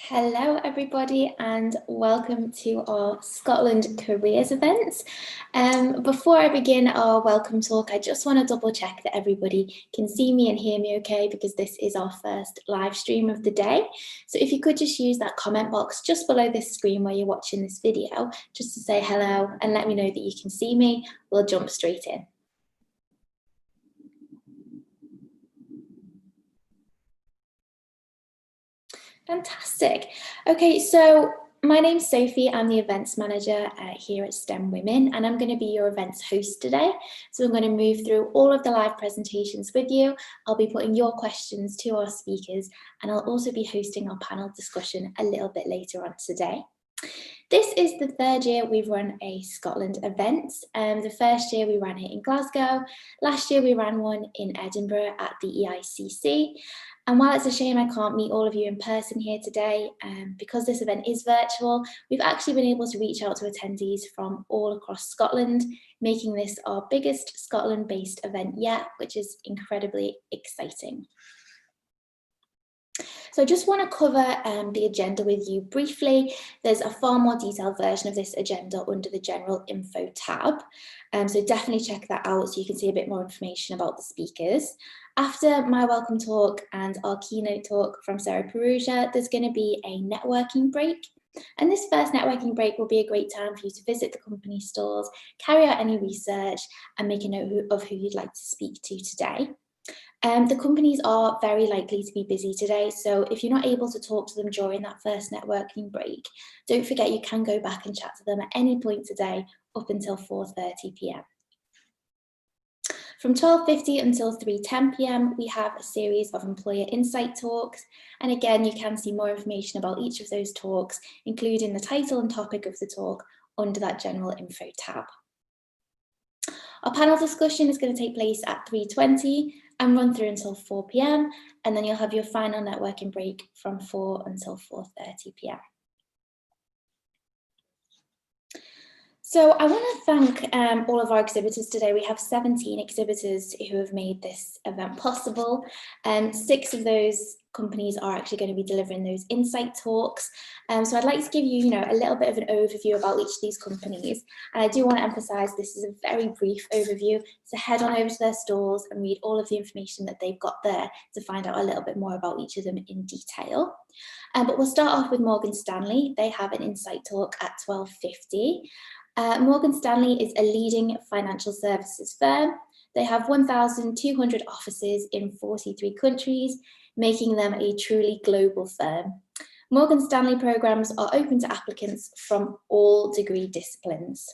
Hello everybody and welcome to our Scotland Careers event. Before I begin our welcome talk, I just want to double check that everybody can see me and hear me okay, because this is our first live stream of the day. So if you could just use that comment box just below this screen where you're watching this video, just to say hello and let me know that you can see me, we'll jump straight in. Fantastic. Okay, so my name's Sophie. I'm the events manager here at STEM Women, and I'm going to be your events host today. So I'm going to move through all of the live presentations with you. I'll be putting your questions to our speakers, and I'll also be hosting our panel discussion a little bit later on today. This is the third year we've run a Scotland event. The first year we ran it in Glasgow. Last year we ran one in Edinburgh at the EICC. And while it's a shame I can't meet all of you in person here today, because this event is virtual, we've actually been able to reach out to attendees from all across Scotland, making this our biggest Scotland-based event yet, which is incredibly exciting. So I just want to cover the agenda with you briefly. There's a far more detailed version of this agenda under the General Info tab. So definitely check that out so you can see a bit more information about the speakers. After my welcome talk and our keynote talk from Sarah Perugia, there's going to be a networking break. And this first networking break will be a great time for you to visit the company stores, carry out any research, and make a note of who you'd like to speak to today. The companies are very likely to be busy today, so if you're not able to talk to them during that first networking break, don't forget you can go back and chat to them at any point today up until 4:30 p.m. From 12:50 until 3:10 p.m, we have a series of employer insight talks. And again, you can see more information about each of those talks, including the title and topic of the talk, under that General Info tab. Our panel discussion is going to take place at 3:20 and run through until 4 p.m. And then you'll have your final networking break from 4 until 4:30 p.m. So I want to thank all of our exhibitors today. We have 17 exhibitors who have made this event possible. 6 of those companies are actually going to be delivering those insight talks. So I'd like to give you, a little bit of an overview about each of these companies. And I do want to emphasize this is a very brief overview. So head on over to their stores and read all of the information that they've got there to find out a little bit more about each of them in detail. But we'll start off with Morgan Stanley. They have an insight talk at 12:50. Morgan Stanley is a leading financial services firm. They have 1,200 offices in 43 countries, making them a truly global firm. Morgan Stanley programs are open to applicants from all degree disciplines.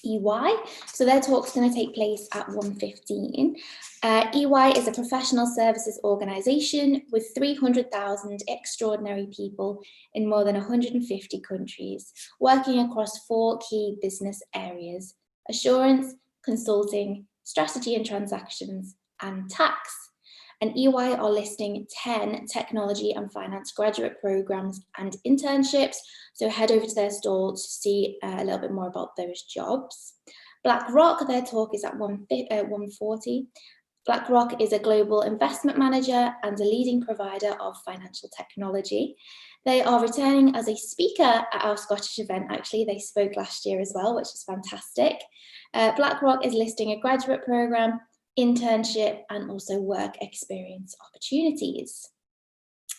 EY, so their talk's going to take place at 1:15. EY is a professional services organisation with 300,000 extraordinary people in more than 150 countries, working across 4 key business areas: assurance, consulting, strategy and transactions, and tax. And EY are listing 10 technology and finance graduate programs and internships. So head over to their stall to see a little bit more about those jobs. BlackRock, their talk is at 1:40. BlackRock is a global investment manager and a leading provider of financial technology. They are returning as a speaker at our Scottish event. Actually, they spoke last year as well, which is fantastic. BlackRock is listing a graduate program, internship, and also work experience opportunities.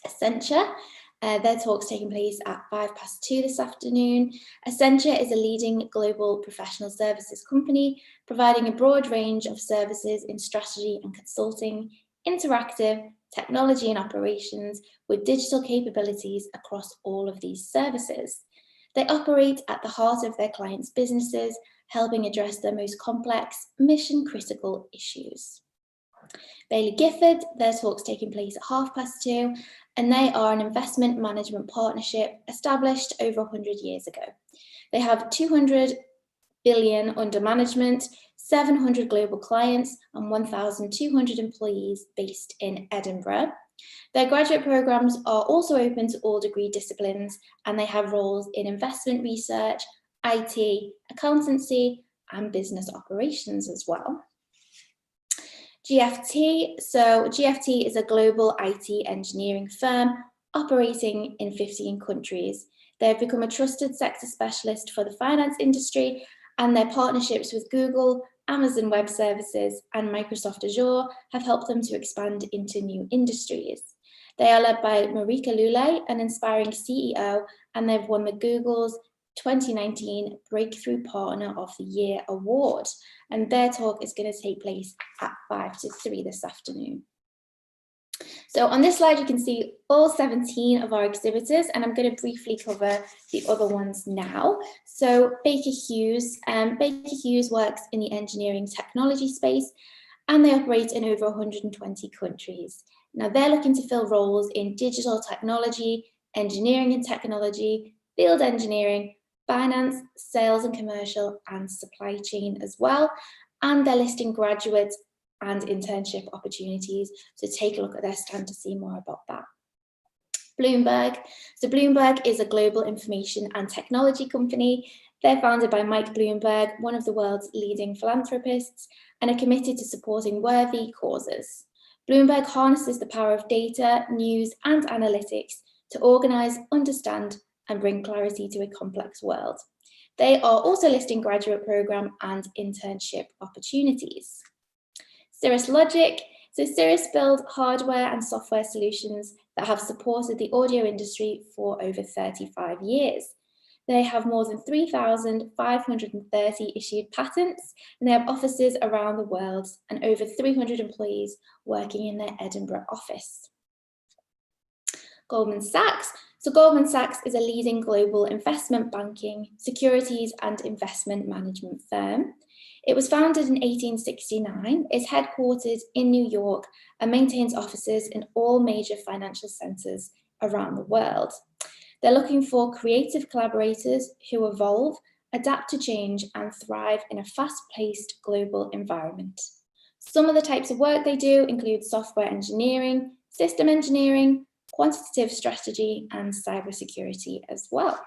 Accenture, their talk's taking place at 2:05 this afternoon. Accenture is a leading global professional services company, providing a broad range of services in strategy and consulting, interactive, technology and operations, with digital capabilities across all of these services. They operate at the heart of their clients' businesses, helping address their most complex, mission-critical issues. Baillie Gifford, their talk's taking place at 2:30, and they are an investment management partnership established over 100 years ago. They have 200 billion under management, 700 global clients, and 1,200 employees based in Edinburgh. Their graduate programs are also open to all degree disciplines, and they have roles in investment research, IT, accountancy, and business operations as well. GFT, so GFT is a global IT engineering firm operating in 15 countries. They've become a trusted sector specialist for the finance industry, and their partnerships with Google, Amazon Web Services, and Microsoft Azure have helped them to expand into new industries. They are led by Marika Lule, an inspiring CEO, and they've won the Google's 2019 Breakthrough Partner of the Year award. And their talk is going to take place at 2 to 3 this afternoon. So on this slide, you can see all 17 of our exhibitors, and I'm going to briefly cover the other ones now. So Baker Hughes works in the engineering technology space, and they operate in over 120 countries. Now they're looking to fill roles in digital technology, engineering and technology, field engineering, finance, sales and commercial, and supply chain as well. And they're listing graduates and internship opportunities. So take a look at their stand to see more about that. Bloomberg. So Bloomberg is a global information and technology company. They're founded by Mike Bloomberg, one of the world's leading philanthropists, and are committed to supporting worthy causes. Bloomberg harnesses the power of data, news, and analytics to organize, understand, and bring clarity to a complex world. They are also listing graduate program and internship opportunities. Cirrus Logic. So Cirrus build hardware and software solutions that have supported the audio industry for over 35 years. They have more than 3,530 issued patents, and they have offices around the world and over 300 employees working in their Edinburgh office. Goldman Sachs. So Goldman Sachs is a leading global investment banking, securities and investment management firm. It was founded in 1869, is headquartered in New York, and maintains offices in all major financial centers around the world. They're looking for creative collaborators who evolve, adapt to change, and thrive in a fast-paced global environment. Some of the types of work they do include software engineering, system engineering, quantitative strategy, and cybersecurity as well.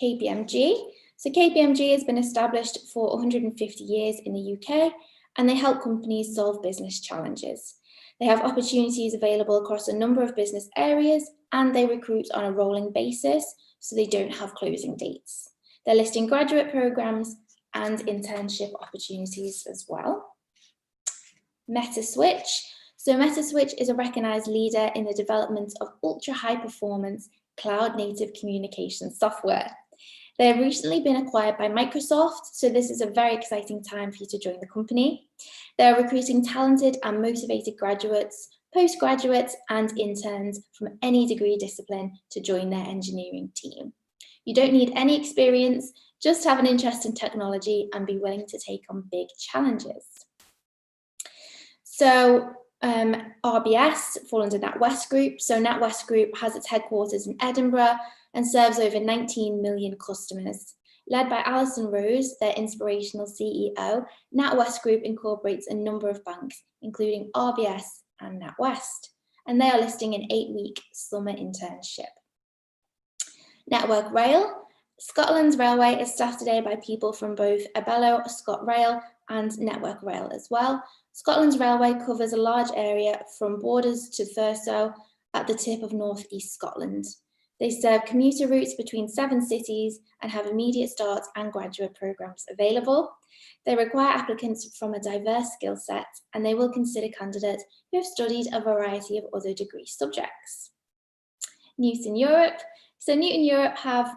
KPMG. So KPMG has been established for 150 years in the UK, and they help companies solve business challenges. They have opportunities available across a number of business areas, and they recruit on a rolling basis, so they don't have closing dates. They're listing graduate programs and internship opportunities as well. Metaswitch. So Metaswitch is a recognized leader in the development of ultra-high performance cloud-native communication software. They have recently been acquired by Microsoft, so this is a very exciting time for you to join the company. They're recruiting talented and motivated graduates, postgraduates, and interns from any degree discipline to join their engineering team. You don't need any experience, just have an interest in technology and be willing to take on big challenges. So RBS fall under NatWest Group. So NatWest Group has its headquarters in Edinburgh and serves over 19 million customers. Led by Alison Rose, their inspirational CEO, NatWest Group incorporates a number of banks, including RBS and NatWest, and they are listing an 8-week summer internship. Network Rail. Scotland's railway is staffed today by people from both Abellio, ScotRail, and Network Rail as well. Scotland's railway covers a large area from Borders to Thurso at the tip of northeast Scotland. They serve commuter routes between 7 cities and have immediate start and graduate programs available. They require applicants from a diverse skill set, and they will consider candidates who have studied a variety of other degree subjects. Newton Europe. So Newton Europe have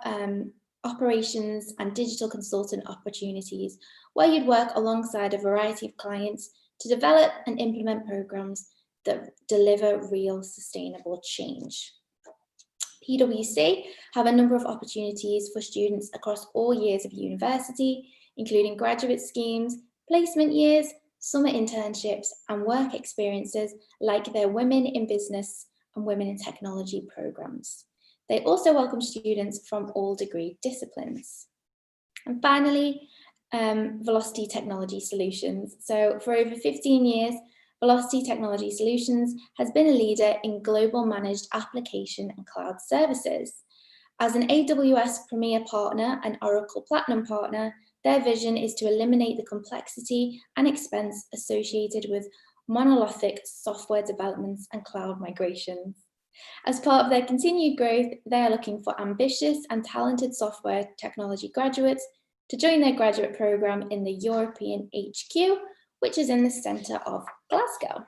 operations and digital consultant opportunities where you'd work alongside a variety of clients to develop and implement programs that deliver real sustainable change. PwC have a number of opportunities for students across all years of university, including graduate schemes, placement years, summer internships, and work experiences like their Women in Business and Women in Technology programs. They also welcome students from all degree disciplines. And finally, Velocity Technology Solutions. So for over 15 years, Velocity Technology Solutions has been a leader in global managed application and cloud services. As an AWS Premier Partner and Oracle Platinum Partner, their vision is to eliminate the complexity and expense associated with monolithic software developments and cloud migrations. As part of their continued growth, they are looking for ambitious and talented software technology graduates to join their graduate programme in the European HQ, which is in the centre of Glasgow.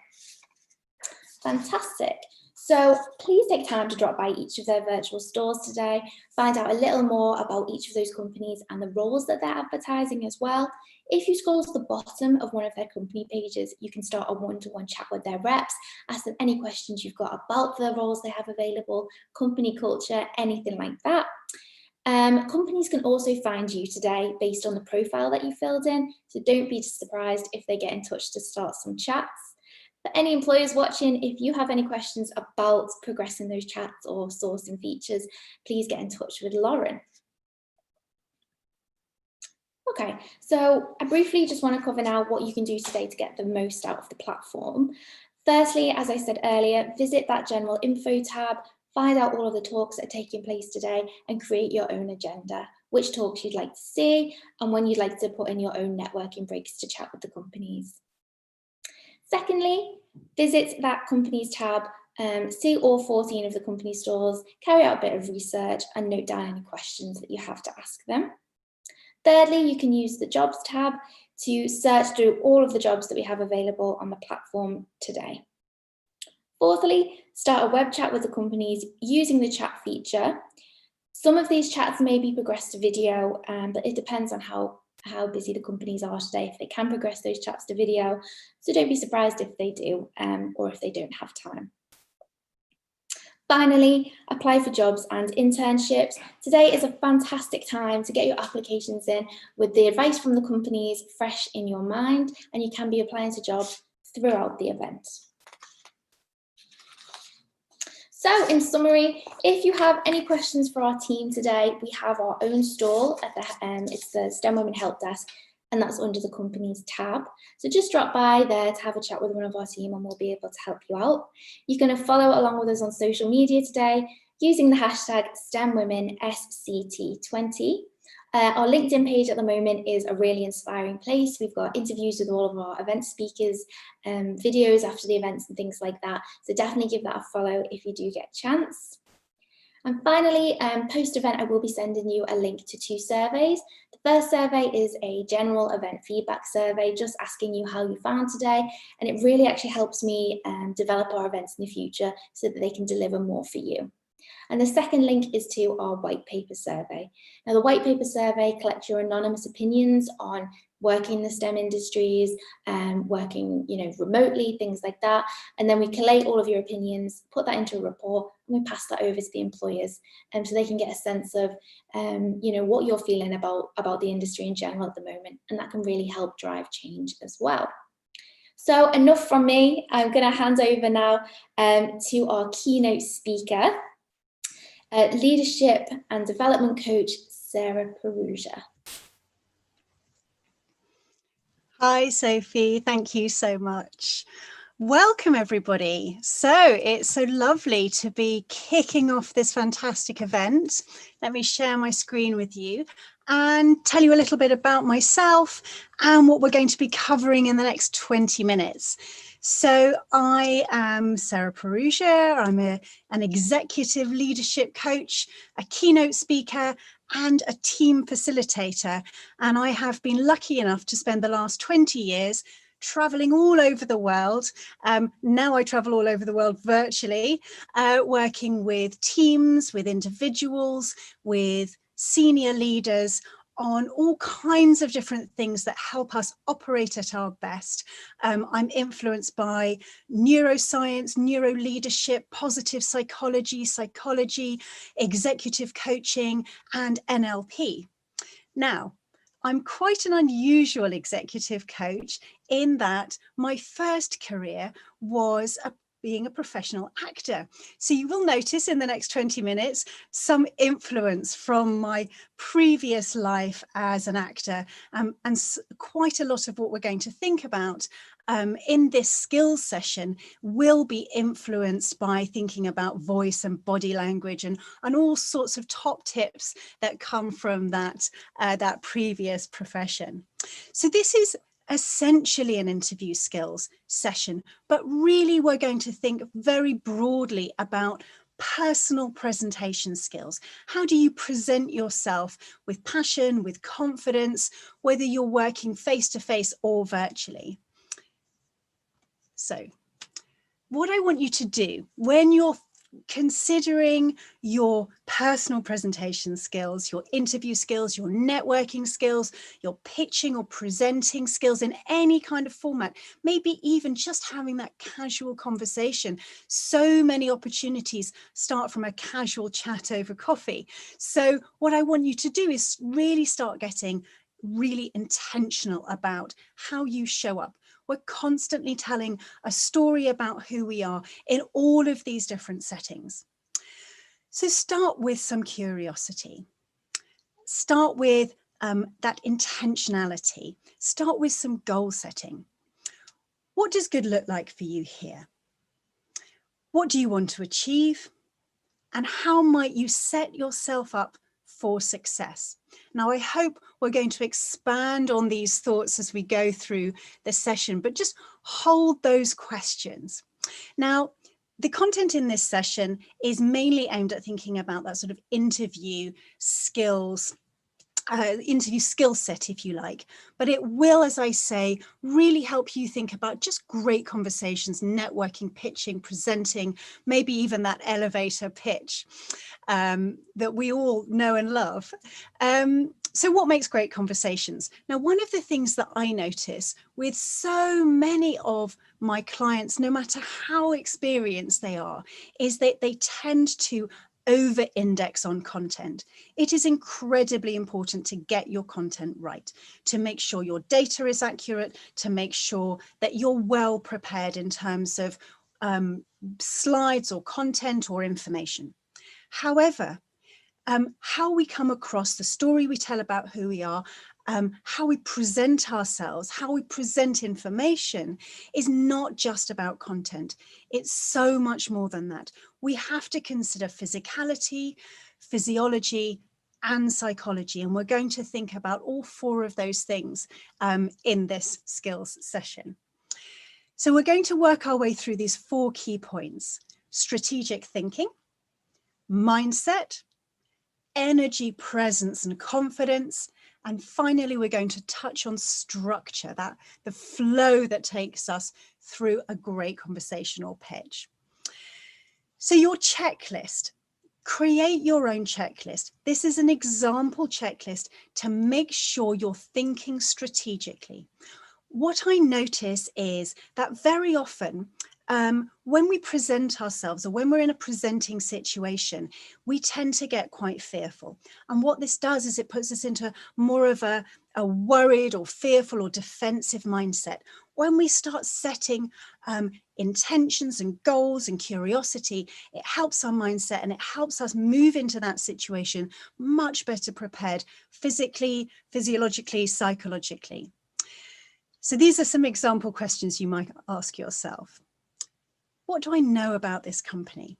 Fantastic. So please take time to drop by each of their virtual stores today, find out a little more about each of those companies and the roles that they're advertising as well. If you scroll to the bottom of one of their company pages, you can start a one-to-one chat with their reps, ask them any questions you've got about the roles they have available, company culture, anything like that. Companies can also find you today based on the profile that you filled in, so don't be surprised if they get in touch to start some chats. For any employers watching, if you have any questions about progressing those chats or sourcing features, please get in touch with Lauren. Okay, so I briefly just want to cover now what you can do today to get the most out of the platform. Firstly, as I said earlier, visit that general info tab, find out all of the talks that are taking place today and create your own agenda, which talks you'd like to see and when you'd like to put in your own networking breaks to chat with the companies. Secondly, visit that companies tab, see all 14 of the company stores, carry out a bit of research and note down any questions that you have to ask them. Thirdly, you can use the jobs tab to search through all of the jobs that we have available on the platform today. Fourthly, start a web chat with the companies using the chat feature. Some of these chats may be progressed to video, but it depends on how busy the companies are today, if they can progress those chats to video. So don't be surprised if they do, or if they don't have time. Finally, apply for jobs and internships. Today is a fantastic time to get your applications in with the advice from the companies fresh in your mind, and you can be applying to jobs throughout the event. So in summary, if you have any questions for our team today, we have our own stall at it's the STEM Women Help Desk, and that's under the companies tab. So just drop by there to have a chat with one of our team and we'll be able to help you out. You can follow along with us on social media today using the hashtag STEMWomenSCT20. Our LinkedIn page at the moment is a really inspiring place. We've got interviews with all of our event speakers, videos after the events and things like that. So definitely give that a follow if you do get a chance. And finally, post-event, I will be sending you a link to 2 surveys. The first survey is a general event feedback survey, just asking you how you found today. And it really actually helps me develop our events in the future so that they can deliver more for you. And the second link is to our white paper survey. Now, the white paper survey collects your anonymous opinions on working in the STEM industries, working, remotely, things like that. And then we collate all of your opinions, put that into a report, and we pass that over to the employers, so they can get a sense of, what you're feeling about the industry in general at the moment, and that can really help drive change as well. So enough from me. I'm going to hand over now to our keynote speaker, leadership and development coach, Sarah Perugia. Hi, Sophie. Thank you so much. Welcome, everybody. So it's so lovely to be kicking off this fantastic event. Let me share my screen with you and tell you a little bit about myself and what we're going to be covering in the next 20 minutes. So I am Sarah Perugia. I'm an executive leadership coach, a keynote speaker, and a team facilitator. And I have been lucky enough to spend the last 20 years traveling all over the world. Now I travel all over the world virtually, working with teams, with individuals, with senior leaders on all kinds of different things that help us operate at our best. I'm influenced by neuroscience, neuroleadership, positive psychology, executive coaching, and NLP. Now, I'm quite an unusual executive coach in that my first career was being a professional actor. So you will notice in the next 20 minutes some influence from my previous life as an actor, and quite a lot of what we're going to think about in this skills session will be influenced by thinking about voice and body language and all sorts of top tips that come from that previous profession. So this is essentially an interview skills session, but really we're going to think very broadly about personal presentation skills. How do you present yourself with passion, with confidence, whether you're working face-to-face or virtually? So what I want you to do when you're considering your personal presentation skills, your interview skills, your networking skills, your pitching or presenting skills in any kind of format, maybe even just having that casual conversation. So many opportunities start from a casual chat over coffee. So what I want you to do is really start getting really intentional about how you show up. We're constantly telling a story about who we are in all of these different settings. So start with some curiosity. Start with that intentionality. Start with some goal setting. What does good look like for you here? What do you want to achieve? And how might you set yourself up for success? Now, I hope we're going to expand on these thoughts as we go through the session, but just hold those questions. Now, the content in this session is mainly aimed at thinking about that sort of interview skills, interview skill set, if you like, but it will, as I say, really help you think about just great conversations, networking, pitching, presenting, maybe even that elevator pitch that we all know and love. So what makes great conversations? Now, one of the things that I notice with so many of my clients, no matter how experienced they are, is that they tend to over-index on content. It is incredibly important to get your content right, to make sure your data is accurate, to make sure that you're well prepared in terms of slides or content or information. However, how we come across, the story we tell about who we are, how we present ourselves, how we present information is not just about content. It's so much more than that. We have to consider physicality, physiology, and psychology. And we're going to think about all four of those things in this skills session. So we're going to work our way through these 4 key points: strategic thinking, mindset, energy, presence, and confidence. And finally, we're going to touch on structure, that the flow that takes us through a great conversational pitch. So your checklist, create your own checklist. This is an example checklist to make sure you're thinking strategically. What I notice is that very often when we present ourselves or when we're in a presenting situation, we tend to get quite fearful. And what this does is it puts us into more of a worried or fearful or defensive mindset. When we start setting intentions and goals and curiosity, it helps our mindset and it helps us move into that situation much better prepared physically, physiologically, psychologically. So these are some example questions you might ask yourself. What do I know about this company?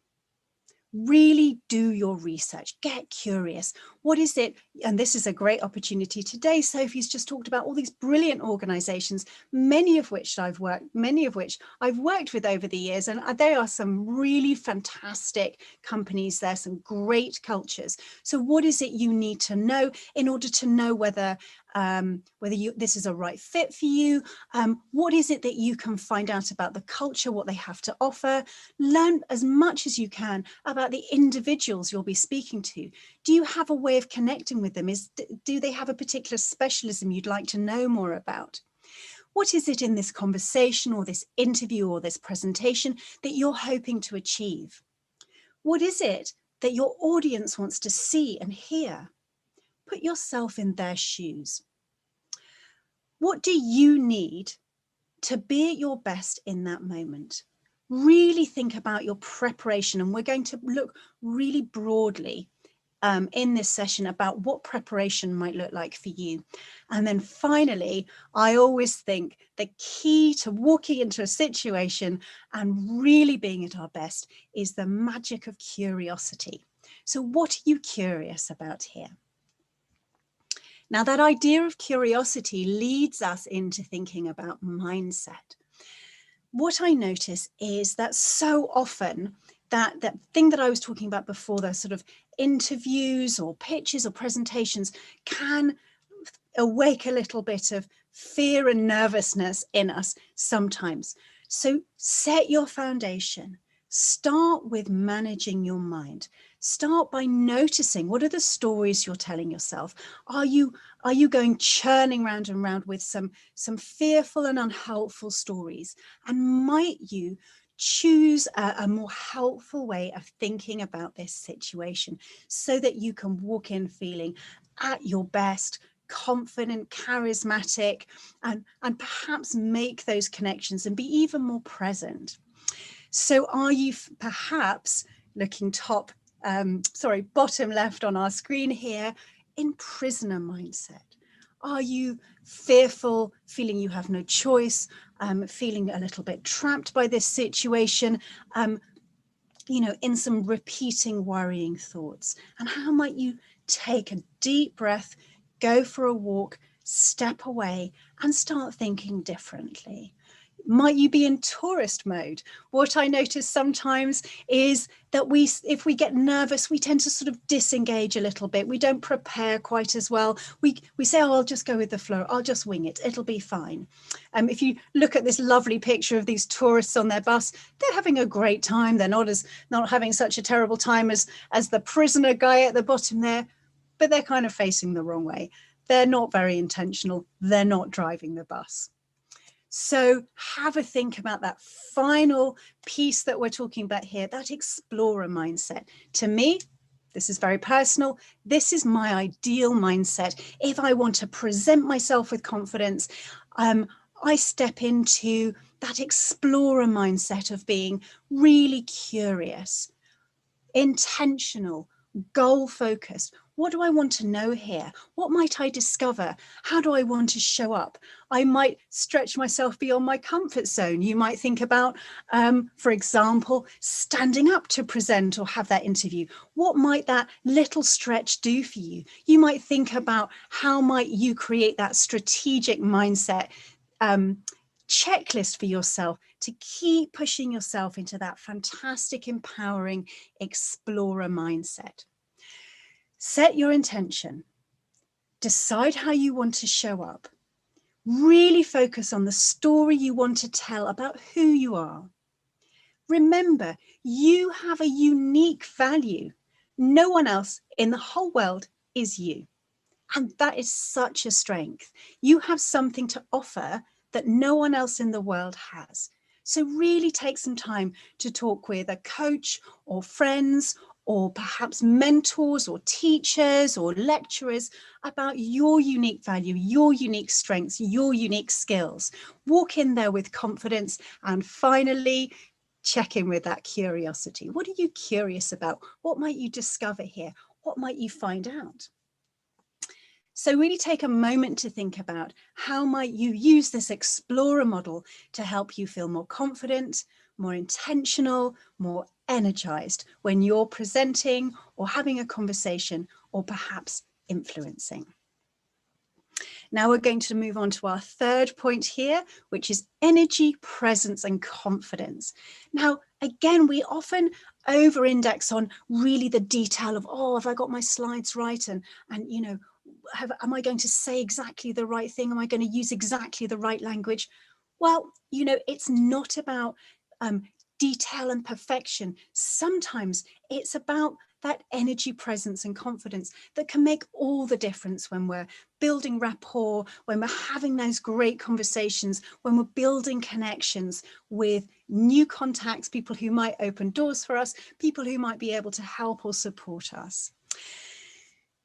Really do your research, get curious. What is it? And this is a great opportunity today. Sophie's just talked about all these brilliant organizations, many of which I've worked with over the years. And there are some really fantastic companies there, some great cultures. So what is it you need to know in order to know whether this is a right fit for you? What is it that you can find out about the culture, what they have to offer? Learn as much as you can about the individuals you'll be speaking to. Do you have a way of connecting with them? Do they have a particular specialism you'd like to know more about? What is it in this conversation or this interview or this presentation that you're hoping to achieve? What is it that your audience wants to see and hear? Put yourself in their shoes. What do you need to be at your best in that moment? Really think about your preparation, and we're going to look really broadly in this session about what preparation might look like for you. And then finally, I always think the key to walking into a situation and really being at our best is the magic of curiosity. So what are you curious about here? Now, that idea of curiosity leads us into thinking about mindset. What I notice is that so often that thing that I was talking about before, those sort of interviews or pitches or presentations, can awake a little bit of fear and nervousness in us sometimes. So set your foundation. Start with managing your mind. Start by noticing, what are the stories you're telling yourself? Are you going churning round and round with some fearful and unhelpful stories? And might you choose a more helpful way of thinking about this situation so that you can walk in feeling at your best, confident, charismatic, and perhaps make those connections and be even more present. So are you perhaps looking bottom left on our screen here, in prisoner mindset? Are you fearful, feeling you have no choice, feeling a little bit trapped by this situation, in some repeating worrying thoughts? And how might you take a deep breath, go for a walk, step away and start thinking differently? Might you be in tourist mode? What I notice sometimes is that if we get nervous, we tend to sort of disengage a little bit. We don't prepare quite as well. We say, oh, I'll just go with the flow. I'll just wing it. It'll be fine. If you look at this lovely picture of these tourists on their bus, they're having a great time. They're not having such a terrible time as the prisoner guy at the bottom there, but they're kind of facing the wrong way. They're not very intentional. They're not driving the bus. So have a think about that final piece that we're talking about here, that explorer mindset. To me, this is very personal. This is my ideal mindset. If I want to present myself with confidence, I step into that explorer mindset of being really curious, intentional, goal-focused. What do I want to know here? What might I discover? How do I want to show up? I might stretch myself beyond my comfort zone. You might think about, for example, standing up to present or have that interview. What might that little stretch do for you? You might think about how might you create that strategic mindset checklist for yourself to keep pushing yourself into that fantastic, empowering explorer mindset. Set your intention. Decide how you want to show up. Really focus on the story you want to tell about who you are. Remember, you have a unique value. No one else in the whole world is you. And that is such a strength. You have something to offer that no one else in the world has. So really take some time to talk with a coach or friends or perhaps mentors or teachers or lecturers about your unique value, your unique strengths, your unique skills. Walk in there with confidence, and finally, check in with that curiosity. What are you curious about? What might you discover here? What might you find out? So really take a moment to think about how might you use this explorer model to help you feel more confident, more intentional, more energized when you're presenting or having a conversation or perhaps influencing. Now we're going to move on to our third point here, which is energy, presence, and confidence. Now, again, we often over-index on really the detail of, oh, have I got my slides right? And you know, am I going to say exactly the right thing? Am I going to use exactly the right language? Well, you know, it's not about detail and perfection. Sometimes it's about that energy, presence, and confidence that can make all the difference when we're building rapport, when we're having those great conversations, when we're building connections with new contacts, people who might open doors for us, people who might be able to help or support us.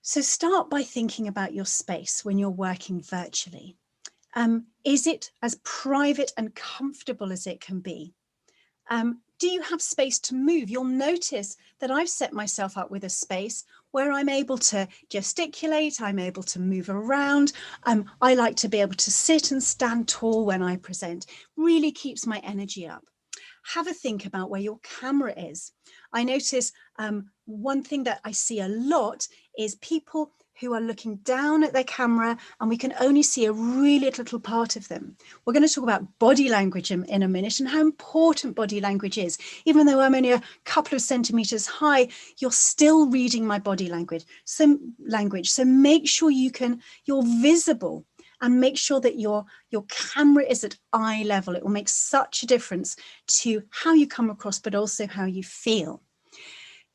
So start by thinking about your space when you're working virtually. Is it as private and comfortable as it can be? Do you have space to move? You'll notice that I've set myself up with a space where I'm able to gesticulate, I'm able to move around. I like to be able to sit and stand tall when I present. Really keeps my energy up. have a think about where your camera is. I notice one thing that I see a lot is people who are looking down at their camera and we can only see a really little part of them. We're going to talk about body language in a minute and how important body language is. Even though I'm only a couple of centimeters high, you're still reading my body language. So make sure you're visible, and make sure that your camera is at eye level. It will make such a difference to how you come across, but also how you feel.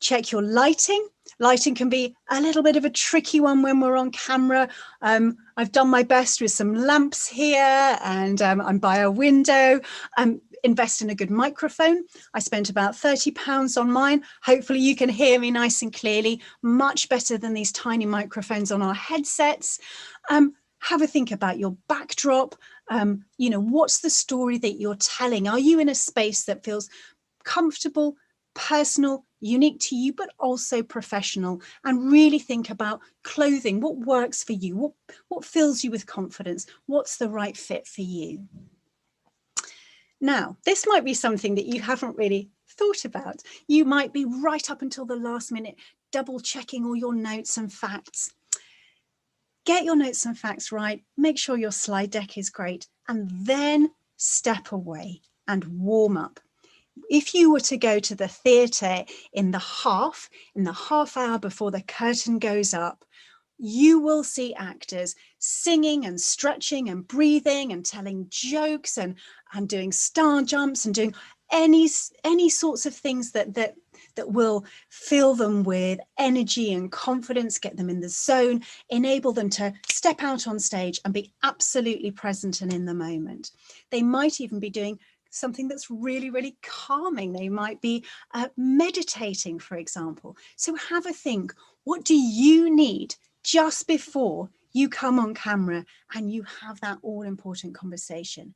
Check your lighting. Lighting can be a little bit of a tricky one when we're on camera. I've done my best with some lamps here, and I'm by a window. Invest in a good microphone. I spent about £30 on mine. Hopefully you can hear me nice and clearly, much better than these tiny microphones on our headsets. Have a think about your backdrop. What's the story that you're telling? Are you in a space that feels comfortable, personal, unique to you, but also professional? And really think about clothing. What works for you? What fills you with confidence? What's the right fit for you? Now, this might be something that you haven't really thought about. You might be right up until the last minute, double checking all your notes and facts. Get your notes and facts right, make sure your slide deck is great, and then step away and warm up. If you were to go to the theatre in the half hour before the curtain goes up, you will see actors singing and stretching and breathing and telling jokes and doing star jumps and doing any sorts of things that will fill them with energy and confidence, get them in the zone, enable them to step out on stage and be absolutely present and in the moment. They might even be doing something that's really, really calming. They might be meditating, for example. So have a think, what do you need just before you come on camera and you have that all-important conversation?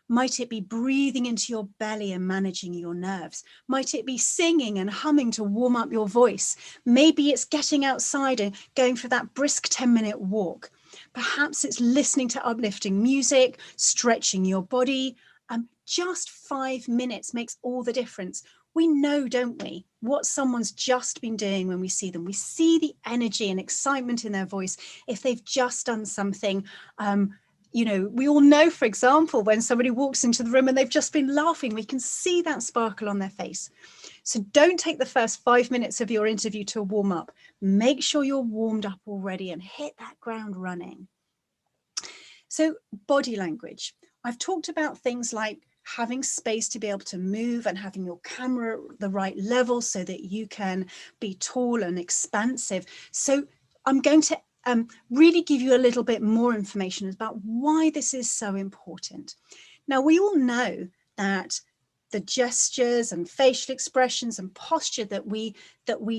Might it be breathing into your belly and managing your nerves? Might it be singing and humming to warm up your voice? Maybe it's getting outside and going for that brisk 10-minute walk. Perhaps it's listening to uplifting music, stretching your body. Just 5 minutes makes all the difference. We know, don't we, what someone's just been doing when we see them. We see the energy and excitement in their voice if they've just done something. We all know, for example, when somebody walks into the room and they've just been laughing, we can see that sparkle on their face. So don't take the first 5 minutes of your interview to warm up. Make sure you're warmed up already and hit that ground running. So body language. I've talked about things like having space to be able to move and having your camera at the right level so that you can be tall and expansive. So I'm going to really give you a little bit more information about why this is so important. Now, we all know that the gestures and facial expressions and posture that we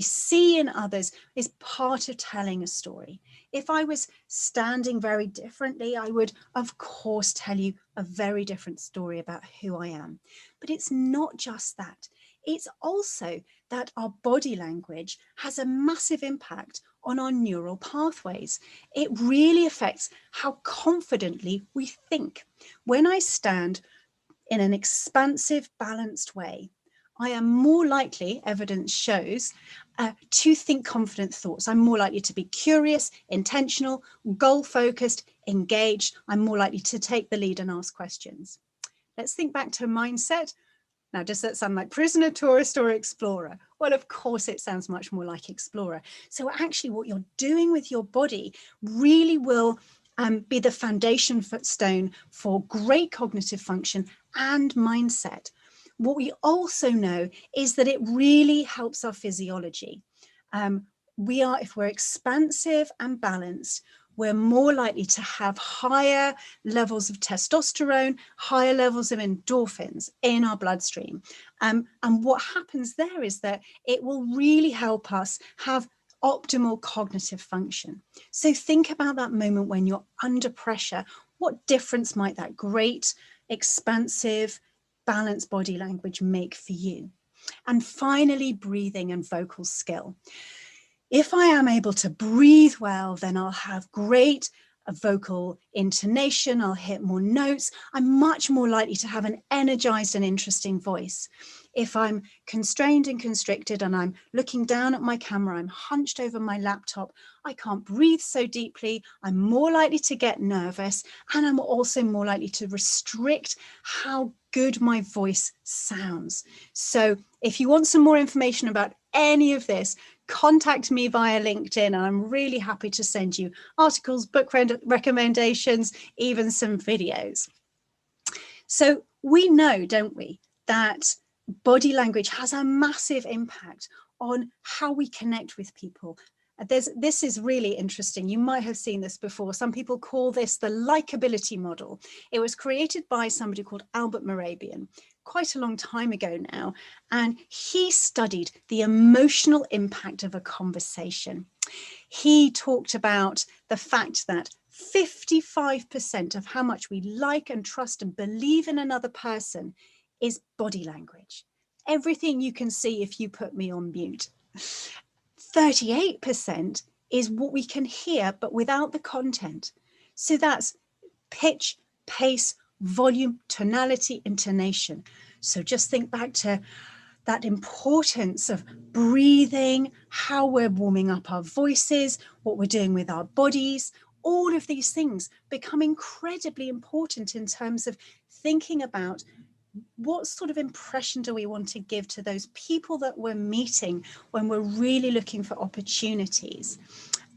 see in others is part of telling a story. If I was standing very differently, I would, of course, tell you a very different story about who I am. But it's not just that. It's also that our body language has a massive impact on our neural pathways. It really affects how confidently we think. When I stand in an expansive, balanced way, I am more likely, evidence shows, to think confident thoughts. I'm more likely to be curious, intentional, goal-focused, engaged. I'm more likely to take the lead and ask questions. Let's think back to mindset. Now, does that sound like prisoner, tourist, or explorer? Well, of course, it sounds much more like explorer. So actually, what you're doing with your body really will be the foundation stone for great cognitive function and mindset. What we also know is that it really helps our physiology. If we're expansive and balanced, we're more likely to have higher levels of testosterone, higher levels of endorphins in our bloodstream. And what happens there is that it will really help us have optimal cognitive function. So think about that moment when you're under pressure. What difference might that great, expansive, balanced body language make for you? And finally, breathing and vocal skill. If I am able to breathe well, then I'll have great a vocal intonation, I'll hit more notes. I'm much more likely to have an energized and interesting voice. If I'm constrained and constricted and I'm looking down at my camera, I'm hunched over my laptop, I can't breathe so deeply, I'm more likely to get nervous, and I'm also more likely to restrict how good my voice sounds. So if you want some more information about any of this, contact me via LinkedIn, and I'm really happy to send you articles, book recommendations, even some videos. So we know, don't we, that body language has a massive impact on how we connect with people. This is really interesting. You might have seen this before. Some people call this the likability model. It was created by somebody called Albert Mehrabian quite a long time ago now, and he studied the emotional impact of a conversation. He talked about the fact that 55% of how much we like and trust and believe in another person is body language. Everything you can see if you put me on mute. 38% is what we can hear, but without the content. So that's pitch, pace, volume, tonality, intonation. So just think back to that importance of breathing, how we're warming up our voices, what we're doing with our bodies. All of these things become incredibly important in terms of thinking about what sort of impression do we want to give to those people that we're meeting when we're really looking for opportunities.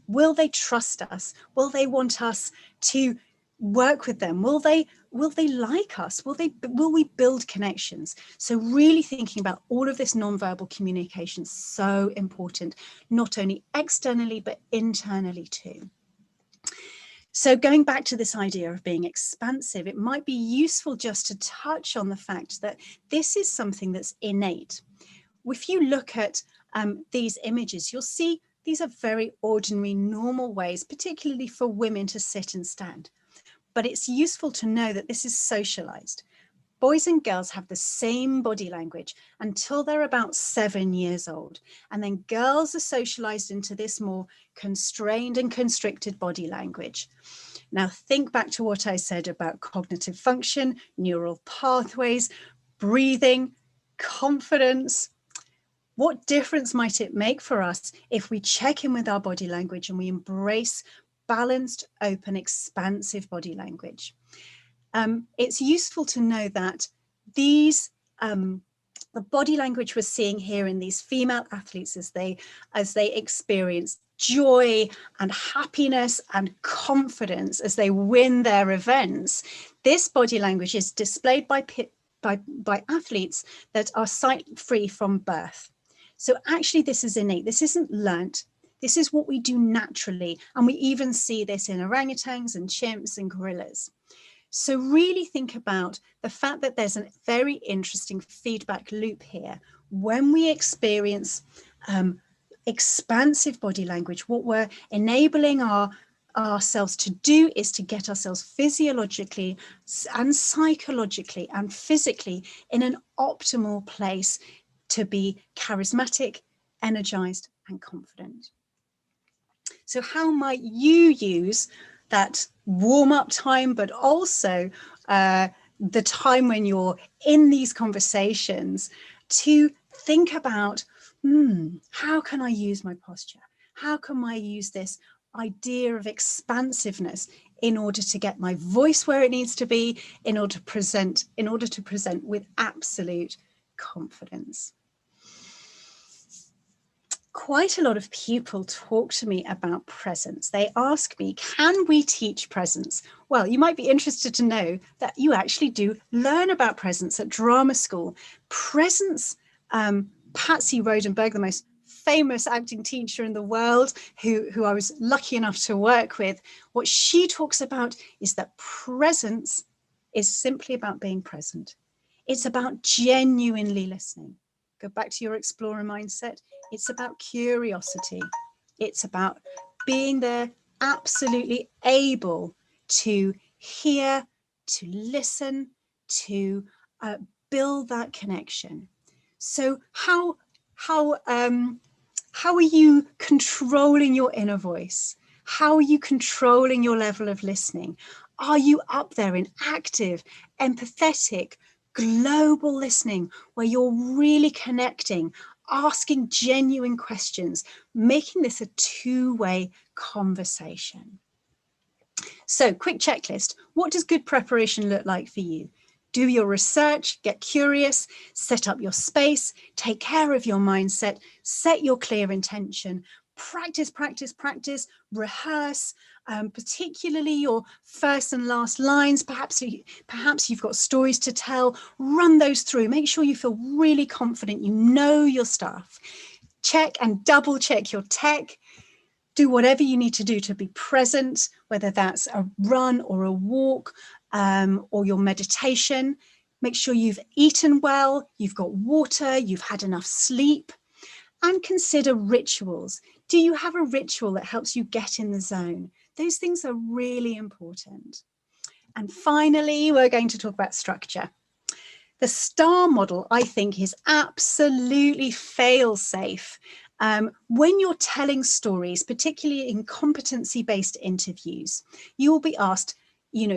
Will they trust us? Will they want us to work with them? Will they like us? Will we build connections? So really thinking about all of this nonverbal communication is so important, not only externally, but internally too. So going back to this idea of being expansive, it might be useful just to touch on the fact that this is something that's innate. If you look at these images, you'll see these are very ordinary, normal ways, particularly for women to sit and stand. But it's useful to know that this is socialized. Boys and girls have the same body language until they're about 7 years old. And then girls are socialized into this more constrained and constricted body language. Now think back to what I said about cognitive function, neural pathways, breathing, confidence. What difference might it make for us if we check in with our body language and we embrace balanced, open, expansive body language? It's useful to know that these, the body language we're seeing here in these female athletes as they experience joy and happiness and confidence as they win their events, this body language is displayed by athletes that are sight-free from birth. So actually this is innate, this isn't learnt, this is what we do naturally, and we even see this in orangutans and chimps and gorillas. So really think about the fact that there's a very interesting feedback loop here. When we experience expansive body language, what we're enabling ourselves to do is to get ourselves physiologically and psychologically and physically in an optimal place to be charismatic, energized, and confident. So how might you use that warm-up time, but also the time when you're in these conversations to think about, how can I use my posture? How can I use this idea of expansiveness in order to get my voice where it needs to be, in order to present with absolute confidence? Quite a lot of people talk to me about presence. They ask me, can we teach presence? Well, you might be interested to know that you actually do learn about presence at drama school. Presence, Patsy Rodenberg, the most famous acting teacher in the world, who I was lucky enough to work with, what she talks about is that presence is simply about being present. It's about genuinely listening. Go back to your explorer mindset. It's about curiosity. It's about being there, absolutely able to hear, to listen, to build that connection. So how are you controlling your inner voice? How are you controlling your level of listening? Are you up there in active, empathetic, global listening, where you're really connecting, asking genuine questions, making this a two-way conversation? So, quick checklist. What does good preparation look like for you? Do your research, get curious, set up your space, take care of your mindset, set your clear intention, practice, practice, practice, rehearse, particularly your first and last lines. Perhaps you've got stories to tell. Run those through. Make sure you feel really confident. You know your stuff. Check and double check your tech. Do whatever you need to do to be present, whether that's a run or a walk, or your meditation. Make sure you've eaten well, you've got water, you've had enough sleep, and consider rituals. Do you have a ritual that helps you get in the zone? Those things are really important. And finally, we're going to talk about structure. The STAR model, I think, is absolutely fail-safe. When you're telling stories, particularly in competency-based interviews, you will be asked,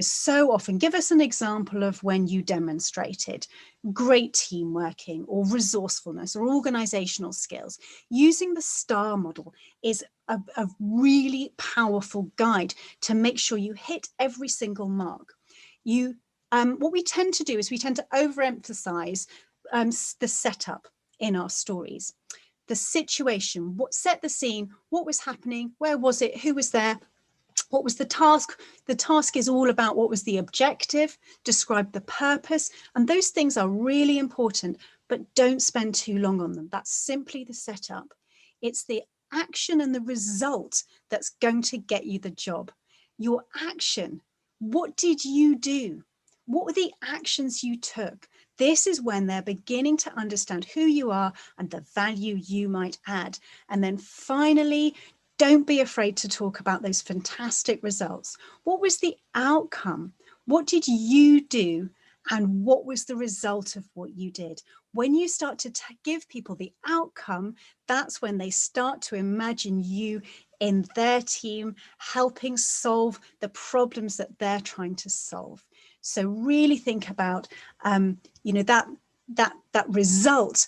so often, give us an example of when you demonstrated great team working or resourcefulness or organizational skills. Using the STAR model is a really powerful guide to make sure you hit every single mark. What we tend to do is we tend to overemphasize the setup in our stories. The situation, what set the scene, what was happening, where was it, who was there, what was the task? The task is all about what was the objective, describe the purpose, and those things are really important, but don't spend too long on them. That's simply the setup. It's the action and the result that's going to get you the job. Your action, what did you do? What were the actions you took? This is when they're beginning to understand who you are and the value you might add. And then finally, don't be afraid to talk about those fantastic results. What was the outcome? What did you do? And what was the result of what you did? When you start to give people the outcome, that's when they start to imagine you in their team, helping solve the problems that they're trying to solve. So really think about, that result.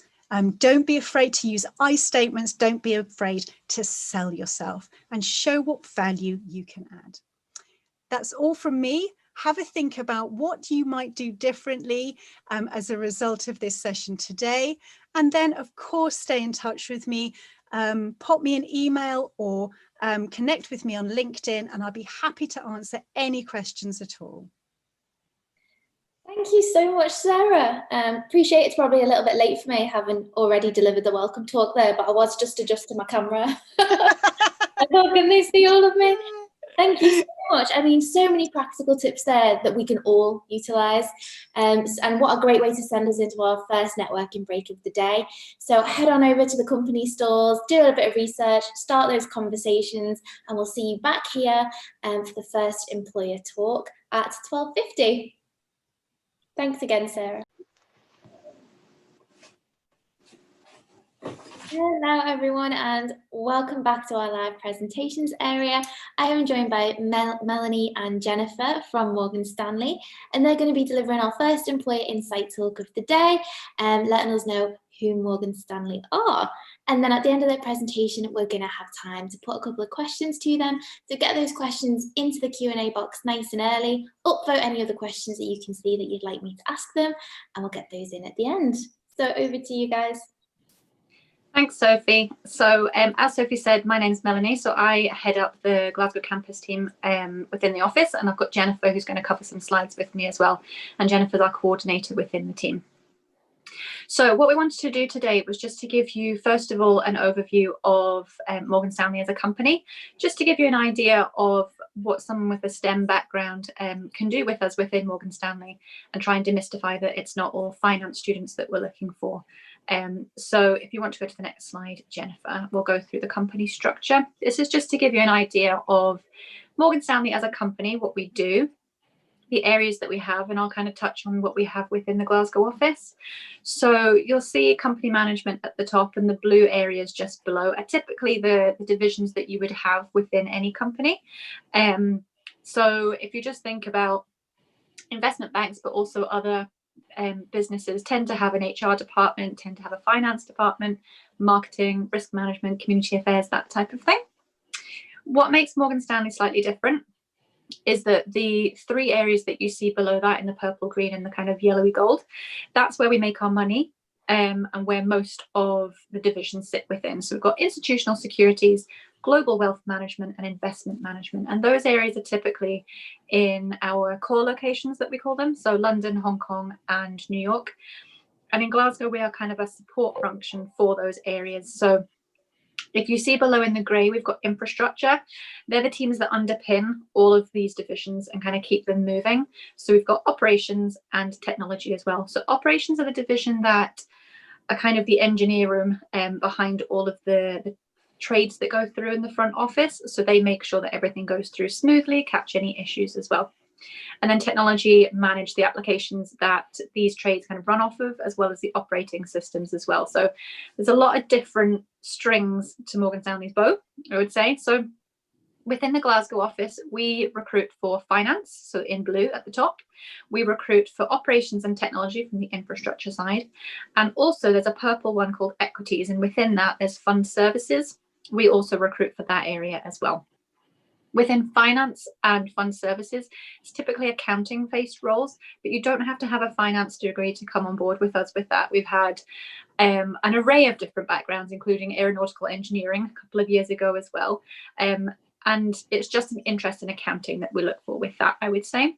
Don't be afraid to use I statements. Don't be afraid to sell yourself and show what value you can add. That's all from me. Have a think about what you might do differently as a result of this session today. And then, of course, stay in touch with me. Pop me an email or connect with me on LinkedIn, and I'll be happy to answer any questions at all. Thank you so much, Sarah. Appreciate it's probably a little bit late for me, having already delivered the welcome talk there, but I was just adjusting my camera. I thought, can they see all of me? Thank you so much. I mean, so many practical tips there that we can all utilise. And what a great way to send us into our first networking break of the day. So head on over to the company stores, do a little bit of research, start those conversations, and we'll see you back here for the first employer talk at 12:50. Thanks again, Sarah. Hello, everyone, and welcome back to our live presentations area. I am joined by Melanie and Jennifer from Morgan Stanley, and they're going to be delivering our first Employer Insight Talk of the day, letting us know who Morgan Stanley are. And then at the end of their presentation, we're going to have time to put a couple of questions to them, to get those questions into the Q&A box nice and early, upvote any of the questions that you can see that you'd like me to ask them, and we'll get those in at the end. So over to you guys. Thanks, Sophie. So as Sophie said, my name's Melanie. So I head up the Glasgow campus team within the office, and I've got Jennifer who's going to cover some slides with me as well. And Jennifer's our coordinator within the team. So what we wanted to do today was just to give you, first of all, an overview of Morgan Stanley as a company, just to give you an idea of what someone with a STEM background can do with us within Morgan Stanley, and try and demystify that it's not all finance students that we're looking for. So if you want to go to the next slide, Jennifer, we'll go through the company structure. This is just to give you an idea of Morgan Stanley as a company, what we do. the areas that we have, and I'll kind of touch on what we have within the Glasgow office. So you'll see company management at the top, and the blue areas just below are typically the divisions that you would have within any company. So if you just think about investment banks, but also other businesses tend to have an HR department, tend to have a finance department, marketing, risk management, community affairs, that type of thing. What makes Morgan Stanley slightly different is that the three areas that you see below that in the purple, green, and the kind of yellowy gold, that's where we make our money, and where most of the divisions sit within. So we've got institutional securities, global wealth management, and investment management. And those areas are typically in our core locations that we call them. So London, Hong Kong, and New York. And in Glasgow, we are kind of a support function for those areas. So if you see below in the grey, we've got infrastructure. They're the teams that underpin all of these divisions and kind of keep them moving. So we've got operations and technology as well. So operations are the division that are kind of the engineer room behind all of the trades that go through in the front office. So they make sure that everything goes through smoothly, catch any issues as well. And then technology manage the applications that these trades kind of run off of, as well as the operating systems as well. So there's a lot of different strings to Morgan Stanley's bow, I would say. So within the Glasgow office, we recruit for finance, so in blue at the top. We recruit for operations and technology from the infrastructure side. And also there's a purple one called equities, and within that there's fund services. We also recruit for that area as well. Within finance and fund services, it's typically accounting-based roles, but you don't have to have a finance degree to come on board with us with that. We've had an array of different backgrounds, including aeronautical engineering a couple of years ago as well. And it's just an interest in accounting that we look for with that, I would say.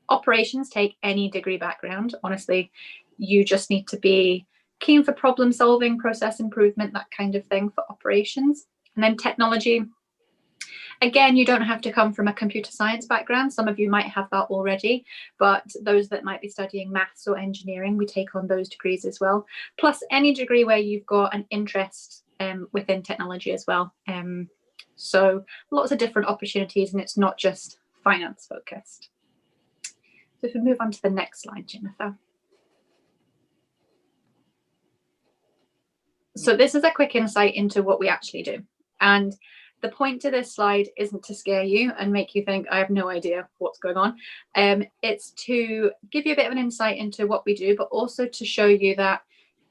Operations take any degree background. Honestly, you just need to be keen for problem solving, process improvement, that kind of thing for operations. And then technology. Again, you don't have to come from a computer science background. Some of you might have that already, but those that might be studying maths or engineering, we take on those degrees as well. Plus any degree where you've got an interest within technology as well. So lots of different opportunities, and it's not just finance focused. So if we move on to the next slide, Jennifer. So this is a quick insight into what we actually do. And the point to this slide isn't to scare you and make you think I have no idea what's going on. It's to give you a bit of an insight into what we do, but also to show you that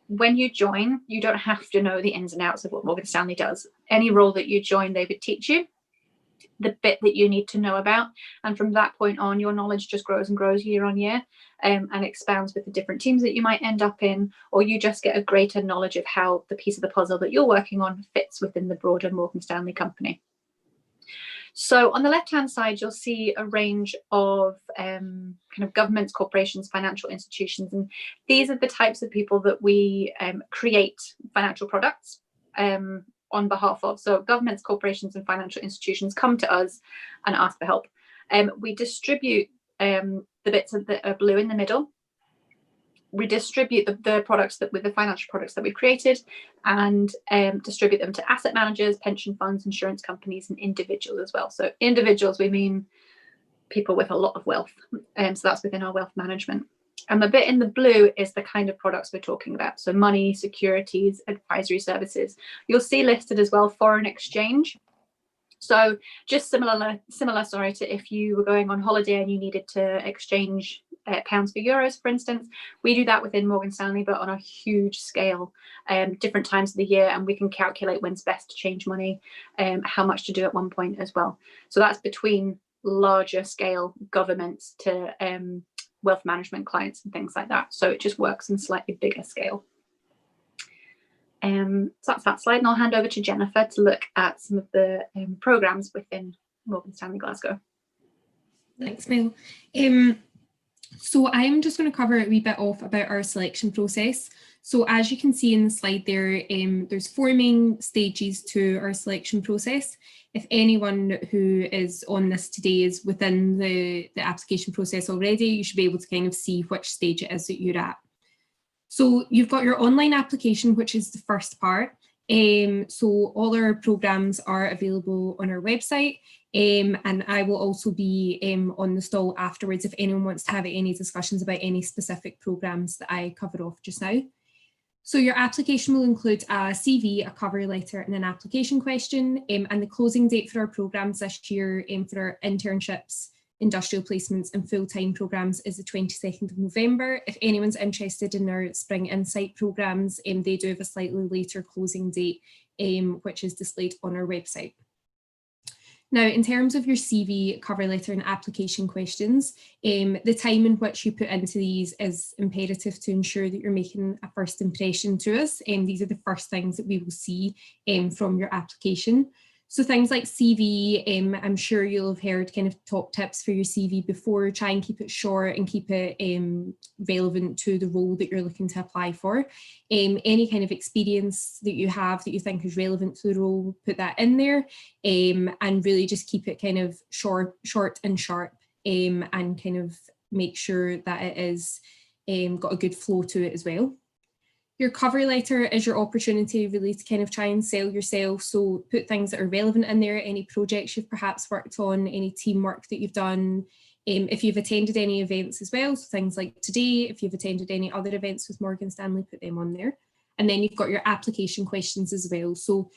when you join, you don't have to know the ins and outs of what Morgan Stanley does. Any role that you join, they would teach you the bit that you need to know about. And from that point on, your knowledge just grows and grows year on year, and expands with the different teams that you might end up in, or you just get a greater knowledge of how the piece of the puzzle that you're working on fits within the broader Morgan Stanley company. So on the left-hand side, you'll see a range of kind of governments, corporations, financial institutions, and these are the types of people that we create financial products on behalf of. So governments, corporations, and financial institutions come to us and ask for help. We distribute the bits that are blue in the middle. We distribute the products with the financial products that we've created, and distribute them to asset managers, pension funds, insurance companies, and individuals as well. So individuals, we mean people with a lot of wealth. So that's within our wealth management. And the bit in the blue is the kind of products we're talking about. So money, securities, advisory services. You'll see listed as well foreign exchange. So just similar to if you were going on holiday and you needed to exchange pounds for euros, for instance. We do that within Morgan Stanley, but on a huge scale, different times of the year, and we can calculate when's best to change money, how much to do at one point as well. So that's between larger scale governments to wealth management clients and things like that. So it just works in slightly bigger scale. So that's that slide, and I'll hand over to Jennifer to look at some of the programs within Morgan Stanley Glasgow. Thanks, Mel. So I'm just going to cover a wee bit off about our selection process. So as you can see in the slide there, there's 4 main stages to our selection process. If anyone who is on this today is within the application process already, you should be able to kind of see which stage it is that you're at. So you've got your online application, which is the first part. So all our programmes are available on our website, and I will also be on the stall afterwards if anyone wants to have any discussions about any specific programmes that I covered off just now. So your application will include a CV, a cover letter and an application question, and the closing date for our programmes this year for our internships, industrial placements and full-time programmes is the 22nd of November. If anyone's interested in our Spring Insight programmes, they do have a slightly later closing date, which is displayed on our website. Now, in terms of your CV, cover letter and application questions, the time in which you put into these is imperative to ensure that you're making a first impression to us. These are the first things that we will see from your application. So things like CV, I'm sure you'll have heard kind of top tips for your CV before. Try and keep it short and keep it relevant to the role that you're looking to apply for. Any kind of experience that you have that you think is relevant to the role, put that in there, and really just keep it kind of short and sharp, and kind of make sure that it is got a good flow to it as well. Your cover letter is your opportunity really to kind of try and sell yourself. So put things that are relevant in there, any projects you've perhaps worked on, any teamwork that you've done. If you've attended any events as well, so things like today, if you've attended any other events with Morgan Stanley, put them on there. And then you've got your application questions as well. So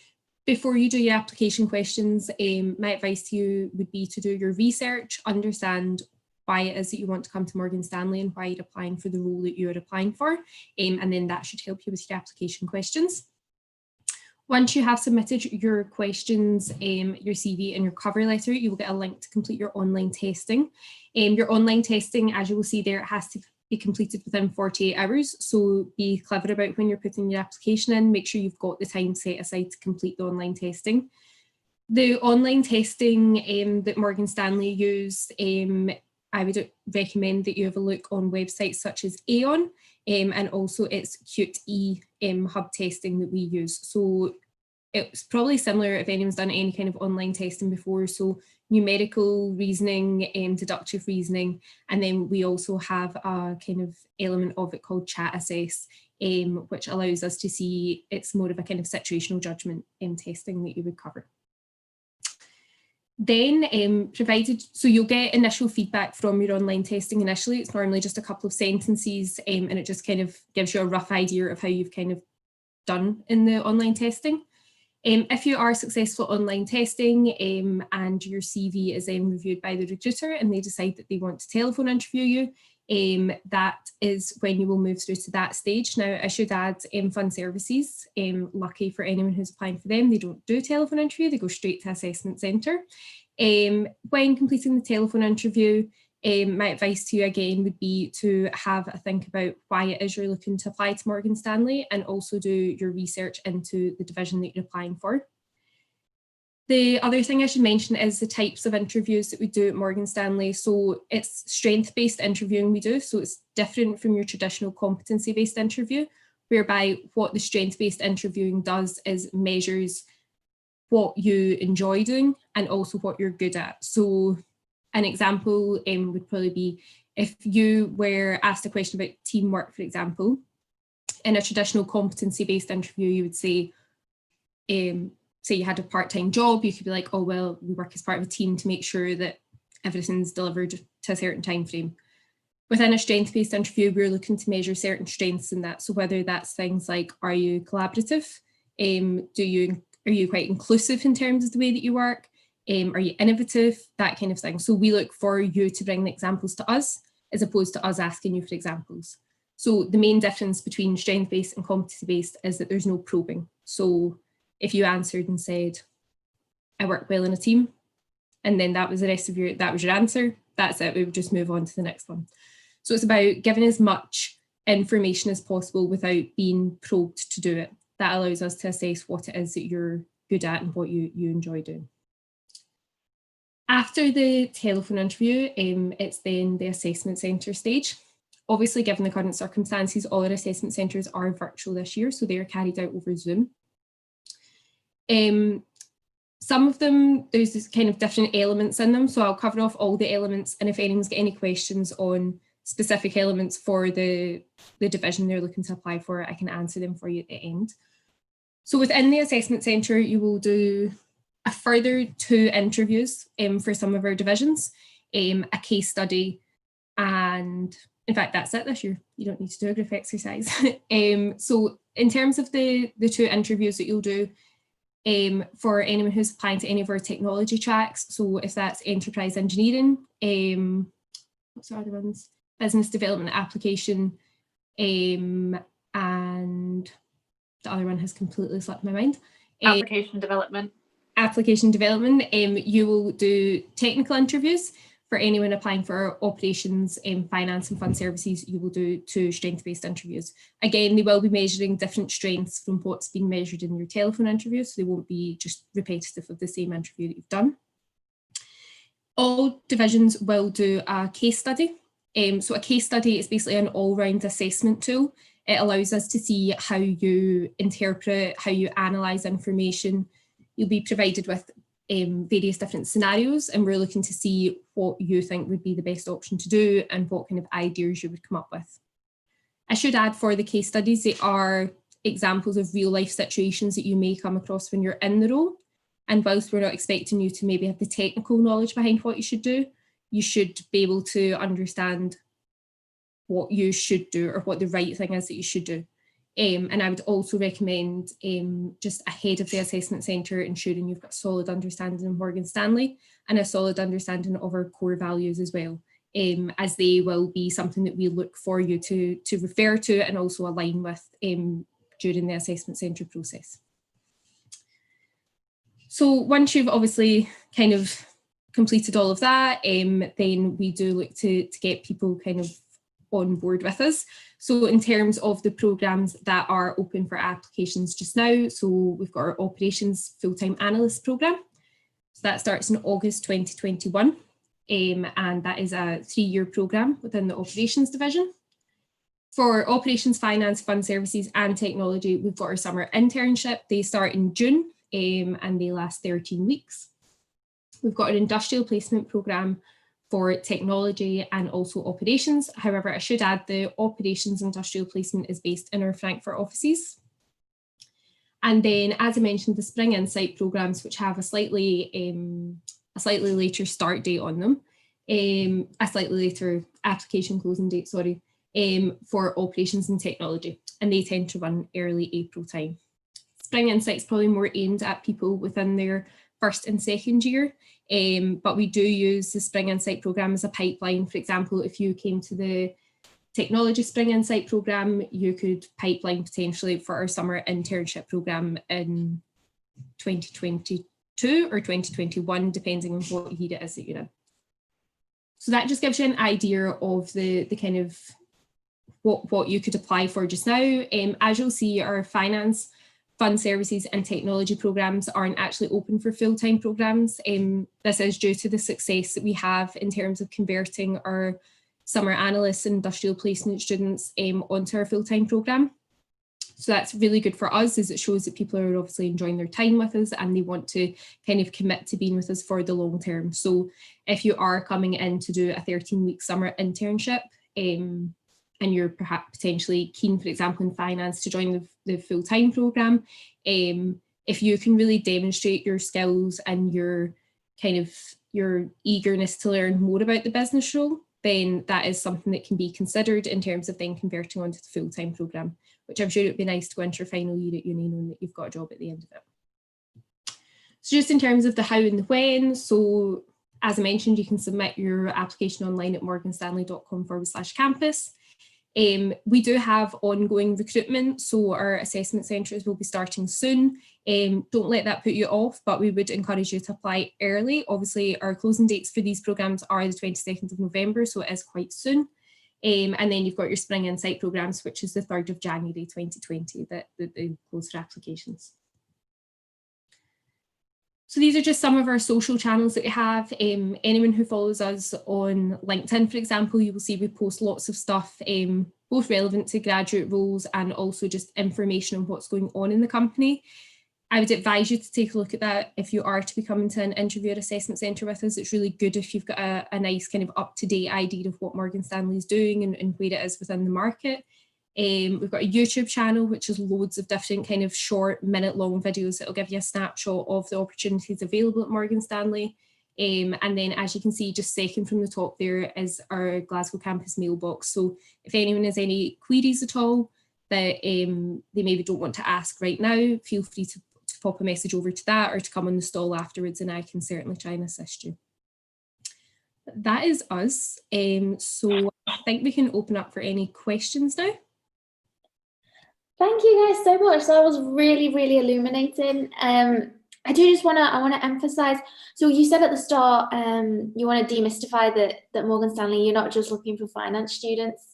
before you do your application questions, my advice to you would be to do your research, understand why it is that you want to come to Morgan Stanley and why you're applying for the role that you are applying for, and then that should help you with your application questions. Once you have submitted your questions, your CV and your cover letter, you will get a link to complete your online testing. Your online testing, as you will see there, it has to be completed within 48 hours. So be clever about when you're putting your application in, make sure you've got the time set aside to complete the online testing. The online testing that Morgan Stanley use, I would recommend that you have a look on websites such as Aon, and also it's QtE hub testing that we use. So it's probably similar if anyone's done any kind of online testing before. So numerical reasoning, deductive reasoning, and then we also have a kind of element of it called chat assess, which allows us to see it's more of a kind of situational judgment testing that you would cover. Then so you'll get initial feedback from your online testing initially. It's normally just a couple of sentences, and it just kind of gives you a rough idea of how you've kind of done in the online testing. If you are successful online testing and your CV is then reviewed by the recruiter and they decide that they want to telephone interview you, that is when you will move through to that stage. Now, I should add Fund Services, lucky for anyone who's applying for them, they don't do a telephone interview, they go straight to Assessment Centre. When completing the telephone interview, my advice to you again would be to have a think about why it is you're looking to apply to Morgan Stanley, and also do your research into the division that you're applying for. The other thing I should mention is the types of interviews that we do at Morgan Stanley. So it's strength-based interviewing we do, so it's different from your traditional competency-based interview, whereby what the strength-based interviewing does is measures what you enjoy doing and also what you're good at. So an example would probably be if you were asked a question about teamwork, for example. In a traditional competency-based interview, you would say you had a part-time job, you could be like, oh, well, we work as part of a team to make sure that everything's delivered to a certain time frame. Within a strength-based interview, we're looking to measure certain strengths in that. So whether that's things like, are you collaborative? Are you quite inclusive in terms of the way that you work? Are you innovative? That kind of thing. So we look for you to bring the examples to us as opposed to us asking you for examples. So the main difference between strength-based and competency-based is that there's no probing. So if you answered and said, I work well in a team, and then that was the rest of that was your answer, that's it, we would just move on to the next one. So it's about giving as much information as possible without being probed to do it. That allows us to assess what it is that you're good at and what you enjoy doing. After the telephone interview, it's then the assessment centre stage. Obviously, given the current circumstances, all our assessment centres are virtual this year, so they are carried out over Zoom. Some of them, there's this kind of different elements in them, so I'll cover off all the elements, and if anyone's got any questions on specific elements for the division they're looking to apply for, I can answer them for you at the end. So within the assessment centre, you will do a further 2 interviews for some of our divisions, a case study, and in fact, that's it this year. You don't need to do a group exercise. So in terms of the 2 interviews that you'll do for anyone who's applying to any of our technology tracks, so if that's enterprise engineering, what's the other ones? Business development application, and the other one has completely slipped my mind. Application development. Application development, you will do technical interviews. For anyone applying for operations, finance and fund services, you will do 2 strength-based interviews. Again, they will be measuring different strengths from what's been measured in your telephone interview, so they won't be just repetitive of the same interview that you've done. All divisions will do a case study. So a case study is basically an all-round assessment tool. It allows us to see how you interpret, how you analyse information. You'll be provided with various different scenarios, and we're looking to see what you think would be the best option to do and what kind of ideas you would come up with. I should add, for the case studies, they are examples of real life situations that you may come across when you're in the role. And whilst we're not expecting you to maybe have the technical knowledge behind what you should do, you should be able to understand what you should do or what the right thing is that you should do. And I would also recommend just ahead of the assessment centre ensuring you've got a solid understanding of Morgan Stanley and a solid understanding of our core values as well, as they will be something that we look for you to refer to and also align with during the assessment centre process. So once you've obviously kind of completed all of that, then we do look to get people kind of on board with us. So in terms of the programmes that are open for applications just now, so we've got our Operations Full-Time Analyst programme. So that starts in August 2021, and that is a 3-year programme within the Operations division. For Operations, Finance, Fund Services and Technology, we've got our summer internship. They start in June and they last 13 weeks. We've got an industrial placement programme for technology and also operations. However, I should add the operations industrial placement is based in our Frankfurt offices. And then, as I mentioned, the Spring Insight programmes, which have a slightly later start date on them, a slightly later application closing date, sorry, for operations and technology, and they tend to run early April time. Spring Insight's probably more aimed at people within their first and second year, but we do use the Spring Insight programme as a pipeline. For example, if you came to the Technology Spring Insight programme, you could pipeline potentially for our summer internship programme in 2022 or 2021, depending on what year it is that you're in. So that just gives you an idea of the kind of what you could apply for just now. As you'll see, our finance, fund services and technology programmes aren't actually open for full-time programmes. This is due to the success that we have in terms of converting our summer analysts and industrial placement students onto our full-time programme. So that's really good for us, as it shows that people are obviously enjoying their time with us and they want to kind of commit to being with us for the long term. So if you are coming in to do a 13-week summer internship, and you're perhaps potentially keen, for example, in finance to join the full-time programme, if you can really demonstrate your skills and your eagerness to learn more about the business role, then that is something that can be considered in terms of then converting onto the full-time programme, which I'm sure it would be nice to go into your final year at uni knowing that you've got a job at the end of it. So just in terms of the how and the when, so as I mentioned, you can submit your application online at morganstanley.com/campus. We do have ongoing recruitment, so our assessment centres will be starting soon. Don't let that put you off, but we would encourage you to apply early. Obviously, our closing dates for these programmes are the 22nd of November, so it is quite soon. And then you've got your Spring Insight programmes, which is the 3rd of January 2020 that they close for applications. So these are just some of our social channels that we have. Anyone who follows us on LinkedIn, for example, you will see we post lots of stuff, both relevant to graduate roles and also just information on what's going on in the company. I would advise you to take a look at that if you are to be coming to an interview or assessment centre with us. It's really good if you've got a nice kind of up-to-date idea of what Morgan Stanley is doing and where it is within the market. We've got a YouTube channel, which is loads of different kind of short minute-long videos that will give you a snapshot of the opportunities available at Morgan Stanley. And then, as you can see, just second from the top there is our Glasgow campus mailbox. So if anyone has any queries at all that they maybe don't want to ask right now, feel free to pop a message over to that or to come on the stall afterwards, and I can certainly try and assist you. That is us. So I think we can open up for any questions now. Thank you guys so much. That was really, really illuminating. I want to emphasize, so you said at the start, you want to demystify that Morgan Stanley, you're not just looking for finance students.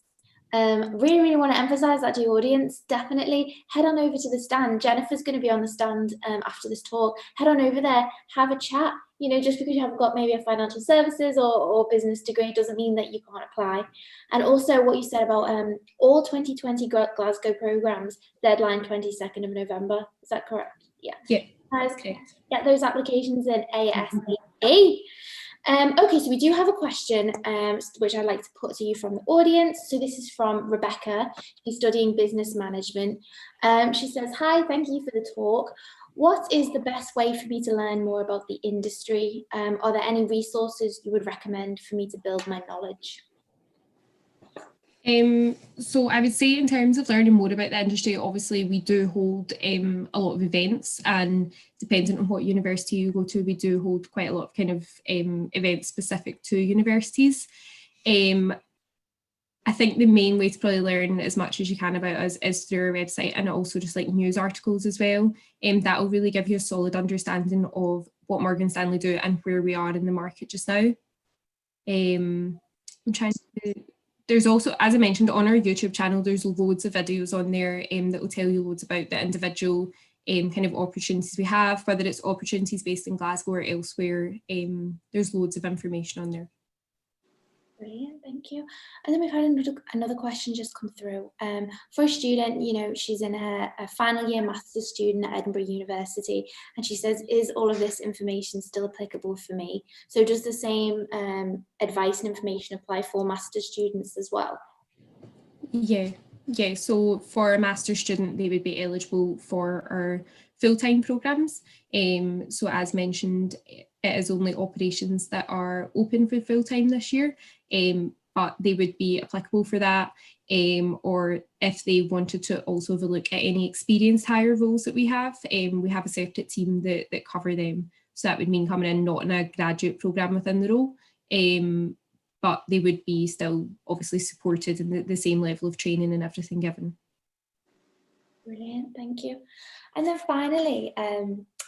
Really, really want to emphasize that to your audience. Definitely head on over to the stand. Jennifer's going to be on the stand after this talk. Head on over there, have a chat. You know, just because you haven't got maybe a financial services or business degree doesn't mean that you can't apply. And also what you said about all 2020 Glasgow programs, deadline 22nd of November. Is that correct? Yeah. Yeah. Okay. Get those applications in ASAP. Okay, so we do have a question which I'd like to put to you from the audience. So this is from Rebecca. She's studying business management. She says, hi, thank you for the talk. What is the best way for me to learn more about the industry? Are there any resources you would recommend for me to build my knowledge? So I would say in terms of learning more about the industry, obviously we do hold a lot of events, and depending on what university you go to, we do hold quite a lot of kind of events specific to universities. I think the main way to probably learn as much as you can about us is through our website, and also just like news articles as well. That will really give you a solid understanding of what Morgan Stanley do and where we are in the market just now. I'm trying to... There's also, as I mentioned, on our YouTube channel, there's loads of videos on there that will tell you loads about the individual kind of opportunities we have, whether it's opportunities based in Glasgow or elsewhere. There's loads of information on there. Brilliant, thank you. And then we've had another question just come through. For a student, you know, she's in her final year master's student at Edinburgh University, and she says, is all of this information still applicable for me? So does the same advice and information apply for master's students as well? Yeah, so for a master's student, they would be eligible for our full-time programmes. So as mentioned, it is only operations that are open for full-time this year, but they would be applicable for that. Or if they wanted to also have a look at any experienced hire roles that we have a separate team that cover them. So that would mean coming in not in a graduate programme within the role, but they would be still obviously supported in the same level of training and everything given. Brilliant, thank you. And then finally,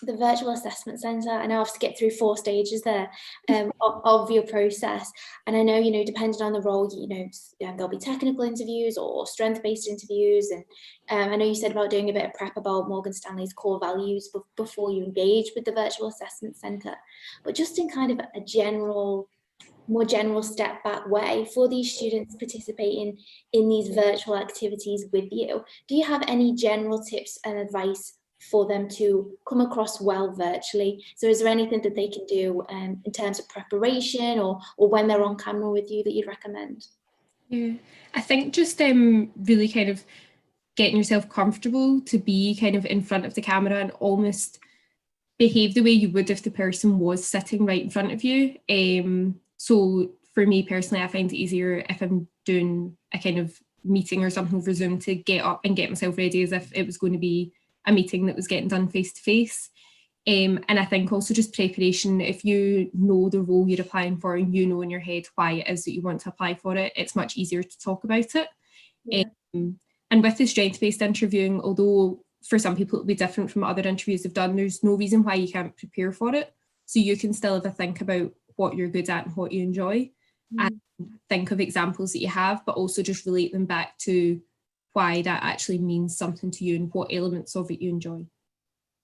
the Virtual Assessment Centre. I know I have to get through 4 stages there of your process. And I know, you know, depending on the role, you know, there'll be technical interviews or strength-based interviews. And I know you said about doing a bit of prep about Morgan Stanley's core values before you engage with the Virtual Assessment Centre. But just in kind of a more general step back way for these students participating in these virtual activities with you, do you have any general tips and advice for them to come across well virtually? So is there anything that they can do in terms of preparation or when they're on camera with you that you'd recommend? Yeah, I think just really kind of getting yourself comfortable to be kind of in front of the camera and almost behave the way you would if the person was sitting right in front of you. So for me personally, I find it easier if I'm doing a kind of meeting or something over Zoom to get up and get myself ready as if it was going to be a meeting that was getting done face to face. And I think also just preparation, if you know the role you're applying for and you know in your head why it is that you want to apply for it, it's much easier to talk about it. Yeah. And with the strength-based interviewing, although for some people it'll be different from other interviews they've done, there's no reason why you can't prepare for it. So you can still have a think about what you're good at and what you enjoy, and think of examples that you have, but also just relate them back to why that actually means something to you and what elements of it you enjoy.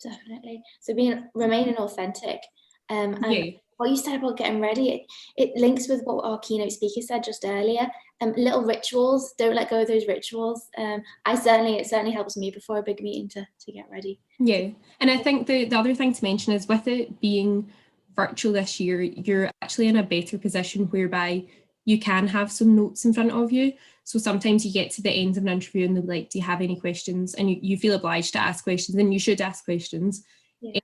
Definitely. So remaining authentic. And yeah. What you said about getting ready, it links with what our keynote speaker said just earlier. Little rituals, don't let go of those rituals. It certainly helps me before a big meeting to get ready. Yeah, and I think the other thing to mention is with it being virtual this year, you're actually in a better position whereby you can have some notes in front of you. So sometimes you get to the end of an interview and they'll be like, do you have any questions? And you feel obliged to ask questions, and you should ask questions. Yeah.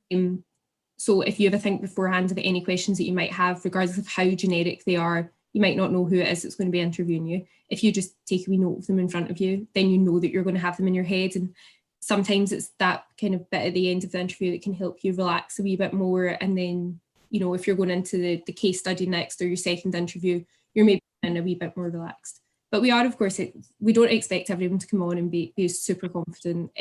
So if you ever think beforehand of any questions that you might have, regardless of how generic they are, you might not know who it is that's going to be interviewing you. If you just take a wee note of them in front of you, then you know that you're going to have them in your head. And sometimes it's that kind of bit at the end of the interview that can help you relax a wee bit more. And then, you know, if you're going into the case study next, or your second interview, you're maybe in a wee bit more relaxed. But we are, of course, we don't expect everyone to come on and be super confident.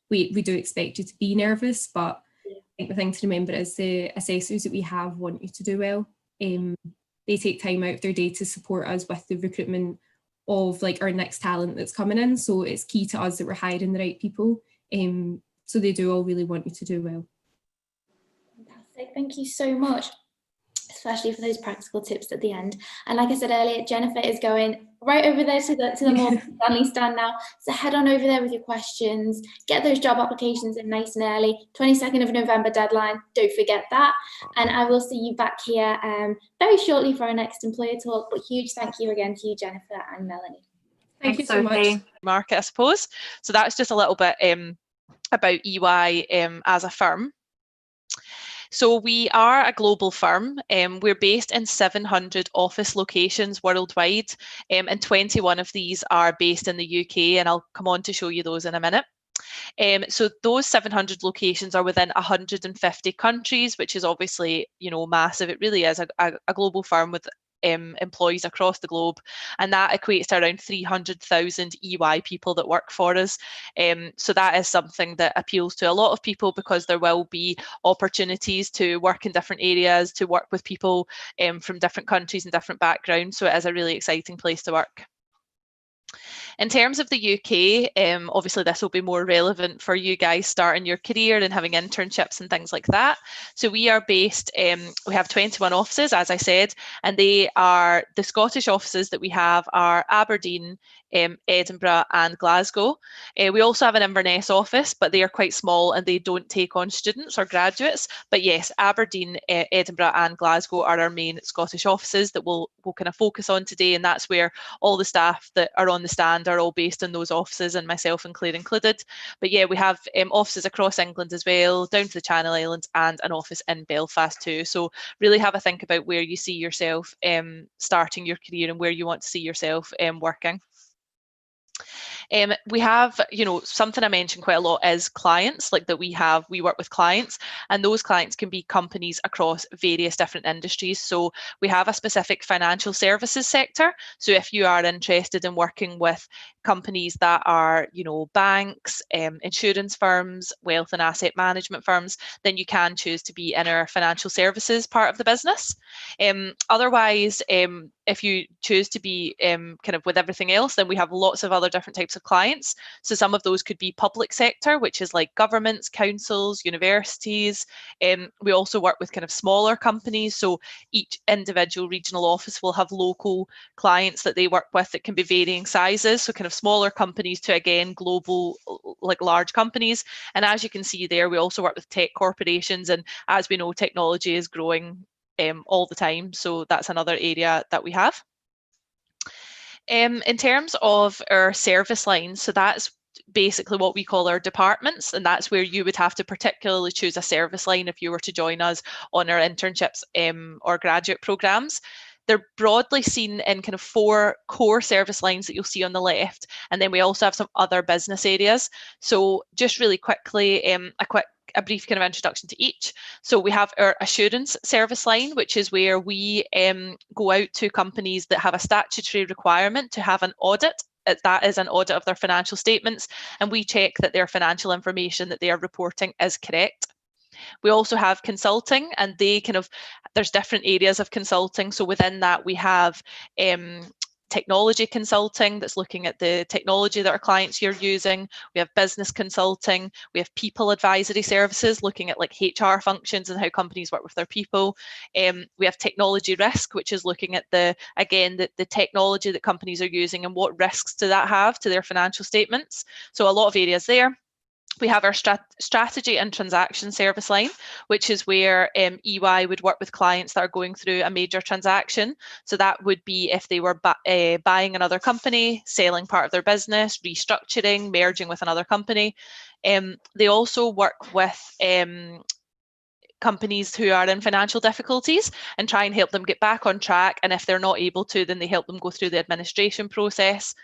We do expect you to be nervous, but I think the thing to remember is the assessors that we have want you to do well. They take time out of their day to support us with the recruitment of like our next talent that's coming in. So it's key to us that we're hiring the right people. So they do all really want you to do well. Fantastic, thank you so much, especially for those practical tips at the end. And like I said earlier, Jennifer is going right over there to the Morgan Stanley stand now. So head on over there with your questions, get those job applications in nice and early. 22nd of November deadline, don't forget that. And I will see you back here very shortly for our next employer talk. But huge thank you again to you, Jennifer and Melanie. Thank you so much. Market, I suppose. So that's just a little bit about EY as a firm. So we are a global firm. We're based in 700 office locations worldwide, and 21 of these are based in the UK, and I'll come on to show you those in a minute. So those 700 locations are within 150 countries, which is obviously, you know, massive. It really is a global firm with employees across the globe, and that equates to around 300,000 EY people that work for us. So that is something that appeals to a lot of people, because there will be opportunities to work in different areas, to work with people from different countries and different backgrounds. So it is a really exciting place to work. In terms of the UK, obviously this will be more relevant for you guys starting your career and having internships and things like that. So we are based, we have 21 offices, as I said, and they are, the Scottish offices that we have are Aberdeen, Edinburgh and Glasgow. We also have an Inverness office, but they are quite small and they don't take on students or graduates. But yes, Aberdeen, Edinburgh and Glasgow are our main Scottish offices that we'll kind of focus on today, and that's where all the staff that are on the stand are all based in those offices, and myself and Claire included. But yeah, we have offices across England as well, down to the Channel Islands, and an office in Belfast too. So really have a think about where you see yourself starting your career and where you want to see yourself working. We have, you know, something I mentioned quite a lot is clients, like that we work with clients, and those clients can be companies across various different industries. So we have a specific financial services sector. So if you are interested in working with companies that are, you know, banks, insurance firms, wealth and asset management firms, then you can choose to be in our financial services part of the business. Otherwise, if you choose to be kind of with everything else, then we have lots of other different types of clients. So some of those could be public sector, which is like governments, councils, universities. We also work with kind of smaller companies. So each individual regional office will have local clients that they work with that can be varying sizes. So kind of smaller companies to, again, global, like large companies. And as you can see there, we also work with tech corporations. And as we know, technology is growing all the time. So that's another area that we have. In terms of our service lines, so that's basically what we call our departments, and that's where you would have to particularly choose a service line if you were to join us on our internships or graduate programs. They're broadly seen in kind of 4 core service lines that you'll see on the left, and then we also have some other business areas. So just really quickly, a brief kind of introduction to each. So we have our assurance service line, which is where we go out to companies that have a statutory requirement to have an audit. That is an audit of their financial statements, and we check that their financial information that they are reporting is correct. We also have consulting, and there's different areas of consulting. So within that, we have technology consulting that's looking at the technology that our clients are using. We have business consulting. We have people advisory services looking at like HR functions and how companies work with their people. We have technology risk, which is looking at the technology that companies are using and what risks do that have to their financial statements. So a lot of areas there. We have our strategy and transaction service line, which is where EY would work with clients that are going through a major transaction. So that would be if they were buying another company, selling part of their business, restructuring, merging with another company. They also work with companies who are in financial difficulties and try and help them get back on track. And if they're not able to, then they help them go through the administration process.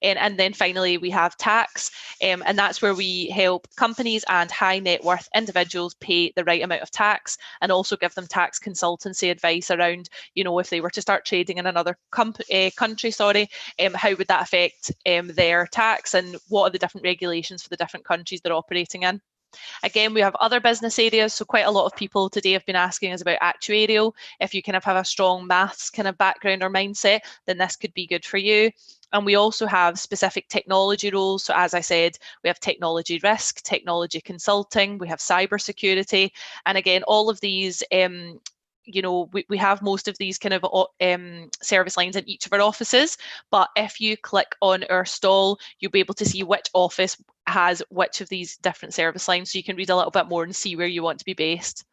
And then finally, we have tax. And that's where we help companies and high net worth individuals pay the right amount of tax, and also give them tax consultancy advice around, if they were to start trading in another country, how would that affect their tax, and what are the different regulations for the different countries they're operating in. Again, we have other business areas. So quite a lot of people today have been asking us about actuarial. If you kind of have a strong maths kind of background or mindset, then this could be good for you. And we also have specific technology roles. So as I said, we have technology risk, technology consulting, we have cybersecurity. And again, all of these we have most of these kind of service lines in each of our offices, but if you click on our stall, you'll be able to see which office has which of these different service lines, so you can read a little bit more and see where you want to be based.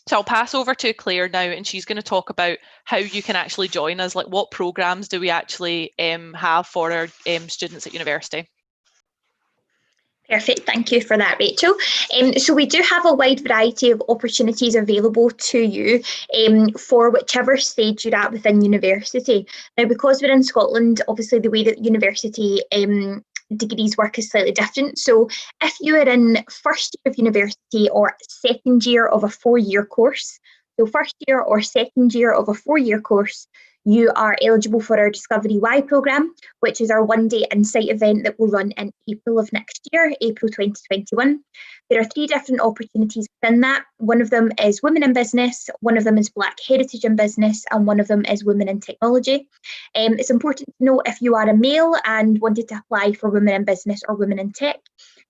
So I'll pass over to Claire now, and she's going to talk about how you can actually join us, like what programs do we actually have for our students at university. Perfect, thank you for that, Rachel. So we do have a wide variety of opportunities available to you for whichever stage you're at within university. Now, because we're in Scotland, obviously the way that university degrees work is slightly different. So if you are in first year of university or second year of a 4-year course, so first year or second year of a 4-year course, you are eligible for our Discovery Y programme, which is our one-day insight event that will run in April of next year, April 2021. There are 3 different opportunities within that. One of them is Women in Business, one of them is Black Heritage in Business, and one of them is Women in Technology. It's important to know if you are a male and wanted to apply for Women in Business or Women in Tech,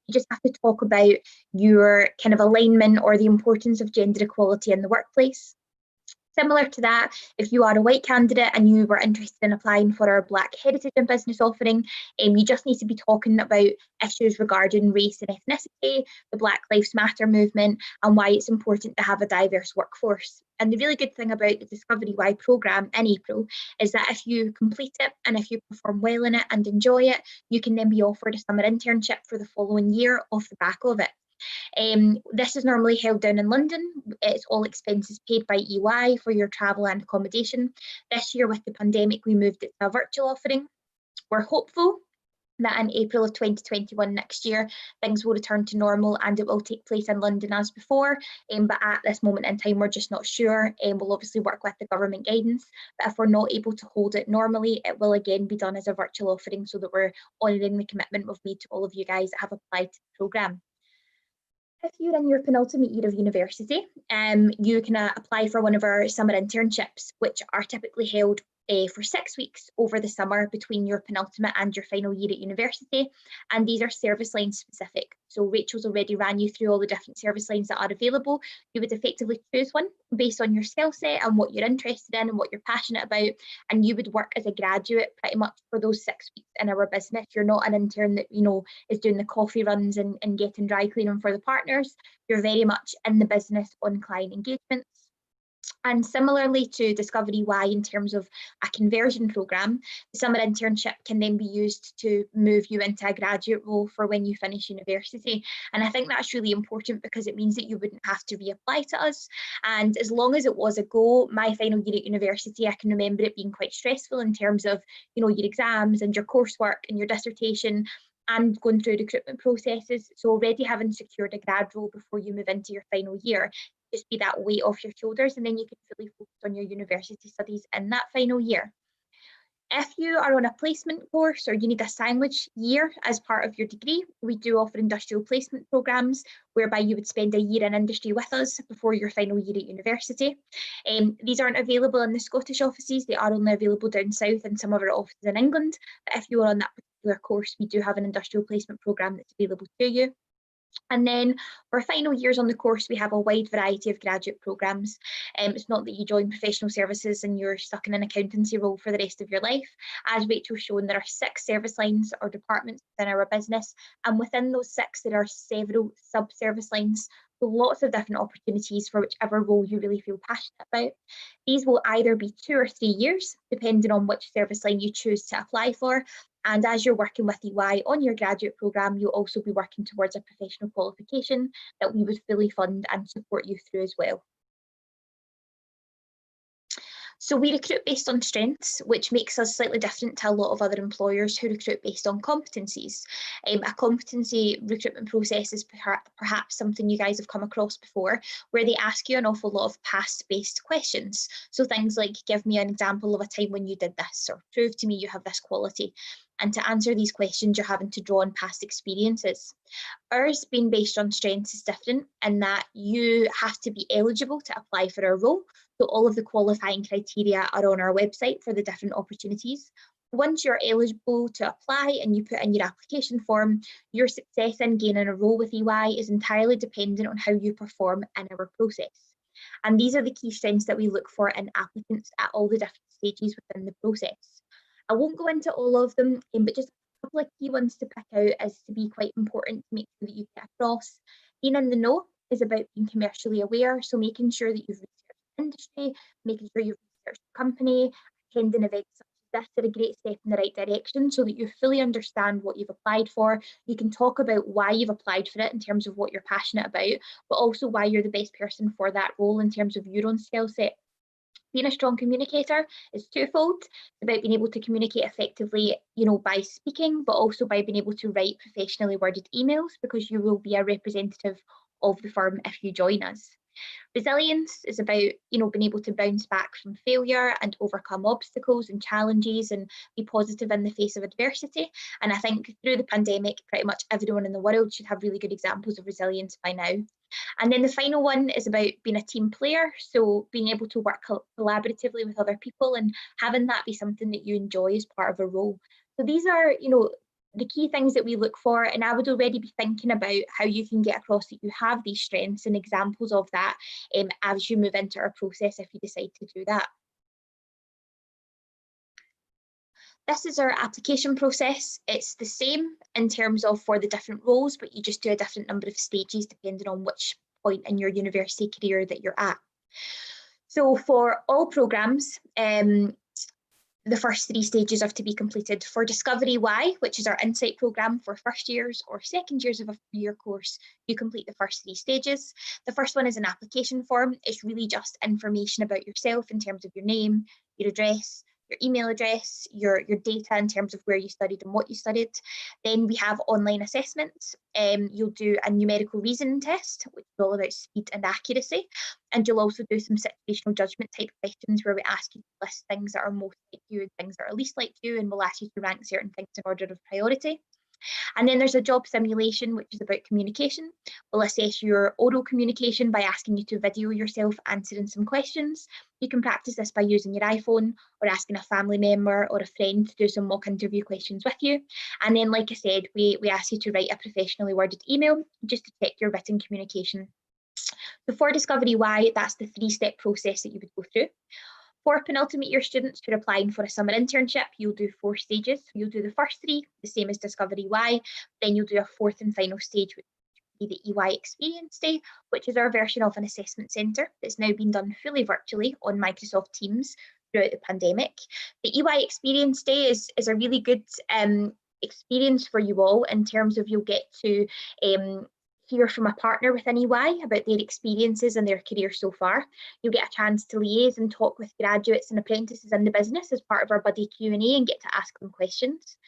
you just have to talk about your kind of alignment or the importance of gender equality in the workplace. Similar to that, if you are a white candidate and you were interested in applying for our Black Heritage in Business offering, you just need to be talking about issues regarding race and ethnicity, the Black Lives Matter movement, and why it's important to have a diverse workforce. And the really good thing about the Discovery Y programme in April is that if you complete it and if you perform well in it and enjoy it, you can then be offered a summer internship for the following year off the back of it. This is normally held down in London. It's all expenses paid by EY for your travel and accommodation. This year with the pandemic, we moved it to a virtual offering. We're hopeful that in April of 2021 next year, things will return to normal and it will take place in London as before. But at this moment in time, we're just not sure. We'll obviously work with the government guidance, but if we're not able to hold it normally, it will again be done as a virtual offering so that we're honouring the commitment we've made to all of you guys that have applied to the programme. If you're in your penultimate year of university, you can apply for one of our summer internships, which are typically held for 6 weeks over the summer between your penultimate and your final year at university. And these are service line specific. So Rachel's already ran you through all the different service lines that are available. You would effectively choose one based on your skill set and what you're interested in and what you're passionate about. And you would work as a graduate pretty much for those 6 weeks in our business. You're not an intern that, is doing the coffee runs and getting dry cleaning for the partners. You're very much in the business on client engagements. And similarly to Discovery Y in terms of a conversion programme, the summer internship can then be used to move you into a graduate role for when you finish university. And I think that's really important because it means that you wouldn't have to reapply to us. And as long as it was a go, my final year at university, I can remember it being quite stressful in terms of, your exams and your coursework and your dissertation and going through recruitment processes. So already having secured a grad role before you move into your final year, just be that weight off your shoulders, and then you can fully focus on your university studies in that final year. If you are on a placement course or you need a sandwich year as part of your degree, we do offer industrial placement programmes whereby you would spend a year in industry with us before your final year at university. These aren't available in the Scottish offices, they are only available down south in some of our offices in England. But if you are on that particular course, we do have an industrial placement programme that's available to you. And then for final years on the course, we have a wide variety of graduate programmes. It's not that you join professional services and you're stuck in an accountancy role for the rest of your life. As Rachel's shown, there are 6 service lines or departments within our business, and within those 6 there are several sub-service lines. So lots of different opportunities for whichever role you really feel passionate about. These will either be 2 or 3 years, depending on which service line you choose to apply for. And as you're working with EY on your graduate programme, you'll also be working towards a professional qualification that we would fully fund and support you through as well. So we recruit based on strengths, which makes us slightly different to a lot of other employers who recruit based on competencies. A competency recruitment process is perhaps something you guys have come across before, where they ask you an awful lot of past-based questions. So things like, give me an example of a time when you did this, or prove to me you have this quality. And to answer these questions, you're having to draw on past experiences. Ours, being based on strengths, is different in that you have to be eligible to apply for a role. So all of the qualifying criteria are on our website for the different opportunities. Once you're eligible to apply and you put in your application form, your success in gaining a role with EY is entirely dependent on how you perform in our process. And these are the key strengths that we look for in applicants at all the different stages within the process. I won't go into all of them, but just a couple of key ones to pick out is to be quite important to make sure that you get across. Being in the know is about being commercially aware, so making sure that you've researched the industry, making sure you've researched the company, attending events such as this are a great step in the right direction so that you fully understand what you've applied for. You can talk about why you've applied for it in terms of what you're passionate about, but also why you're the best person for that role in terms of your own skill set. Being a strong communicator is twofold. It's about being able to communicate effectively, by speaking, but also by being able to write professionally worded emails, because you will be a representative of the firm if you join us. Resilience is about, being able to bounce back from failure and overcome obstacles and challenges and be positive in the face of adversity. And I think through the pandemic, pretty much everyone in the world should have really good examples of resilience by now. And then the final one is about being a team player. So being able to work collaboratively with other people and having that be something that you enjoy as part of a role. So these are, the key things that we look for, and I would already be thinking about how you can get across that you have these strengths and examples of that as you move into our process if you decide to do that. This is our application process. It's the same in terms of for the different roles, but you just do a different number of stages depending on which point in your university career that you're at. So for all programmes, the first 3 stages are to be completed. For Discovery Y, which is our insight programme for first years or second years of a 4-year course, you complete the first 3 stages. The first one is an application form. It's really just information about yourself in terms of your name, your address, your email address, your data in terms of where you studied and what you studied. Then we have online assessments. You'll do a numerical reasoning test, which is all about speed and accuracy. And you'll also do some situational judgment type questions where we ask you to list things that are most like you and things that are least like you, and we'll ask you to rank certain things in order of priority. And then there's a job simulation, which is about communication. We'll assess your oral communication by asking you to video yourself answering some questions. You can practice this by using your iPhone or asking a family member or a friend to do some mock interview questions with you. And then, like I said, we ask you to write a professionally worded email just to check your written communication. Before Discovery Y, that's the 3-step process that you would go through. For penultimate year students who are applying for a summer internship, you'll do 4 stages. You'll do the first 3, the same as Discovery Y, then you'll do a 4th and final stage, which will be the EY Experience Day, which is our version of an assessment centre that's now been done fully virtually on Microsoft Teams throughout the pandemic. The EY Experience Day is a really good experience for you all in terms of you'll get to hear from a partner within EY about their experiences and their career so far. You'll get a chance to liaise and talk with graduates and apprentices in the business as part of our buddy Q&A and get to ask them questions.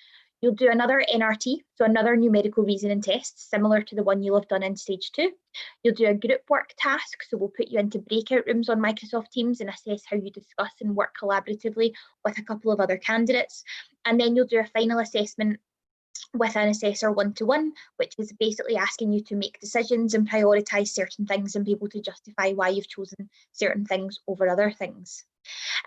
You'll do another NRT, so another numerical reasoning test, similar to the one you'll have done in stage 2. You'll do a group work task, so we'll put you into breakout rooms on Microsoft Teams and assess how you discuss and work collaboratively with a couple of other candidates. And then you'll do a final assessment with an assessor 1-to-1, which is basically asking you to make decisions and prioritise certain things and be able to justify why you've chosen certain things over other things.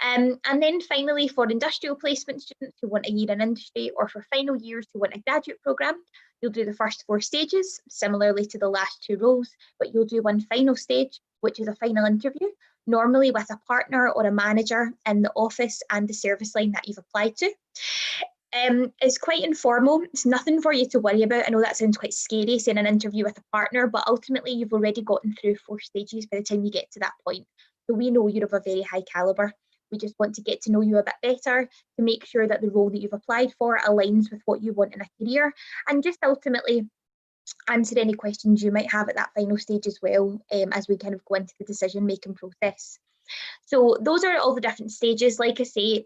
And then finally, for industrial placement students who want a year in industry, or for final years who want a graduate programme, You'll do the first 4 stages, similarly to the last 2 roles, but you'll do one final stage, which is a final interview, normally with a partner or a manager in the office and the service line that you've applied to. It's quite informal. It's nothing for you to worry about. I know that sounds quite scary, saying an interview with a partner, but ultimately you've already gotten through 4 stages by the time you get to that point. So we know you're of a very high calibre. We just want to get to know you a bit better to make sure that the role that you've applied for aligns with what you want in a career, and just ultimately answer any questions you might have at that final stage as well, as we kind of go into the decision-making process. So those are all the different stages. Like I say,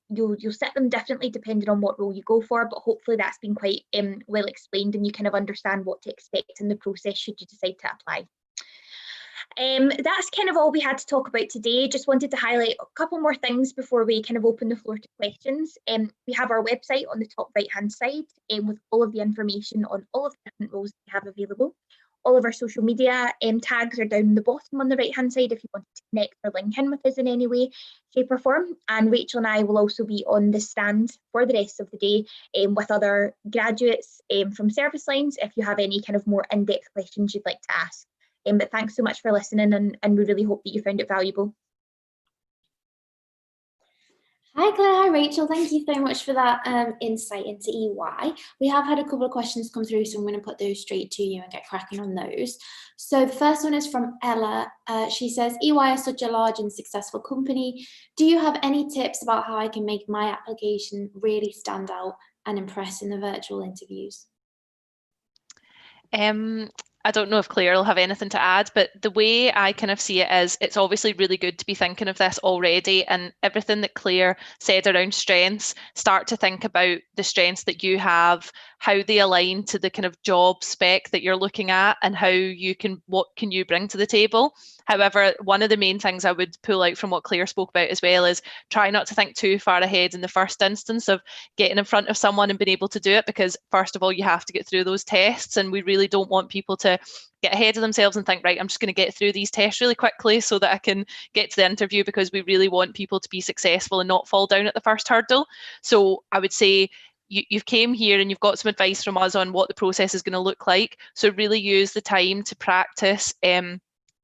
you'll set them differently depending on what role you go for, but hopefully that's been quite well explained and you kind of understand what to expect in the process should you decide to apply. That's kind of all we had to talk about today. Just wanted to highlight a couple more things before we kind of open the floor to questions. We have our website on the top right hand side with all of the information on all of the different roles we have available. All of our social media tags are down the bottom on the right hand side if you want to connect or link in with us in any way, shape or form. And Rachel and I will also be on the stand for the rest of the day with other graduates from service lines if you have any kind of more in-depth questions you'd like to ask. But thanks so much for listening, and we really hope that you found it valuable. Hi Claire, hi Rachel, thank you so much for that insight into EY. We have had a couple of questions come through, so I'm going to put those straight to you and get cracking on those. So the first one is from Ella. She says, EY is such a large and successful company. Do you have any tips about how I can make my application really stand out and impress in the virtual interviews? I don't know if Claire will have anything to add, but the way I kind of see it is it's obviously really good to be thinking of this already, and everything that Claire said around strengths, start to think about the strengths that you have, how they align to the kind of job spec that you're looking at, and what can you bring to the table. However, one of the main things I would pull out from what Claire spoke about as well is try not to think too far ahead in the first instance of getting in front of someone and being able to do it, because first of all, you have to get through those tests, and we really don't want people to get ahead of themselves and think, right, I'm just going to get through these tests really quickly so that I can get to the interview, because we really want people to be successful and not fall down at the first hurdle. So I would say you've came here and you've got some advice from us on what the process is going to look like. So really use the time to practice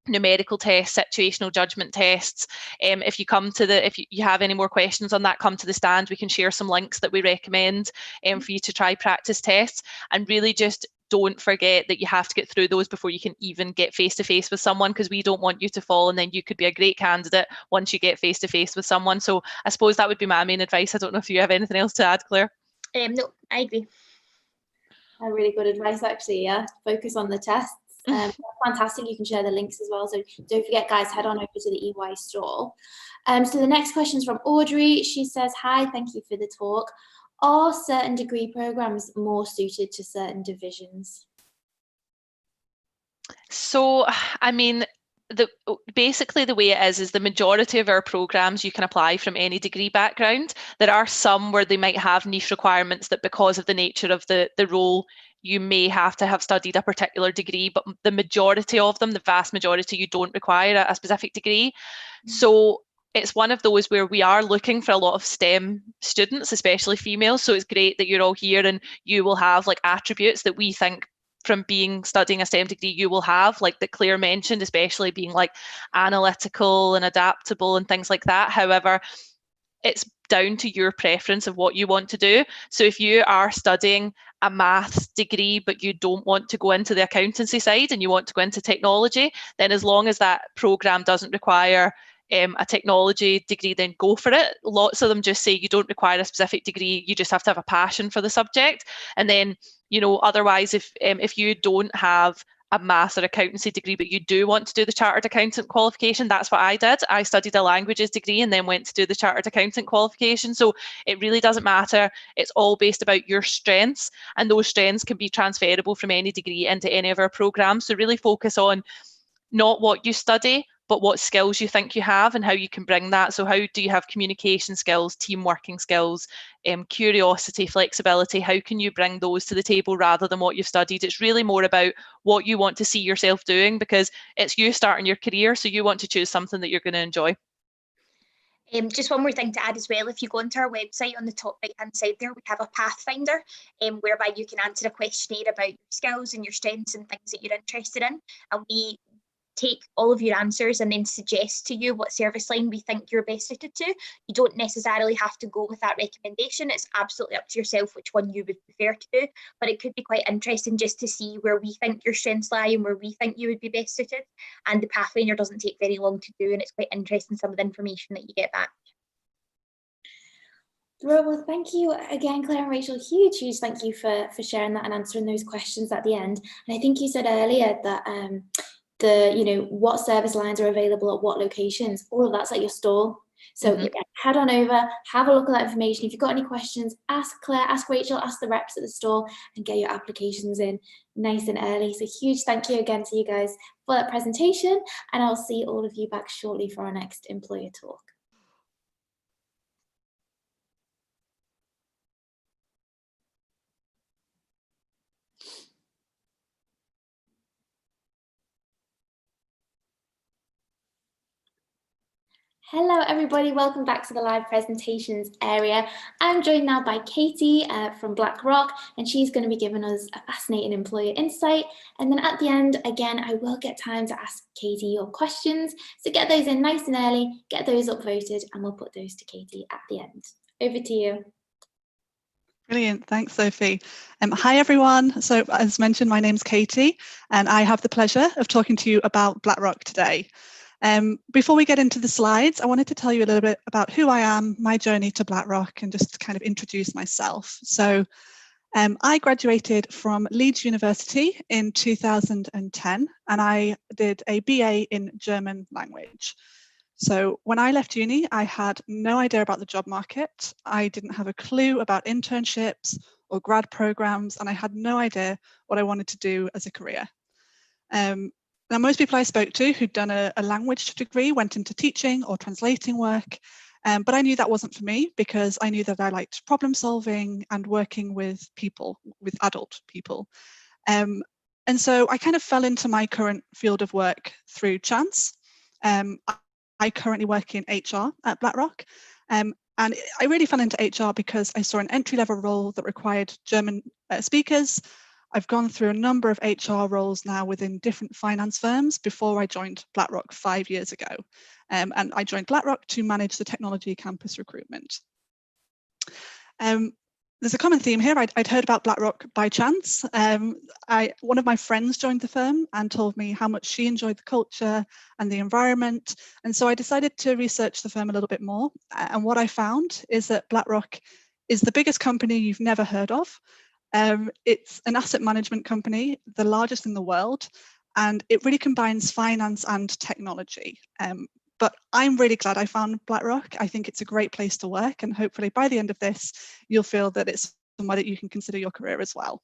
numerical tests, situational judgment tests. If you have any more questions on that, come to the stand. We can share some links that we recommend for you to try practice tests, and really just don't forget that you have to get through those before you can even get face-to-face with someone, because we don't want you to fall and then you could be a great candidate once you get face-to-face with someone. So I suppose that would be my main advice. I don't know if you have anything else to add, Claire. No, I agree. Really good advice, actually. Yeah, focus on the tests. That's fantastic. You can share the links as well. So don't forget, guys, head on over to the EY store. So the next question is from Audrey. She says, hi, thank you for the talk. Are certain degree programs more suited to certain divisions? So, I mean, basically the way it is the majority of our programs you can apply from any degree background. There are some where they might have niche requirements that, because of the nature of the role, you may have to have studied a particular degree, but the majority of them, the vast majority, you don't require a specific degree. So it's one of those where we are looking for a lot of STEM students, especially females. So it's great that you're all here and you will have like attributes that we think from studying a STEM degree you will have, like that Claire mentioned, especially being like analytical and adaptable and things like that. However, it's down to your preference of what you want to do. So if you are studying a maths degree but you don't want to go into the accountancy side and you want to go into technology, then as long as that program doesn't require a technology degree, then go for it. Lots of them just say you don't require a specific degree, you just have to have a passion for the subject. And then, you know, otherwise, if you don't have a maths or accountancy degree but you do want to do the chartered accountant qualification, that's what I did. I studied a languages degree and then went to do the chartered accountant qualification. So it really doesn't matter. It's all based about your strengths, and those strengths can be transferable from any degree into any of our programs. So really focus on not what you study, but what skills you think you have and how you can bring that. So how do you have communication skills, team working skills, curiosity, flexibility? How can you bring those to the table rather than what you've studied? It's really more about what you want to see yourself doing, because it's you starting your career, so you want to choose something that you're going to enjoy. Just one more thing to add as well, if you go onto our website, on the top right hand side there, we have a Pathfinder whereby you can answer a questionnaire about your skills and your strengths and things that you're interested in, and we take all of your answers and then suggest to you what service line we think you're best suited to. You don't necessarily have to go with that recommendation. It's absolutely up to yourself which one you would prefer to do, but it could be quite interesting just to see where we think your strengths lie and where we think you would be best suited. And the Pathfinder doesn't take very long to do, and it's quite interesting, some of the information that you get back. Well, thank you again, Claire and Rachel. Huge thank you for sharing that and answering those questions at the end. And I think you said earlier that what service lines are available at what locations, all of that's at your stall. So head on over, have a look at that information. If you've got any questions, ask Claire, ask Rachel, ask the reps at the stall, and get your applications in nice and early. So huge thank you again to you guys for that presentation, and I'll see all of you back shortly for our next employer talk. Hello everybody, welcome back to the live presentations area. I'm joined now by Katie from BlackRock, and she's going to be giving us a fascinating employer insight. And then at the end, again, I will get time to ask Katie your questions. So get those in nice and early, get those upvoted, and we'll put those to Katie at the end. Over to you. Brilliant, thanks Sophie. Hi everyone, so as mentioned, my name's Katie, and I have the pleasure of talking to you about BlackRock today. Before we get into the slides, I wanted to tell you a little bit about who I am, my journey to BlackRock, and just kind of introduce myself. So I graduated from Leeds University in 2010, and I did a BA in German language. So when I left uni, I had no idea about the job market. I didn't have a clue about internships or grad programs, and I had no idea what I wanted to do as a career. Now, most people I spoke to who'd done a language degree went into teaching or translating work, but I knew that wasn't for me because I knew that I liked problem solving and working with people, with adult people. And so I kind of fell into my current field of work through chance. I currently work in HR at BlackRock, and I really fell into HR because I saw an entry-level role that required German speakers. I've gone through a number of HR roles now within different finance firms before I joined BlackRock 5 years ago. And I joined BlackRock to manage the technology campus recruitment. There's a common theme here. I'd heard about BlackRock by chance. One of my friends joined the firm and told me how much she enjoyed the culture and the environment. And so I decided to research the firm a little bit more. And what I found is that BlackRock is the biggest company you've never heard of. It's an asset management company, the largest in the world, and it really combines finance and technology. But I'm really glad I found BlackRock. I think it's a great place to work, and hopefully by the end of this, you'll feel that it's somewhere that you can consider your career as well.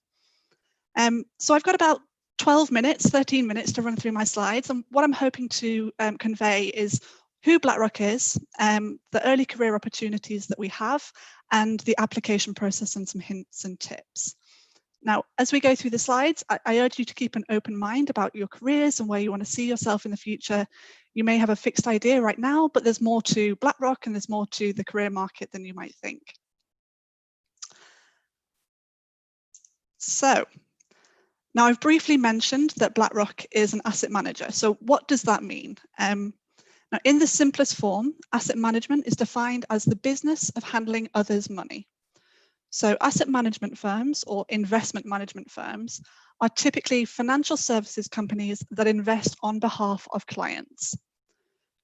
So I've got about 13 minutes to run through my slides, and what I'm hoping to convey is who BlackRock is, the early career opportunities that we have, and the application process and some hints and tips. Now, as we go through the slides, I urge you to keep an open mind about your careers and where you want to see yourself in the future. You may have a fixed idea right now, but there's more to BlackRock and there's more to the career market than you might think. So, now I've briefly mentioned that BlackRock is an asset manager. So what does that mean? Now, in the simplest form, asset management is defined as the business of handling others' money. So asset management firms or investment management firms are typically financial services companies that invest on behalf of clients.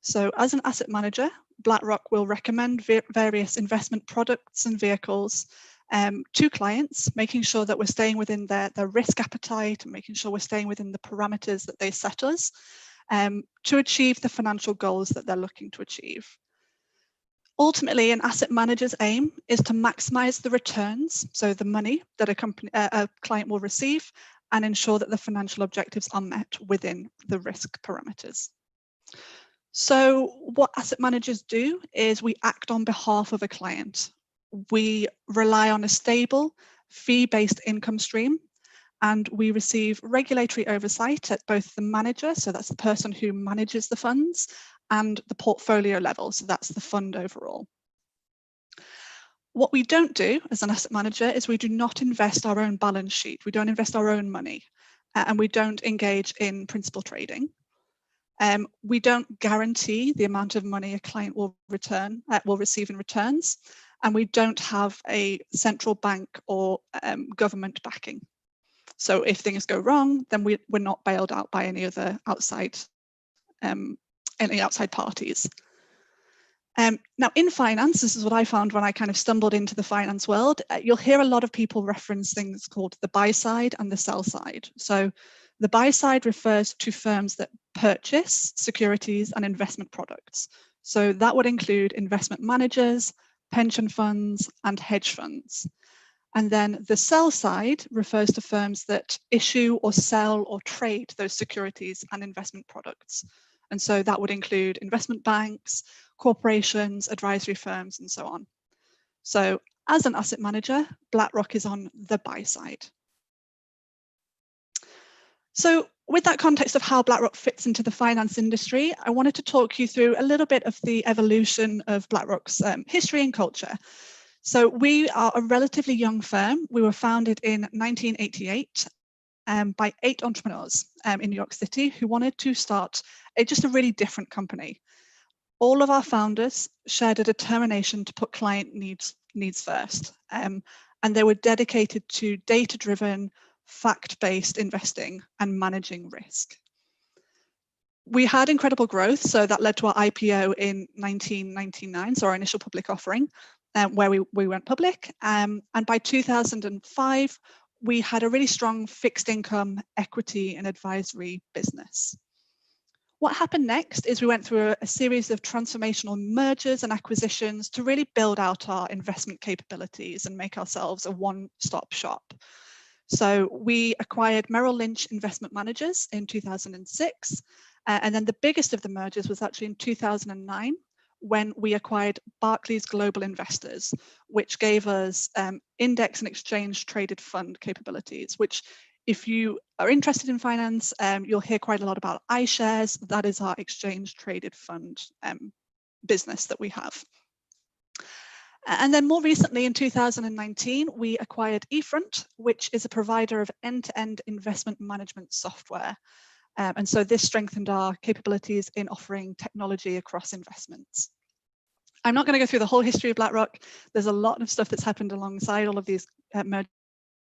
So as an asset manager, BlackRock will recommend various investment products and vehicles to clients, making sure that we're staying within their risk appetite and making sure we're staying within the parameters that they set us to achieve the financial goals that they're looking to achieve. Ultimately, an asset manager's aim is to maximize the returns, so the money that a client will receive, and ensure that the financial objectives are met within the risk parameters. So what asset managers do is we act on behalf of a client. We rely on a stable, fee-based income stream, and we receive regulatory oversight at both the manager, so that's the person who manages the funds, and the portfolio level, so that's the fund overall. What we don't do as an asset manager is we do not invest our own balance sheet. We don't invest our own money, and we don't engage in principal trading. We don't guarantee the amount of money a client will receive in returns, and we don't have a central bank or government backing. So if things go wrong, then we're not bailed out by any other outside parties. Now in finance, this is what I found when I kind of stumbled into the finance world. You'll hear a lot of people reference things called the buy side and the sell side. So the buy side refers to firms that purchase securities and investment products. So that would include investment managers, pension funds, and hedge funds. And then the sell side refers to firms that issue or sell or trade those securities and investment products. And so that would include investment banks, corporations, advisory firms, and so on. So as an asset manager, BlackRock is on the buy side. So with that context of how BlackRock fits into the finance industry, I wanted to talk you through a little bit of the evolution of BlackRock's history and culture. So we are a relatively young firm. We were founded in 1988 by 8 entrepreneurs in New York City who wanted to start just a really different company. All of our founders shared a determination to put client needs first, and they were dedicated to data-driven, fact-based investing and managing risk. We had incredible growth, so that led to our IPO in 1999, so our initial public offering, where we went public. And by 2005, we had a really strong fixed income, equity and advisory business. What happened next is we went through a series of transformational mergers and acquisitions to really build out our investment capabilities and make ourselves a one-stop shop. So we acquired Merrill Lynch Investment Managers in 2006. And then the biggest of the mergers was actually in 2009, when we acquired Barclays Global Investors, which gave us index and exchange traded fund capabilities, which if you are interested in finance, you'll hear quite a lot about iShares. That is our exchange traded fund business that we have. And then more recently in 2019, we acquired eFront, which is a provider of end-to-end investment management software. And so this strengthened our capabilities in offering technology across investments. I'm not going to go through the whole history of BlackRock. There's a lot of stuff that's happened alongside all of these mergers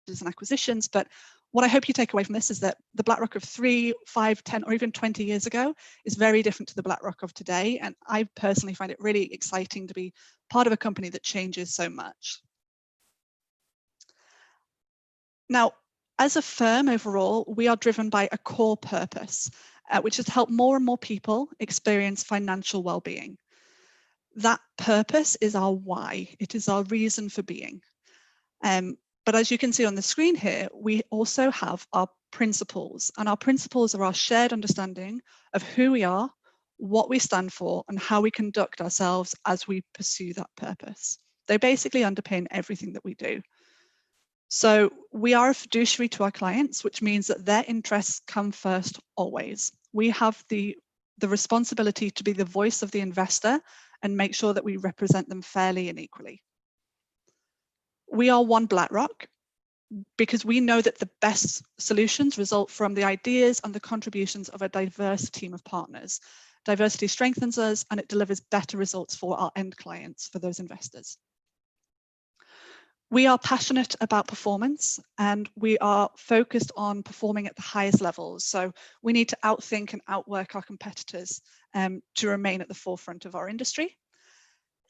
and acquisitions, but what I hope you take away from this is that the BlackRock of 3, 5, 10, or even 20 years ago is very different to the BlackRock of today. And I personally find it really exciting to be part of a company that changes so much. Now, as a firm overall, we are driven by a core purpose, which is to help more and more people experience financial well-being. That purpose is our why. It is our reason for being. But as you can see on the screen here, we also have our principles, and our principles are our shared understanding of who we are, what we stand for, and how we conduct ourselves as we pursue that purpose. They basically underpin everything that we do. So we are a fiduciary to our clients, which means that their interests come first always. We have the responsibility to be the voice of the investor and make sure that we represent them fairly and equally. We are one BlackRock because we know that the best solutions result from the ideas and the contributions of a diverse team of partners. Diversity strengthens us and it delivers better results for our end clients, for those investors. We are passionate about performance and we are focused on performing at the highest levels. So we need to outthink and outwork our competitors to remain at the forefront of our industry.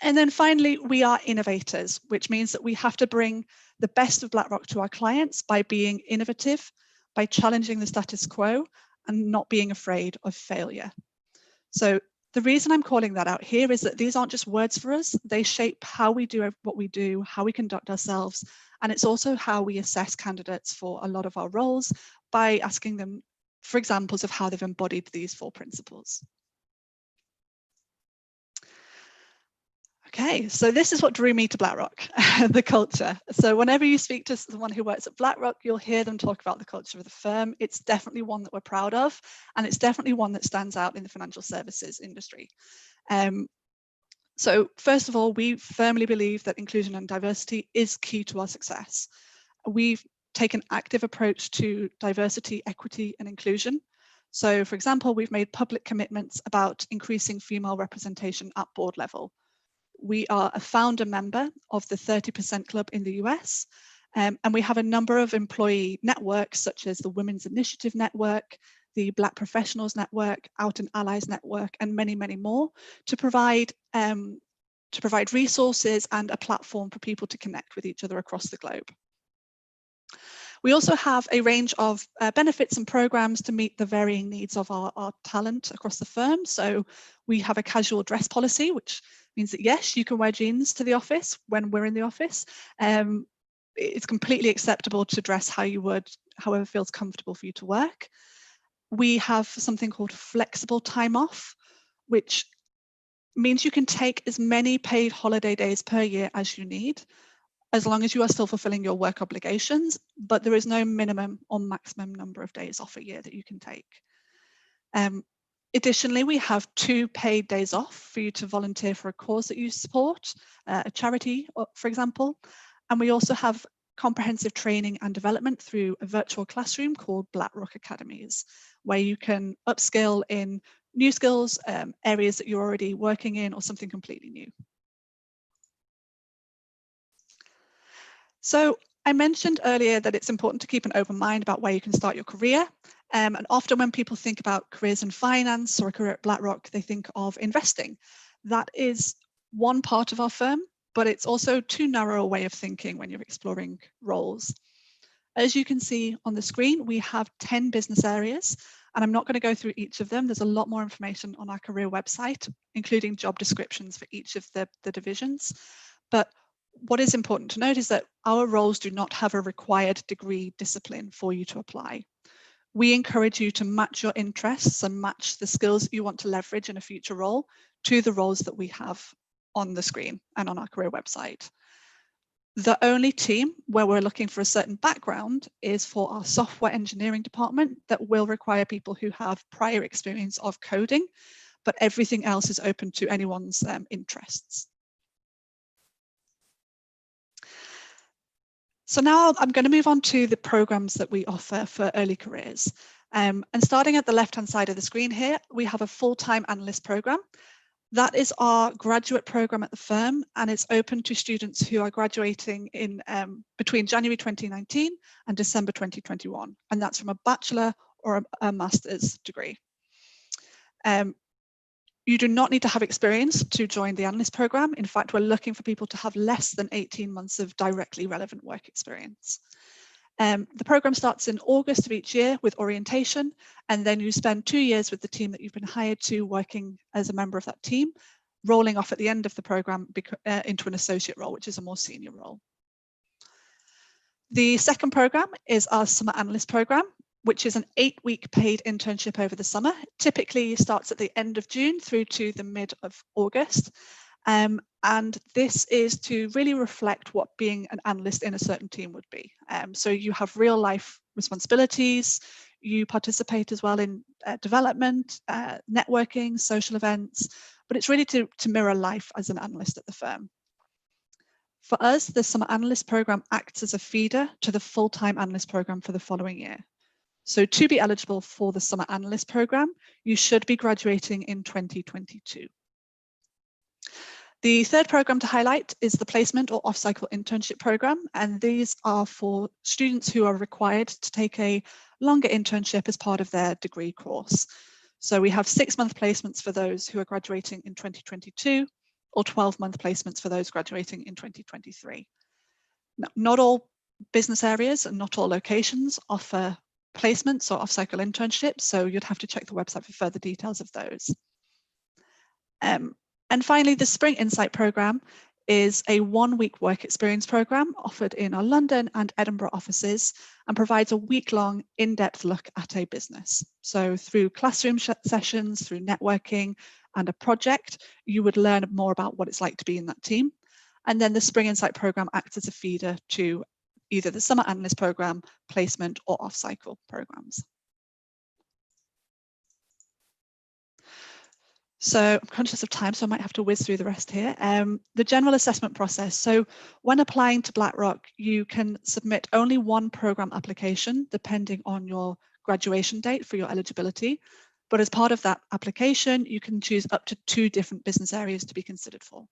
And then finally, we are innovators, which means that we have to bring the best of BlackRock to our clients by being innovative, by challenging the status quo and not being afraid of failure. So the reason I'm calling that out here is that these aren't just words for us. They shape how we do what we do, how we conduct ourselves. And it's also how we assess candidates for a lot of our roles by asking them for examples of how they've embodied these 4 principles. Okay, Okay, so this is what drew me to BlackRock, the culture. So whenever you speak to someone who works at BlackRock, you'll hear them talk about the culture of the firm. It's definitely one that we're proud of, and it's definitely one that stands out in the financial services industry. So first of all, we firmly believe that inclusion and diversity is key to our success. We've taken an active approach to diversity, equity, and inclusion. So for example, we've made public commitments about increasing female representation at board level. We are a founder member of the 30% Club in the US, and we have a number of employee networks such as the Women's Initiative Network, the Black Professionals Network, Out and Allies Network, and many, many more to provide resources and a platform for people to connect with each other across the globe. We also have a range of benefits and programs to meet the varying needs of our talent across the firm. So we have a casual dress policy, which means that yes, you can wear jeans to the office when we're in the office. It's completely acceptable to dress how you would, however feels comfortable for you to work. We have something called flexible time off, which means you can take as many paid holiday days per year as you need, as long as you are still fulfilling your work obligations, but there is no minimum or maximum number of days off a year that you can take. Additionally, we have 2 paid days off for you to volunteer for a cause that you support, a charity, for example. And we also have comprehensive training and development through a virtual classroom called BlackRock Academies, where you can upskill in new skills, areas that you're already working in, or something completely new. So I mentioned earlier that it's important to keep an open mind about where you can start your career. And often when people think about careers in finance or a career at BlackRock, they think of investing. That is one part of our firm, but it's also too narrow a way of thinking when you're exploring roles. As you can see on the screen, we have 10 business areas, and I'm not going to go through each of them. There's a lot more information on our career website, including job descriptions for each of the divisions. But what is important to note is that our roles do not have a required degree discipline for you to apply. We encourage you to match your interests and match the skills that you want to leverage in a future role to the roles that we have on the screen and on our career website. The only team where we're looking for a certain background is for our software engineering department that will require people who have prior experience of coding, but everything else is open to anyone's interests. So now I'm going to move on to the programs that we offer for early careers. And starting at the left-hand side of the screen here, we have a full-time analyst program. That is our graduate program at the firm, and it's open to students who are graduating in between January 2019 and December 2021. And that's from a bachelor or a master's degree. You do not need to have experience to join the analyst program. In fact, we're looking for people to have less than 18 months of directly relevant work experience. The program starts in August of each year with orientation, and then you spend 2 years with the team that you've been hired to, working as a member of that team, rolling off at the end of the program into an associate role, which is a more senior role. The second program is our summer analyst program, which is an 8-week paid internship over the summer. Typically starts at the end of June through to the mid of August. And this is to really reflect what being an analyst in a certain team would be. So you have real life responsibilities, you participate as well in development, networking, social events, but it's really to mirror life as an analyst at the firm. For us, the summer analyst program acts as a feeder to the full-time analyst program for the following year. So to be eligible for the summer analyst program, you should be graduating in 2022. The third program to highlight is the placement or off-cycle internship program, and these are for students who are required to take a longer internship as part of their degree course. So we have 6-month placements for those who are graduating in 2022, or 12-month placements for those graduating in 2023. Now, not all business areas and not all locations offer placements or off-cycle internships, so you'd have to check the website for further details of those. And finally, the Spring Insight program is a 1-week work experience program offered in our London and Edinburgh offices and provides a week-long in-depth look at a business. So through classroom sessions, through networking and a project, you would learn more about what it's like to be in that team. And then the Spring Insight program acts as a feeder to either the Summer Analyst program, placement, or off-cycle programs. So I'm conscious of time, so I might have to whiz through the rest here. The general assessment process. So when applying to BlackRock, you can submit only one program application, depending on your graduation date for your eligibility. But as part of that application, you can choose up to 2 different business areas to be considered for.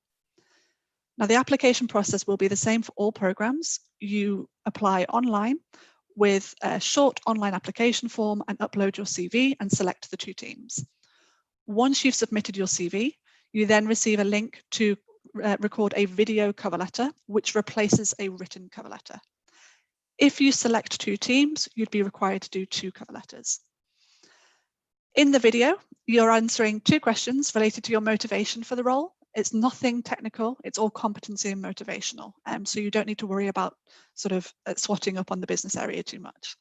Now, the application process will be the same for all programs. You apply online with a short online application form and upload your CV and select the 2 teams. Once you've submitted your CV, you then receive a link to record a video cover letter, which replaces a written cover letter. If you select 2 teams, you'd be required to do 2 cover letters. In the video, you're answering 2 questions related to your motivation for the role. It's nothing technical, it's all competency and motivational. So you don't need to worry about sort of swatting up on the business area too much.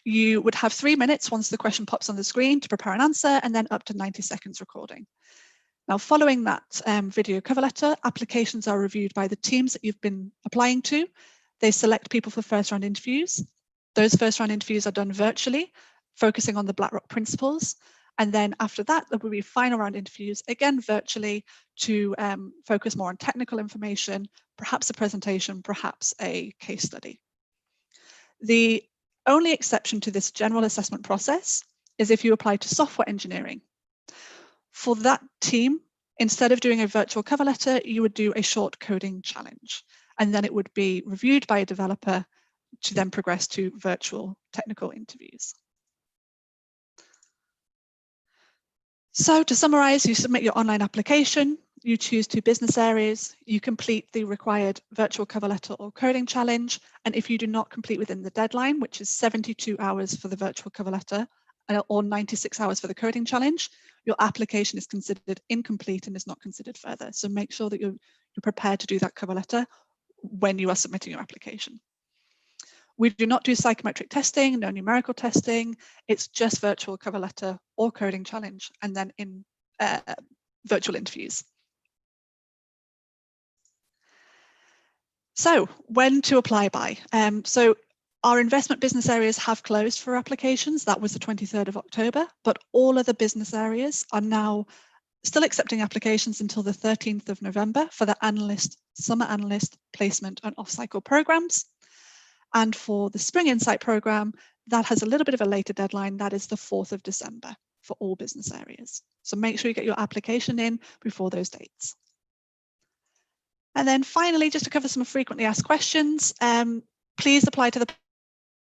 You would have 3 minutes once the question pops on the screen to prepare an answer, and then up to 90 seconds recording. Now, following that video cover letter, applications are reviewed by the teams that you've been applying to. They select people for first round interviews. Those first round interviews are done virtually, focusing on the BlackRock principles. And then after that, there will be final round interviews, again virtually, to focus more on technical information, perhaps a presentation, perhaps a case study. The only exception to this general assessment process is if you apply to software engineering. For that team, instead of doing a virtual cover letter, you would do a short coding challenge, and then it would be reviewed by a developer to then progress to virtual technical interviews. So to summarize, you submit your online application, you choose 2 business areas, you complete the required virtual cover letter or coding challenge, and if you do not complete within the deadline, which is 72 hours for the virtual cover letter or 96 hours for the coding challenge, your application is considered incomplete and is not considered further. So make sure that you're prepared to do that cover letter when you are submitting your application. We do not do psychometric testing, no numerical testing. It's just virtual cover letter or coding challenge, and then in virtual interviews. So when to apply by? So our investment business areas have closed for applications. That was the 23rd of October, but all other business areas are now still accepting applications until the 13th of November for the analyst, summer analyst, placement and off-cycle programs. And for the Spring Insight program, that has a little bit of a later deadline. That is the 4th of December for all business areas. So make sure you get your application in before those dates. And then finally, just to cover some frequently asked questions, please apply to the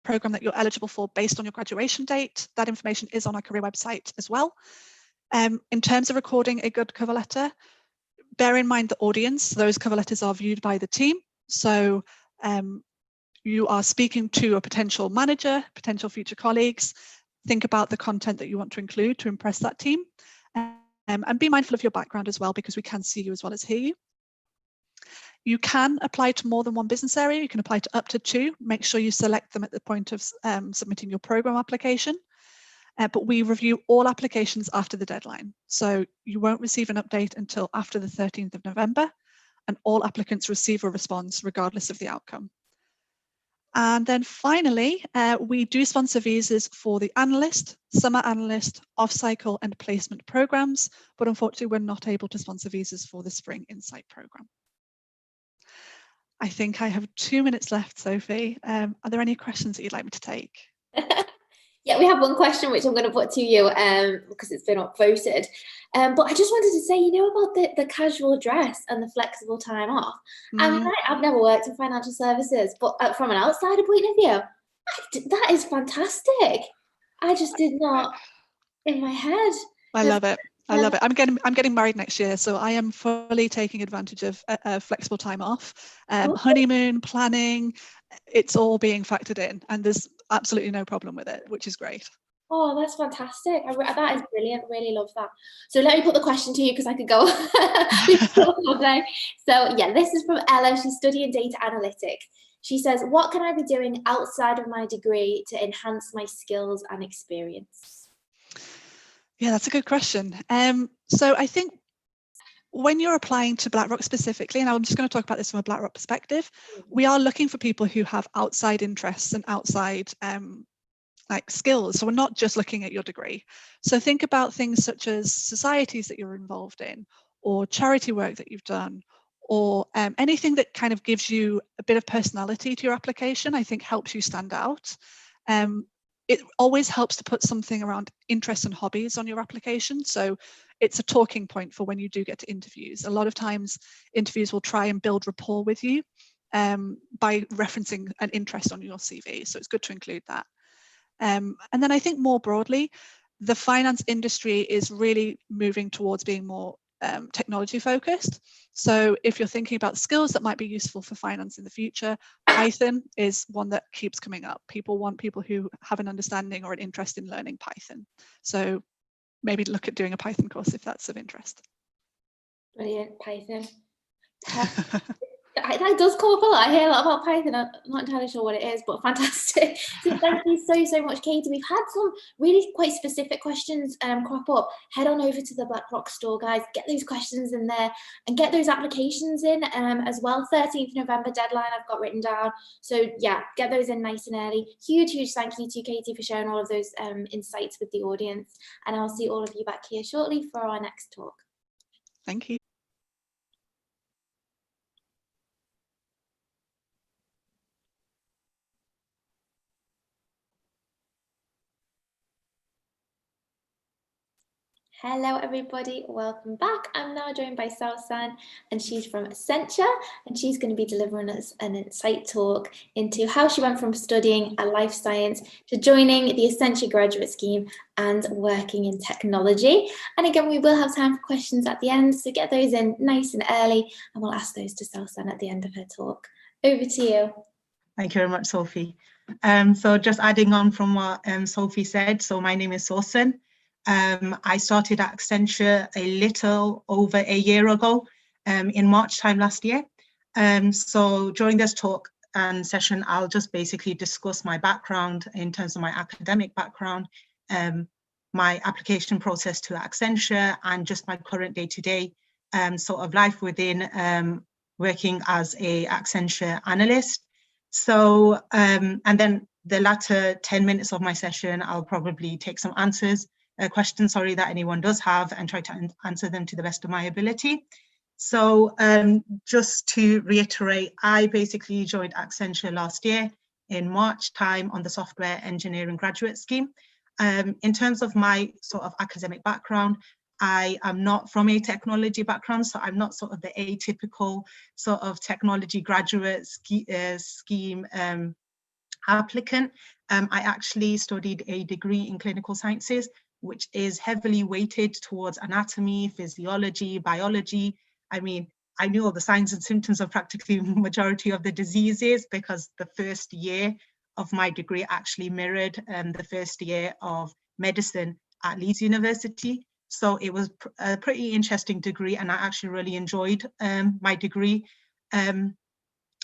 program that you're eligible for based on your graduation date. That information is on our career website as well. In terms of recording a good cover letter, bear in mind the audience. Those cover letters are viewed by the team. So you are speaking to a potential manager, potential future colleagues. Think about the content that you want to include to impress that team. And be mindful of your background as well, because we can see you as well as hear you. You can apply to more than one business area. You can apply to up to 2. Make sure you select them at the point of submitting your program application. But we review all applications after the deadline. So you won't receive an update until after the 13th of November, and all applicants receive a response regardless of the outcome. And then finally, we do sponsor visas for the analyst, summer analyst, off-cycle and placement programs, but unfortunately we're not able to sponsor visas for the Spring Insight program. I think I have 2 minutes left, Sophie. Are there any questions that you'd like me to take? Yeah, we have one question which I'm going to put to you because it's been upvoted. But I just wanted to say, you know, about the casual dress and the flexible time off. I mean, I've never worked in financial services, but from an outsider point of view, that is fantastic. I just did not in my head. I love it. I love it. I'm getting married next year, so I am fully taking advantage of flexible time off. Honeymoon planning, it's all being factored in, and there's absolutely no problem with it, which is great. Oh, that's fantastic. That is brilliant. Really love that. So let me put the question to you because I could go all day. So yeah, this is from Ella. She's studying data analytics. She says, what can I be doing outside of my degree to enhance my skills and experience? Yeah, that's a good question. So I think when you're applying to BlackRock specifically, and I'm just going to talk about this from a BlackRock perspective, we are looking for people who have outside interests and outside like skills. So we're not just looking at your degree. So think about things such as societies that you're involved in, or charity work that you've done, or anything that kind of gives you a bit of personality to your application, I think helps you stand out. It always helps to put something around interests and hobbies on your application. So it's a talking point for when you do get to interviews. A lot of times interviews will try and build rapport with you by referencing an interest on your CV. So it's good to include that. And then I think more broadly, the finance industry is really moving towards being more technology focused. So if you're thinking about skills that might be useful for finance in the future, Python is one that keeps coming up. People want people who have an understanding or an interest in learning Python. So maybe look at doing a Python course if that's of interest. Brilliant, Python. That does come up a lot. I hear a lot about Python. I'm not entirely sure what it is, but fantastic. So thank you so much, Katie. We've had some really quite specific questions crop up. Head on over to the BlackRock store, guys. Get those questions in there and get those applications in as well. 13th November deadline I've got written down. So yeah, get those in nice and early. Huge thank you to Katie for sharing all of those insights with the audience. And I'll see all of you back here shortly for our next talk. Thank you. Hello everybody, welcome back. I'm now joined by Sausan and she's from Accenture and she's going to be delivering us an insight talk into how she went from studying a life science to joining the Accenture graduate scheme and working in technology. And again, we will have time for questions at the end, so get those in nice and early and we'll ask those to Sausan at the end of her talk. Over to you. Thank you very much, Sophie. So just adding on from what Sophie said, so my name is Sausan. I started at Accenture a little over a year ago, in March time last year. So during this talk and session, I'll just basically discuss my background in terms of my academic background, my application process to Accenture, and just my current day-to-day sort of life within working as a Accenture analyst. So, and then the latter 10 minutes of my session, I'll probably take some questions, sorry, that anyone does have and try to answer them to the best of my ability. So just to reiterate, I basically joined Accenture last year in March time on the software engineering graduate scheme. In terms of my sort of academic background, I am not from a technology background, so I'm not sort of the atypical sort of technology graduate scheme applicant. I actually studied a degree in clinical sciences, which is heavily weighted towards anatomy, physiology, biology. I mean, I knew all the signs and symptoms of practically majority of the diseases because the first year of my degree actually mirrored the first year of medicine at Leeds University. So it was a pretty interesting degree and I actually really enjoyed my degree.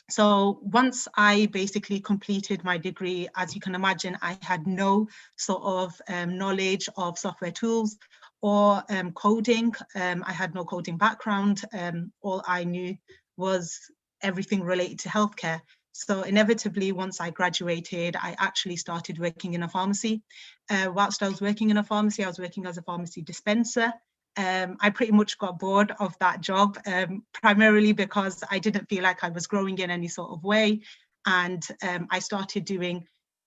So once I basically completed my degree, as you can imagine, I had no sort of knowledge of software tools or coding. I had no coding background. All I knew was everything related to healthcare. So inevitably, once I graduated, I actually started working in a pharmacy. Whilst I was working in a pharmacy, I was working as a pharmacy dispenser. I pretty much got bored of that job, primarily because I didn't feel like I was growing in any sort of way. And I started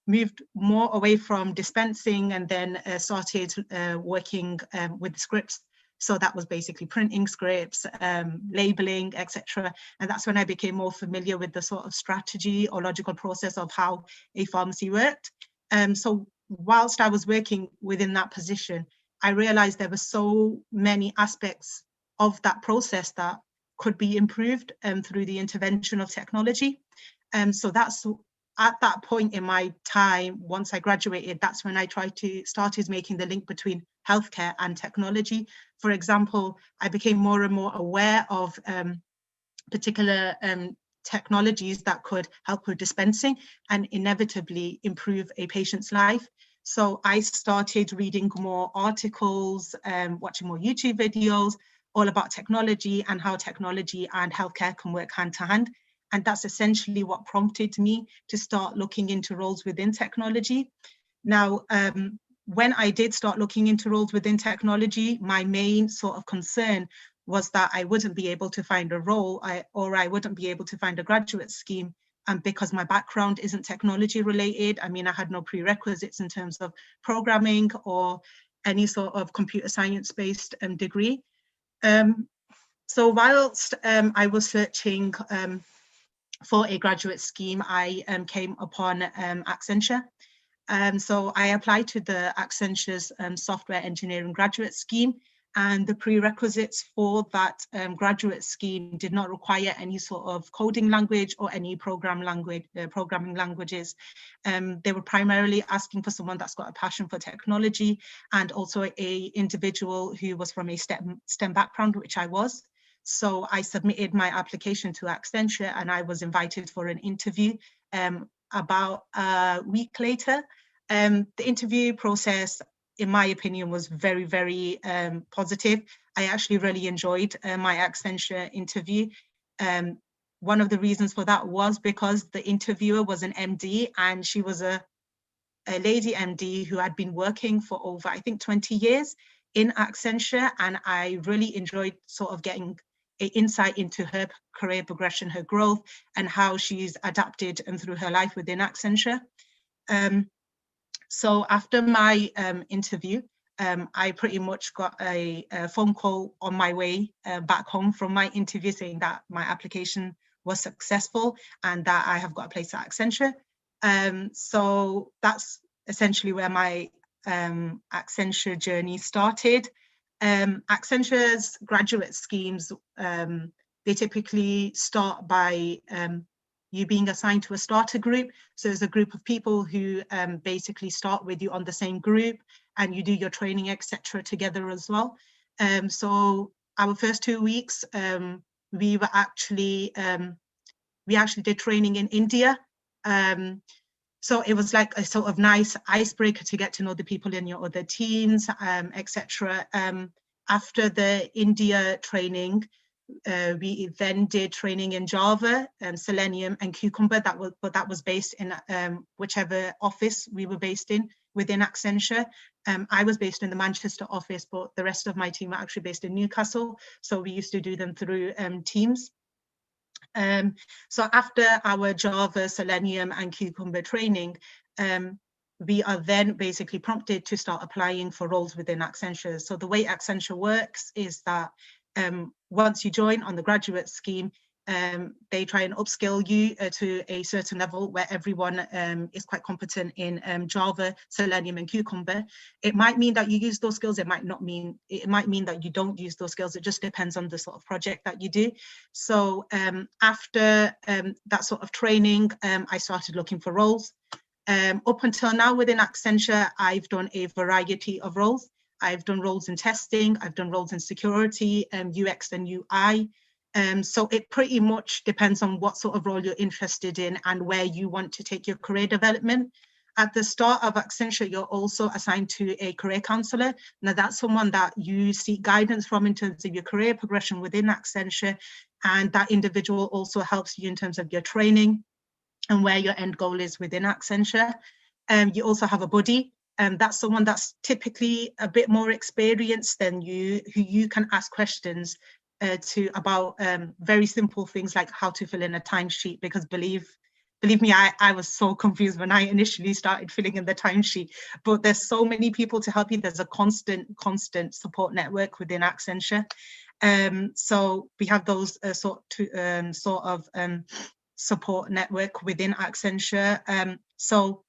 moved more away from dispensing and then started working with scripts. So that was basically printing scripts, labeling, etc. And that's when I became more familiar with the sort of strategy or logical process of how a pharmacy worked. So whilst I was working within that position, I realized there were so many aspects of that process that could be improved through the intervention of technology. So that's at that point in my time, once I graduated, that's when I started making the link between healthcare and technology. For example, I became more and more aware of particular technologies that could help with dispensing and inevitably improve a patient's life. So I started reading more articles, watching more YouTube videos, all about technology and how technology and healthcare can work hand to hand. And that's essentially what prompted me to start looking into roles within technology. Now, when I did start looking into roles within technology, my main sort of concern was that I wouldn't be able to find a role or I wouldn't be able to find a graduate scheme. And because my background isn't technology related, I mean, I had no prerequisites in terms of programming or any sort of computer science based degree. So whilst I was searching for a graduate scheme, I came upon Accenture. So I applied to the Accenture's software engineering graduate scheme, and the prerequisites for that graduate scheme did not require any sort of coding language or any programming languages. They were primarily asking for someone that's got a passion for technology and also a individual who was from a STEM background, which I was. So I submitted my application to Accenture and I was invited for an interview about a week later. The interview process, in my opinion, was very, very positive. I actually really enjoyed my Accenture interview. One of the reasons for that was because the interviewer was an MD, and she was a lady MD who had been working for over, I think, 20 years in Accenture. And I really enjoyed sort of getting an insight into her career progression, her growth, and how she's adapted through her life within Accenture. So after my interview, I pretty much got a phone call on my way back home from my interview saying that my application was successful and that I have got a place at Accenture. So that's essentially where my Accenture journey started. Accenture's graduate schemes, they typically start by you being assigned to a starter group. So there's a group of people who basically start with you on the same group, and you do your training, etc., together as well. So our first 2 weeks, we actually did training in India. So it was like a sort of nice icebreaker to get to know the people in your other teams, etc. After the India training, we then did training in Java, Selenium, and Cucumber. That was based in whichever office we were based in within Accenture. I was based in the Manchester office, but the rest of my team were actually based in Newcastle. So we used to do them through Teams. So after our Java, Selenium, and Cucumber training, we are then basically prompted to start applying for roles within Accenture. So the way Accenture works is that once you join on the graduate scheme, they try and upskill you to a certain level where everyone is quite competent in Java, Selenium, and Cucumber. It might mean that you use those skills. It might mean that you don't use those skills. It just depends on the sort of project that you do. So after that sort of training, I started looking for roles. Up until now within Accenture, I've done a variety of roles. I've done roles in testing, I've done roles in security, UX and UI. So it pretty much depends on what sort of role you're interested in and where you want to take your career development. At the start of Accenture, you're also assigned to a career counselor. Now that's someone that you seek guidance from in terms of your career progression within Accenture. And that individual also helps you in terms of your training and where your end goal is within Accenture. You also have a buddy. That's someone that's typically a bit more experienced than you, who you can ask questions to about very simple things like how to fill in a timesheet, because believe me, I was so confused when I initially started filling in the timesheet, but there's so many people to help you. There's a constant support network within Accenture. So we have those sort of support network within Accenture. So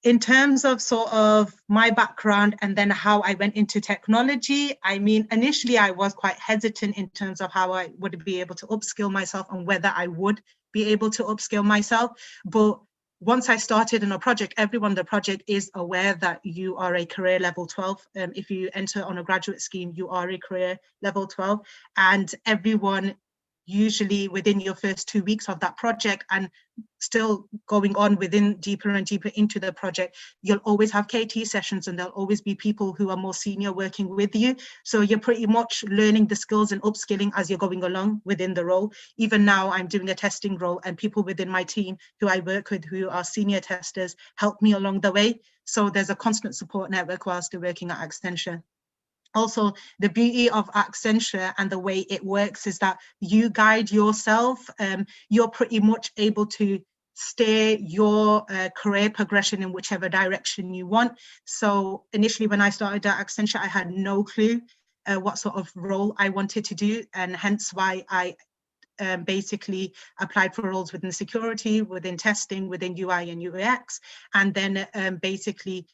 in terms of sort of my background and then how I went into technology, I mean, initially I was quite hesitant in terms of how I would be able to upskill myself and whether I would be able to upskill myself. But once I started in a project, everyone in the project is aware that you are a career level 12. If you enter on a graduate scheme, you are a career level 12, and everyone usually within your first 2 weeks of that project, and still going on within deeper and deeper into the project, you'll always have KT sessions, and there'll always be people who are more senior working with you. So you're pretty much learning the skills and upskilling as you're going along within the role. Even now I'm doing a testing role, and people within my team who I work with who are senior testers help me along the way. So there's a constant support network whilst you're working at Accenture. Also, the beauty of Accenture and the way it works is that you guide yourself. You're pretty much able to steer your career progression in whichever direction you want. So initially when I started at Accenture, I had no clue what sort of role I wanted to do, and hence why I basically applied for roles within security, within testing, within UI and UX, and then basically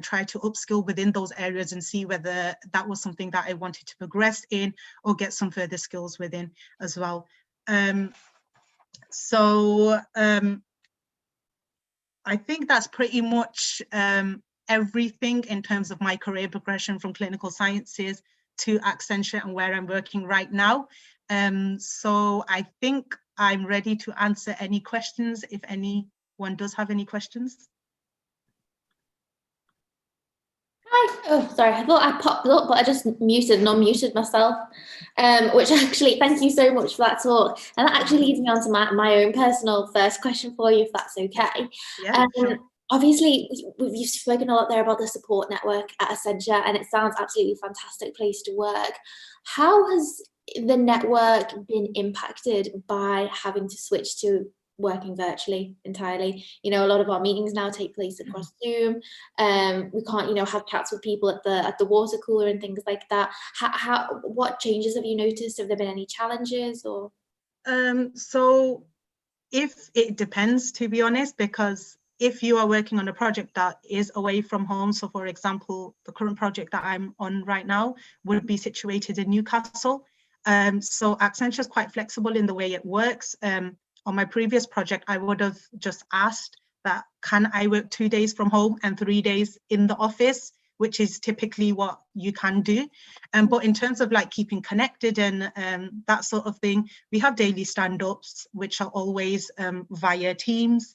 try to upskill within those areas and see whether that was something that I wanted to progress in or get some further skills within as well. I think that's pretty much everything in terms of my career progression from clinical sciences to Accenture and where I'm working right now. So I think I'm ready to answer any questions if anyone does have any questions. Hi. Oh, sorry. I thought I popped up, but I just non-muted myself. Which actually, thank you so much for that talk. And that actually leads me on to my own personal first question for you, if that's okay. Yeah, sure. Obviously, you've spoken a lot there about the support network at Accenture, and it sounds absolutely fantastic place to work. How has the network been impacted by having to switch to working virtually entirely? You know, a lot of our meetings now take place across Zoom. We can't, you know, have chats with people at the water cooler and things like that. What changes have you noticed? Have there been any challenges or? So if it depends, to be honest, because if you are working on a project that is away from home, so for example, the current project that I'm on right now would be situated in Newcastle. So Accenture is quite flexible in the way it works. On my previous project, I would have just asked that, can I work 2 days from home and 3 days in the office, which is typically what you can do. But in terms of like keeping connected and that sort of thing, we have daily stand-ups, which are always via Teams.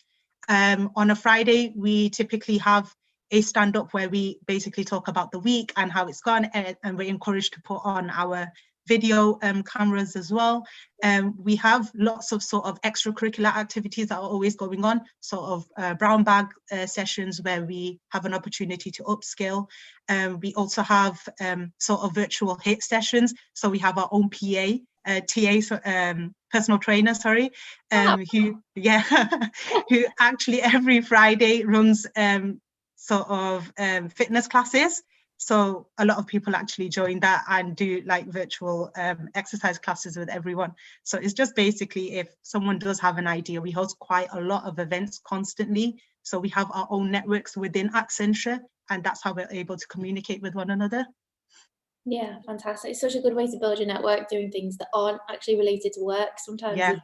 On a Friday, we typically have a stand-up where we basically talk about the week and how it's gone, and we're encouraged to put on our video cameras as well. We have lots of sort of extracurricular activities that are always going on, sort of brown bag sessions where we have an opportunity to upskill. We also have sort of virtual HIIT sessions. So we have our own PA, personal trainer, sorry, who actually every Friday runs sort of fitness classes. So a lot of people actually join that and do like virtual exercise classes with everyone. So it's just basically, if someone does have an idea, we host quite a lot of events constantly. So we have our own networks within Accenture, and that's how we're able to communicate with one another. Yeah, fantastic. It's such a good way to build your network, doing things that aren't actually related to work sometimes. Yeah.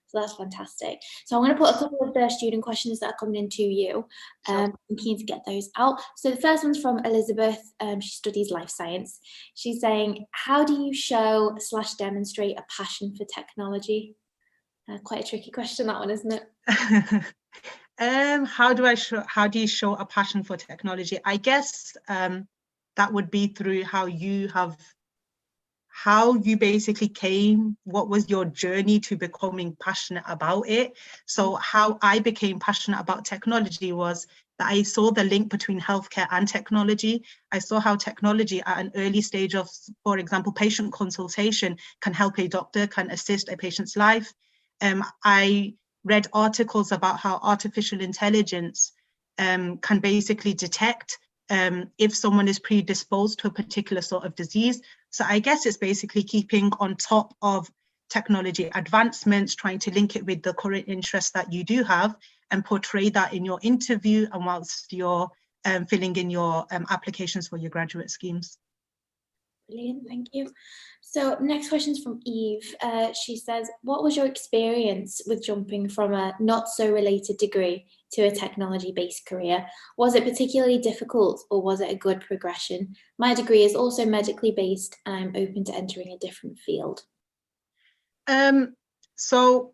So that's fantastic. So I'm going to put a couple of the student questions that are coming in to you. Sure. I'm keen to get those out. So the first one's from Elizabeth. She studies life science. She's saying, how do you show / demonstrate a passion for technology? Quite a tricky question, that one, isn't it? How do you show a passion for technology? I guess that would be through how you basically came, what was your journey to becoming passionate about it. So how I became passionate about technology was that I saw the link between healthcare and technology. I saw how technology at an early stage of, for example, patient consultation can help a doctor, can assist a patient's life. I read articles about how artificial intelligence can basically detect if someone is predisposed to a particular sort of disease. So I guess it's basically keeping on top of technology advancements, trying to link it with the current interests that you do have and portray that in your interview and whilst you're filling in your applications for your graduate schemes. Brilliant, thank you. So next question is from Eve. She says, what was your experience with jumping from a not so related degree to a technology-based career? Was it particularly difficult or was it a good progression? My degree is also medically based and I'm open to entering a different field. So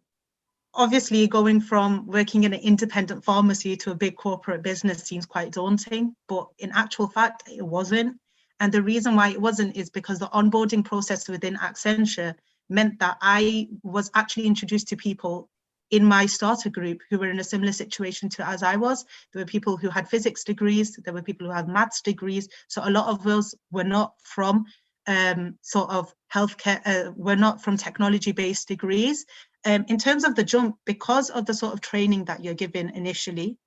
obviously going from working in an independent pharmacy to a big corporate business seems quite daunting, but in actual fact, it wasn't. And the reason why it wasn't is because the onboarding process within Accenture meant that I was actually introduced to people in my starter group who were in a similar situation to as I was. There were people who had physics degrees, there were people who had maths degrees. So a lot of us were not from sort of healthcare, were not from technology-based degrees. In terms of the jump, because of the sort of training that you're given initially,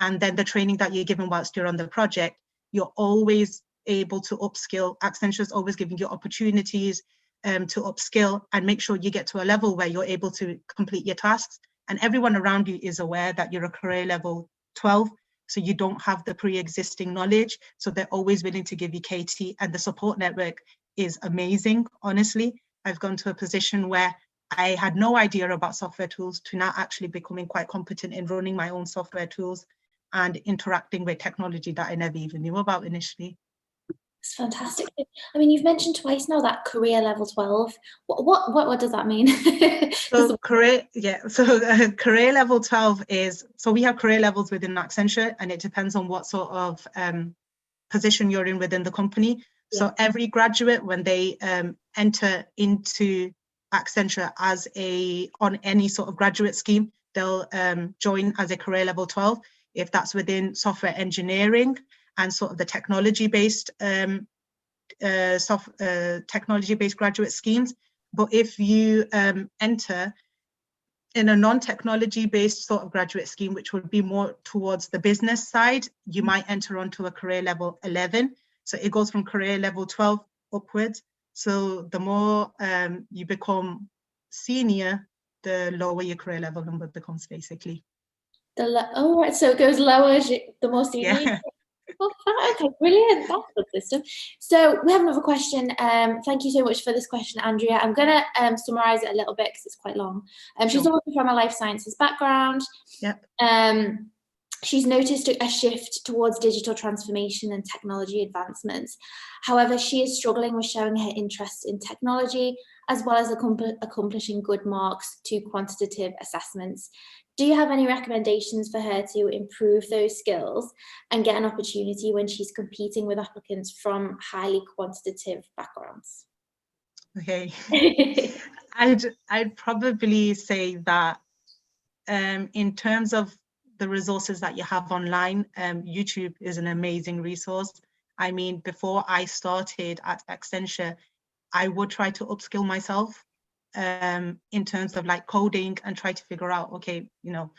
and then the training that you're given whilst you're on the project, you're always able to upskill. Accenture is always giving you opportunities to upskill and make sure you get to a level where you're able to complete your tasks. And everyone around you is aware that you're a career level 12, so you don't have the pre-existing knowledge. So they're always willing to give you KT, and the support network is amazing. Honestly, I've gone to a position where I had no idea about software tools to now actually becoming quite competent in running my own software tools and interacting with technology that I never even knew about initially. It's fantastic. I mean, you've mentioned twice now that career level 12. What does that mean? So career level 12 is, so we have career levels within Accenture, and it depends on what sort of position you're in within the company. Yeah. So every graduate, when they enter into Accenture as on any sort of graduate scheme, they'll join as a career level 12 if that's within software engineering and sort of the technology-based technology-based graduate schemes. But if you enter in a non-technology-based sort of graduate scheme, which would be more towards the business side, you might enter onto a career level 11. So it goes from career level 12 upwards. So the more you become senior, the lower your career level number becomes, basically. Oh, right. So it goes lower the more senior. Yeah. Oh, okay, brilliant. That's a good system. So we have another question. Thank you so much for this question, Andrea. I'm going to summarize it a little bit because it's quite long. She's Sure. also from a life sciences background. Yep. She's noticed a shift towards digital transformation and technology advancements. However, she is struggling with showing her interest in technology, as well as accomplishing good marks to quantitative assessments. Do you have any recommendations for her to improve those skills and get an opportunity when she's competing with applicants from highly quantitative backgrounds? Okay. I'd probably say that in terms of the resources that you have online, YouTube is an amazing resource. I mean, before I started at Accenture, I would try to upskill myself in terms of like coding and try to figure out, okay, you know,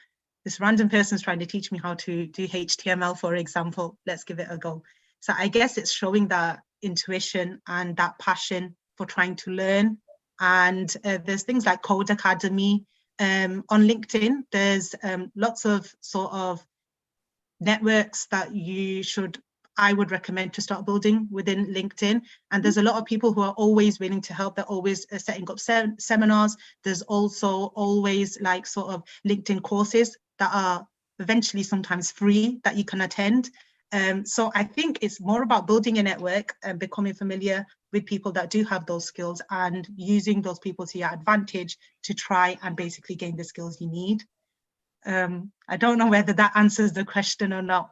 this random person's trying to teach me how to do HTML, for example, let's give it a go. So I guess it's showing that intuition and that passion for trying to learn. And there's things like Code Academy. On LinkedIn, there's lots of sort of networks that I would recommend to start building within LinkedIn. And there's a lot of people who are always willing to help. They're always setting up seminars. There's also always like sort of LinkedIn courses that are eventually sometimes free that you can attend. So I think it's more about building a network and becoming familiar with people that do have those skills and using those people to your advantage to try and basically gain the skills you need. I don't know whether that answers the question or not.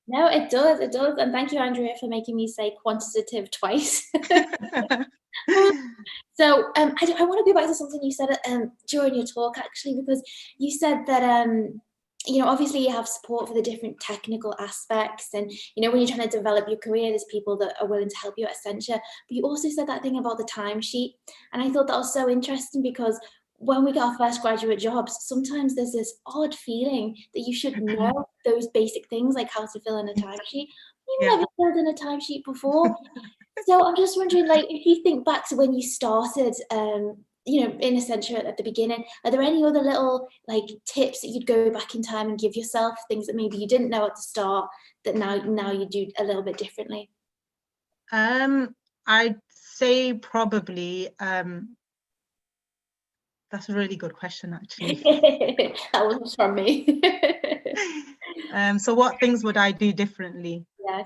No, it does. And thank you, Andrea, for making me say quantitative twice. So I want to go back to something you said during your talk, actually, because you said that, you know, obviously you have support for the different technical aspects. And, you know, when you're trying to develop your career, there's people that are willing to help you at Accenture. But you also said that thing about the timesheet. And I thought that was so interesting because when we get our first graduate jobs, sometimes there's this odd feeling that you should know those basic things like how to fill in a timesheet. You've never filled in a timesheet before. So I'm just wondering, like, if you think back to when you started, you know, in Accenture at the beginning, are there any other little like tips that you'd go back in time and give yourself, things that maybe you didn't know at the start that now you do a little bit differently? I'd say probably, that's a really good question, actually. That wasn't from me. So what things would I do differently? Yeah,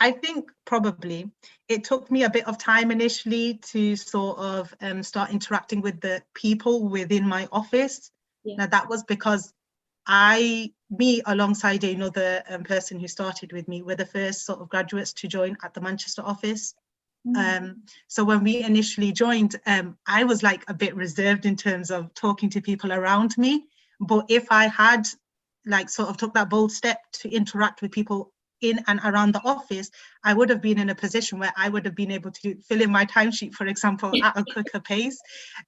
I think probably it took me a bit of time initially to sort of start interacting with the people within my office. Yeah. Now that was because me alongside another person who started with me were the first sort of graduates to join at the Manchester office. So when we initially joined, I was like a bit reserved in terms of talking to people around me. But if I had like sort of took that bold step to interact with people in and around the office, I would have been in a position where I would have been able to fill in my timesheet, for example, at a quicker pace.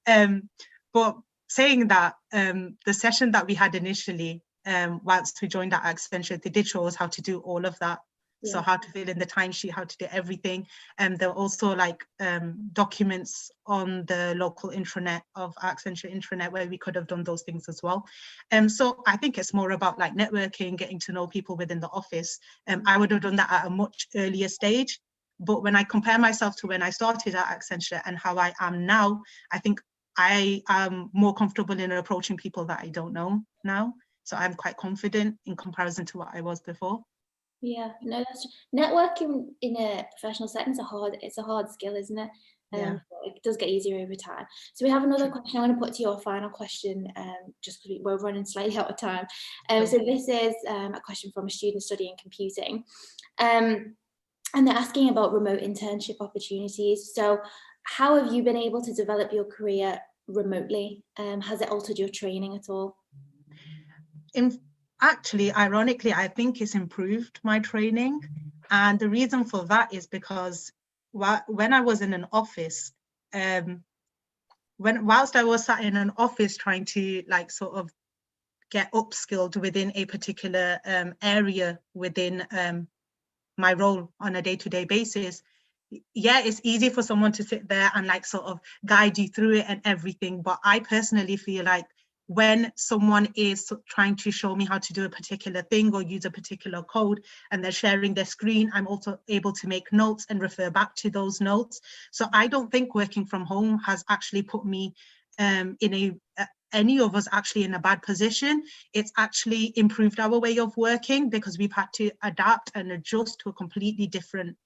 But saying that, the session that we had initially, whilst we joined at Accenture, they did show us how to do all of that. Yeah. So how to fill in the timesheet, how to do everything. And there were also like documents on the local intranet of Accenture intranet where we could have done those things as well. So I think it's more about like networking, getting to know people within the office. I would have done that at a much earlier stage. But when I compare myself to when I started at Accenture and how I am now, I think I am more comfortable in approaching people that I don't know now. So I'm quite confident in comparison to what I was before. Yeah, no, that's networking in a professional setting is it's a hard skill, isn't it? Yeah. It does get easier over time. So we have another question I want to put to you, our final question, just because we're running slightly out of time. So this is a question from a student studying computing. And they're asking about remote internship opportunities. So how have you been able to develop your career remotely? Has it altered your training at all? Actually, ironically, I think it's improved my training. And the reason for that is because when I was in an office, whilst I was sat in an office trying to like sort of get upskilled within a particular area within my role on a day-to-day basis, yeah, it's easy for someone to sit there and like sort of guide you through it and everything. But I personally feel like when someone is trying to show me how to do a particular thing or use a particular code and they're sharing their screen, I'm also able to make notes and refer back to those notes. So I don't think working from home has actually put me any of us actually in a bad position. It's actually improved our way of working because we've had to adapt and adjust to a completely different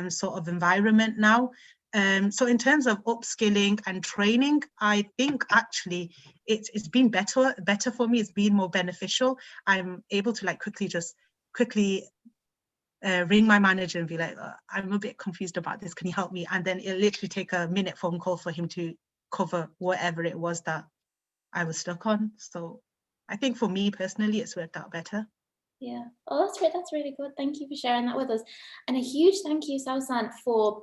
sort of environment now. So in terms of upskilling and training, I think actually it's been better for me. It's been more beneficial. I'm able to like quickly ring my manager and be like, I'm a bit confused about this. Can you help me? And then it'll literally take a minute phone call for him to cover whatever it was that I was stuck on. So I think for me personally, it's worked out better. Yeah. Oh, that's really good. Thank you for sharing that with us. And a huge thank you, Sausan, for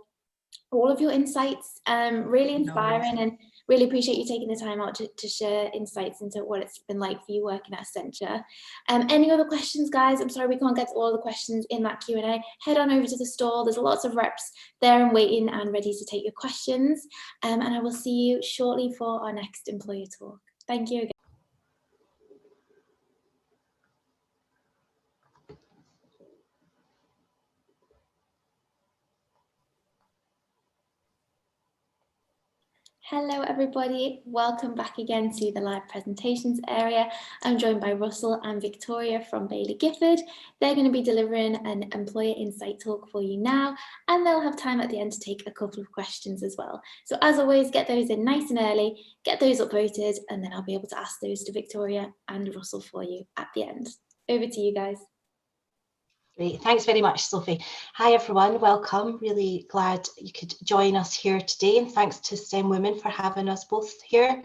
all of your insights. Really inspiring, and really appreciate you taking the time out to share insights into what it's been like for you working at Accenture. Any other questions, guys? I'm sorry we can't get to all the questions in that Q&A. Head on over to the stall. There's lots of reps there and waiting and ready to take your questions. And I will see you shortly for our next employer talk. Thank you again. Hello everybody, welcome back again to the live presentations area. I'm joined by Russell and Victoria from Baillie Gifford. They're going to be delivering an employer insight talk for you now, and they'll have time at the end to take a couple of questions as well. So as always, get those in nice and early, get those upvoted, and then I'll be able to ask those to Victoria and Russell for you at the end. Over to you guys. Great, thanks very much, Sophie. Hi everyone, welcome. Really glad you could join us here today, and thanks to STEM Women for having us both here.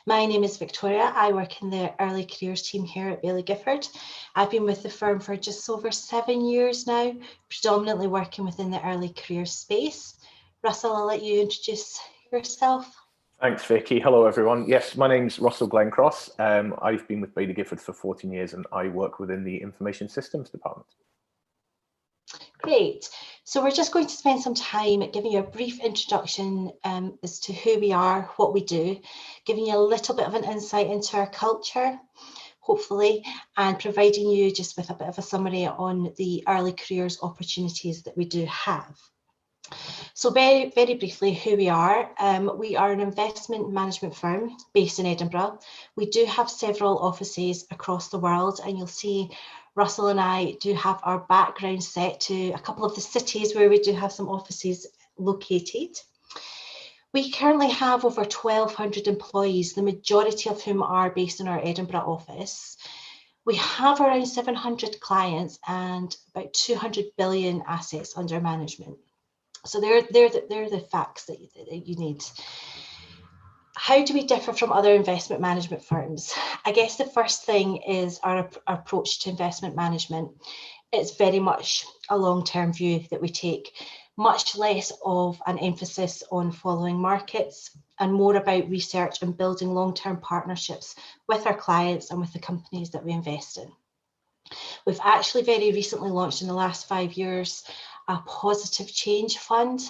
My name is Victoria. I work in the early careers team here at Baillie Gifford. I've been with the firm for just over 7 years now, predominantly working within the early careers space. Russell, I'll let you introduce yourself. Thanks, Vicky. Hello, everyone. Yes, my name's Russell Glencross. I've been with Baillie Gifford for 14 years and I work within the Information Systems Department. Great. So we're just going to spend some time giving you a brief introduction as to who we are, what we do, giving you a little bit of an insight into our culture, hopefully, and providing you just with a bit of a summary on the early careers opportunities that we do have. So very, very briefly, who we are. We are an investment management firm based in Edinburgh. We do have several offices across the world, and you'll see Russell and I do have our background set to a couple of the cities where we do have some offices located. We currently have over 1,200 employees, the majority of whom are based in our Edinburgh office. We have around 700 clients and about 200 billion assets under management. So they're the facts that you need. How do we differ from other investment management firms? I guess the first thing is our approach to investment management. It's very much a long-term view that we take, much less of an emphasis on following markets and more about research and building long-term partnerships with our clients and with the companies that we invest in. We've actually very recently launched in the last 5 years a positive change fund.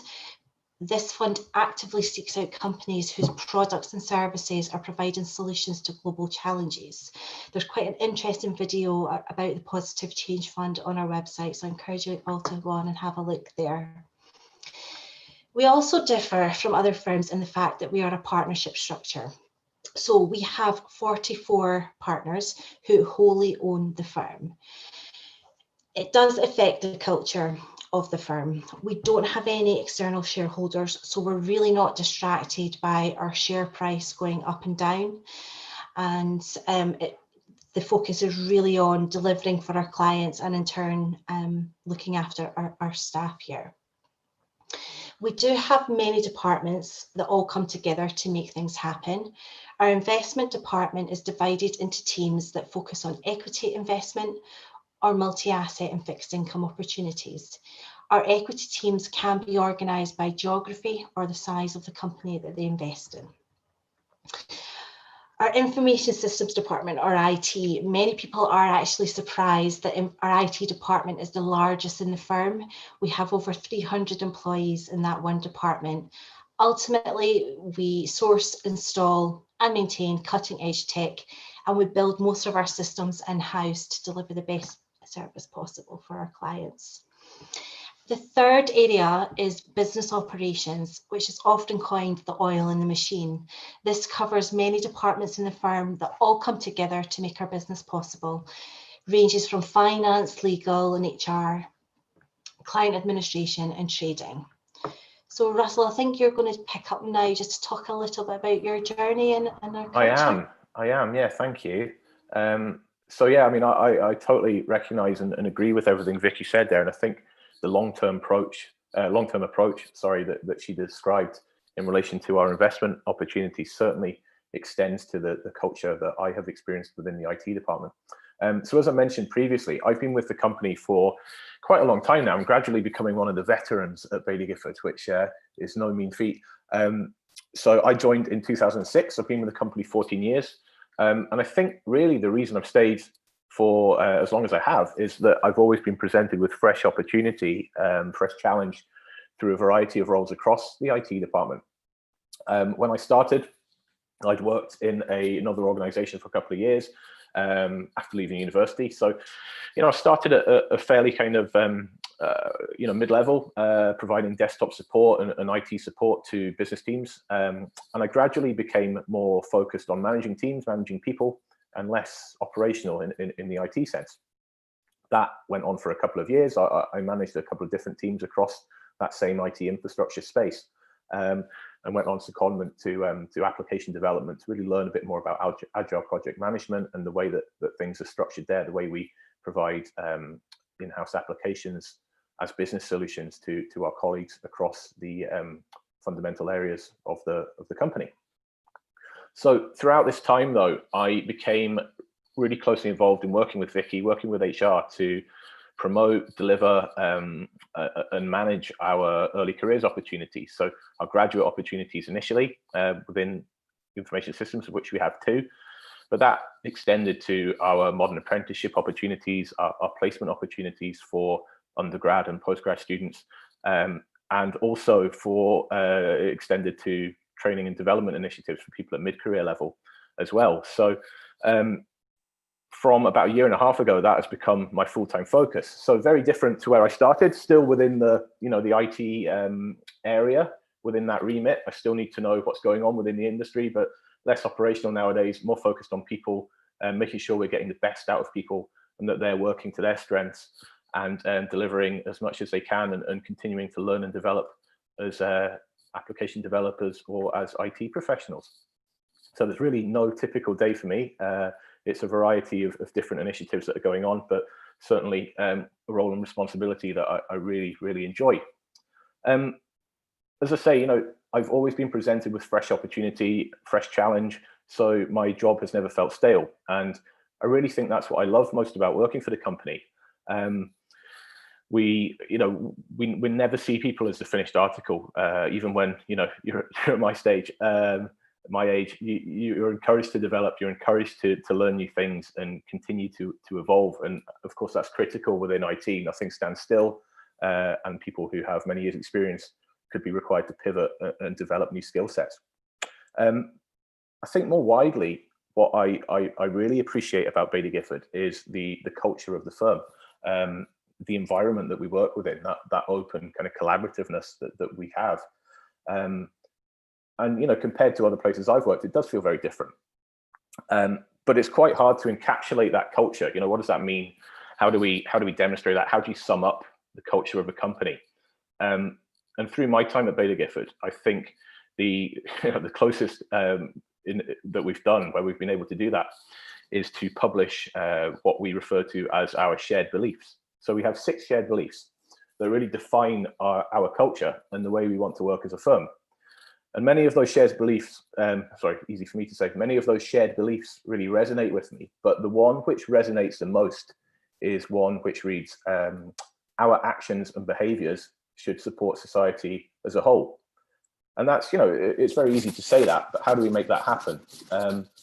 This fund actively seeks out companies whose products and services are providing solutions to global challenges. There's quite an interesting video about the Positive Change Fund on our website, so I encourage you all to go on and have a look there. We also differ from other firms in the fact that we are a partnership structure. So we have 44 partners who wholly own the firm. It does affect the culture of the firm. We don't have any external shareholders, so we're really not distracted by our share price going up and down. And the focus is really on delivering for our clients and in turn looking after our staff here. We do have many departments that all come together to make things happen. Our investment department is divided into teams that focus on equity investment or multi-asset and fixed income opportunities. Our equity teams can be organised by geography or the size of the company that they invest in. Our information systems department, or IT, many people are actually surprised that our IT department is the largest in the firm. We have over 300 employees in that one department. Ultimately, we source, install and maintain cutting edge tech, and we build most of our systems in-house to deliver the best service possible for our clients. The third area is business operations, which is often coined the oil in the machine. This covers many departments in the firm that all come together to make our business possible. Ranges from finance, legal and HR, client administration and trading. So Russell, I think you're going to pick up now just to talk a little bit about your journey and our culture. I am, yeah, thank you. So yeah, I mean, I totally recognise and agree with everything Vicky said there, and I think the long-term approach, that she described in relation to our investment opportunities certainly extends to the culture that I have experienced within the IT department. So as I mentioned previously, I've been with the company for quite a long time now. I'm gradually becoming one of the veterans at Baillie Gifford, which is no mean feat. So I joined in 2006. I've been with the company 14 years. And I think really the reason I've stayed for as long as I have is that I've always been presented with fresh opportunity, fresh challenge through a variety of roles across the IT department. When I started, I'd worked in another organization for a couple of years after leaving university. So, you know, I started at a fairly kind of, mid-level, providing desktop support and IT support to business teams. And I gradually became more focused on managing teams, managing people, and less operational in the IT sense. That went on for a couple of years. I managed a couple of different teams across that same IT infrastructure space, and went on secondment to application development to really learn a bit more about agile project management and the way that things are structured there, the way we provide in-house applications as business solutions to our colleagues across the fundamental areas of the company. So throughout this time, though, I became really closely involved in working with Vicky, working with HR to promote, deliver, and manage our early careers opportunities. So our graduate opportunities initially within information systems, of which we have 2, but that extended to our modern apprenticeship opportunities, our placement opportunities for undergrad and postgrad students, and also for extended to training and development initiatives for people at mid-career level as well. So from about a year and a half ago, that has become my full-time focus. So very different to where I started, still within the IT area, within that remit. I still need to know what's going on within the industry, but less operational nowadays, more focused on people, making sure we're getting the best out of people and that they're working to their strengths and delivering as much as they can and continuing to learn and develop as application developers or as IT professionals. So there's really no typical day for me. It's a variety of different initiatives that are going on, but certainly a role and responsibility that I really, really enjoy. As I say, I've always been presented with fresh opportunity, fresh challenge, so my job has never felt stale. And I really think that's what I love most about working for the company. We never see people as the finished article, even when you're at my stage, my age. You're encouraged to develop, you're encouraged to learn new things and continue to evolve. And of course, that's critical within IT. Nothing stands still, and people who have many years experience could be required to pivot and develop new skill sets. I think more widely, what I really appreciate about Baillie Gifford is the culture of the firm, the environment that we work within, that open kind of collaborativeness that we have. And compared to other places I've worked, it does feel very different. But it's quite hard to encapsulate that culture. What does that mean? How do we demonstrate that? How do you sum up the culture of a company? And through my time at Baillie Gifford, I think the closest that we've done where we've been able to do that is to publish what we refer to as our shared beliefs. So we have 6 shared beliefs that really define our culture and the way we want to work as a firm. And many of those shared beliefs, easy for me to say, many of those shared beliefs really resonate with me. But the one which resonates the most is one which reads, our actions and behaviors should support society as a whole. And that's, it's very easy to say that, but how do we make that happen?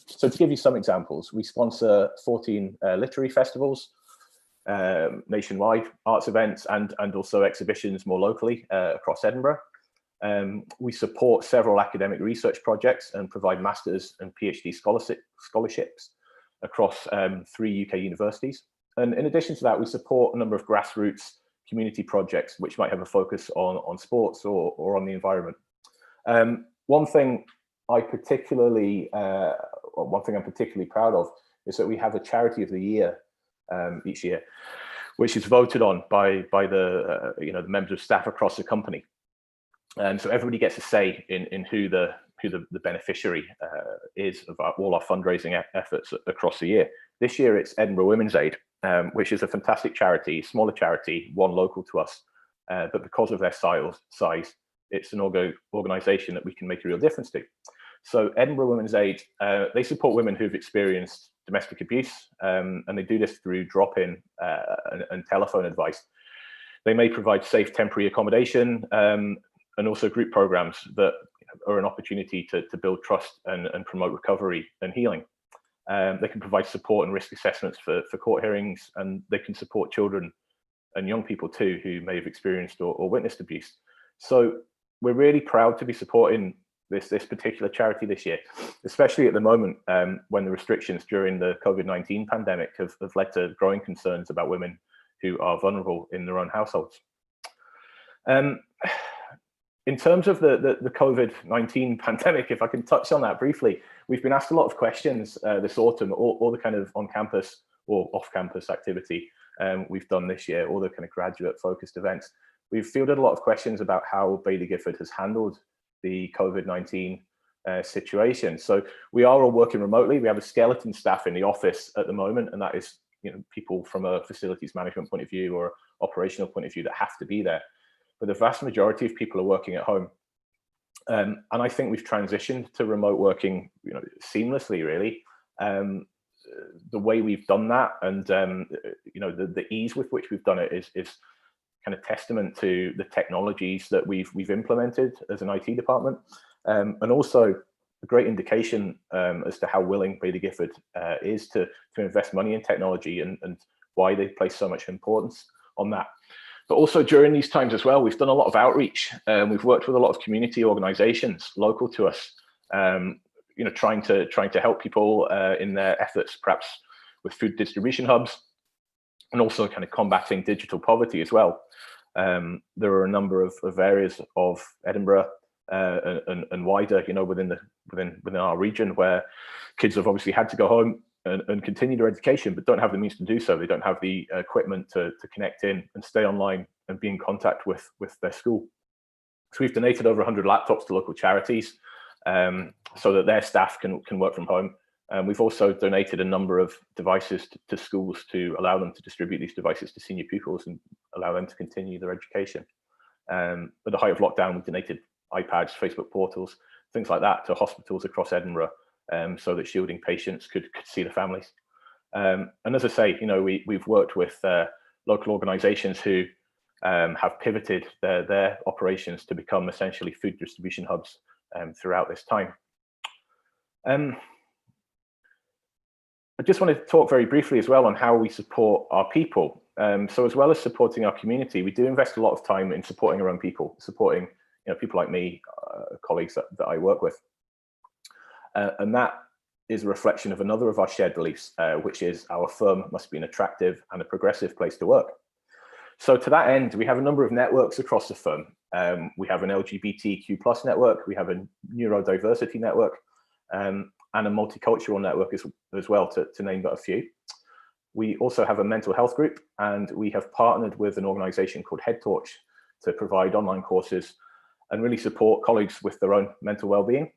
So to give you some examples, we sponsor 14 literary festivals, nationwide arts events, and also exhibitions more locally across Edinburgh. We support several academic research projects and provide master's and PhD scholarships across 3 UK universities. And in addition to that, we support a number of grassroots community projects which might have a focus on sports or on the environment. One thing I'm particularly proud of is that we have a charity of the year each year, which is voted on by the the members of staff across the company. And so everybody gets a say in who the beneficiary is of all our fundraising efforts across the year. This year it's Edinburgh Women's Aid, which is a fantastic charity, smaller charity, one local to us, but because of their size, it's an organisation that we can make a real difference to. So Edinburgh Women's Aid, they support women who've experienced domestic abuse, and they do this through drop-in and telephone advice. They may provide safe temporary accommodation and also group programs that are an opportunity to build trust and promote recovery and healing. They can provide support and risk assessments for court hearings, and they can support children and young people too who may have experienced or witnessed abuse. So we're really proud to be supporting this particular charity this year, especially at the moment when the restrictions during the COVID-19 pandemic have led to growing concerns about women who are vulnerable in their own households. In terms of the COVID-19 pandemic, if I can touch on that briefly, we've been asked a lot of questions this autumn, all the kind of on-campus or off-campus activity we've done this year, all the kind of graduate-focused events. We've fielded a lot of questions about how Baillie Gifford has handled the COVID-19 situation. So we are all working remotely. We have a skeleton staff in the office at the moment, and that is people from a facilities management point of view or operational point of view that have to be there. But the vast majority of people are working at home. And I think we've transitioned to remote working seamlessly, really. The way we've done that and the ease with which we've done it is kind of testament to the technologies that we've implemented as an IT department, and also a great indication as to how willing Baillie Gifford is to invest money in technology and why they place so much importance on that. But also during these times as well, we've done a lot of outreach. We've worked with a lot of community organisations local to us, trying to help people in their efforts, perhaps with food distribution hubs, and also kind of combating digital poverty as well. There are a number of areas of Edinburgh and wider, within our region where kids have obviously had to go home and continue their education, but don't have the means to do so. They don't have the equipment to connect in and stay online and be in contact with their school. So we've donated over 100 laptops to local charities so that their staff can work from home. We've also donated a number of devices to schools to allow them to distribute these devices to senior pupils and allow them to continue their education. At the height of lockdown, we donated iPads, Facebook portals, things like that to hospitals across Edinburgh, so that shielding patients could see the families. And as I say, we've worked with local organisations who have pivoted their operations to become essentially food distribution hubs throughout this time. I just wanted to talk very briefly as well on how we support our people. So as well as supporting our community, we do invest a lot of time in supporting our own people, supporting people like me, colleagues that I work with. And that is a reflection of another of our shared beliefs, which is our firm must be an attractive and a progressive place to work. So to that end, we have a number of networks across the firm. We have an LGBTQ+ network, we have a neurodiversity network, and a multicultural network as well, to name but a few. We also have a mental health group, and we have partnered with an organisation called Head Torch to provide online courses and really support colleagues with their own mental well-being.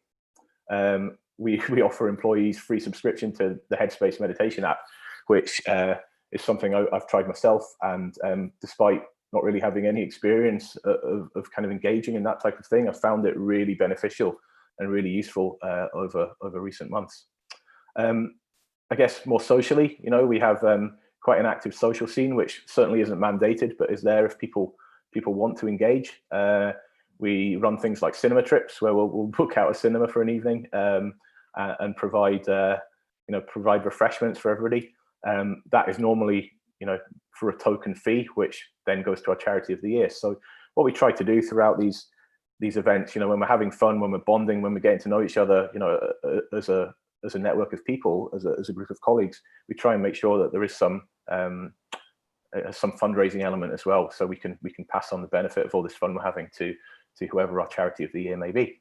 We offer employees free subscription to the Headspace meditation app, which is something I've tried myself, and despite not really having any experience of kind of engaging in that type of thing, I've found it really beneficial and really useful over recent months. I guess more socially, we have quite an active social scene, which certainly isn't mandated, but is there if people want to engage. We run things like cinema trips, where we'll book out a cinema for an evening and provide refreshments for everybody. That is normally, for a token fee, which then goes to our charity of the year. So what we try to do throughout these events, when we're having fun, when we're bonding, when we're getting to know each other, as a network of people, as a group of colleagues, we try and make sure that there is some fundraising element as well, so we can pass on the benefit of all this fun we're having to whoever our charity of the year may be.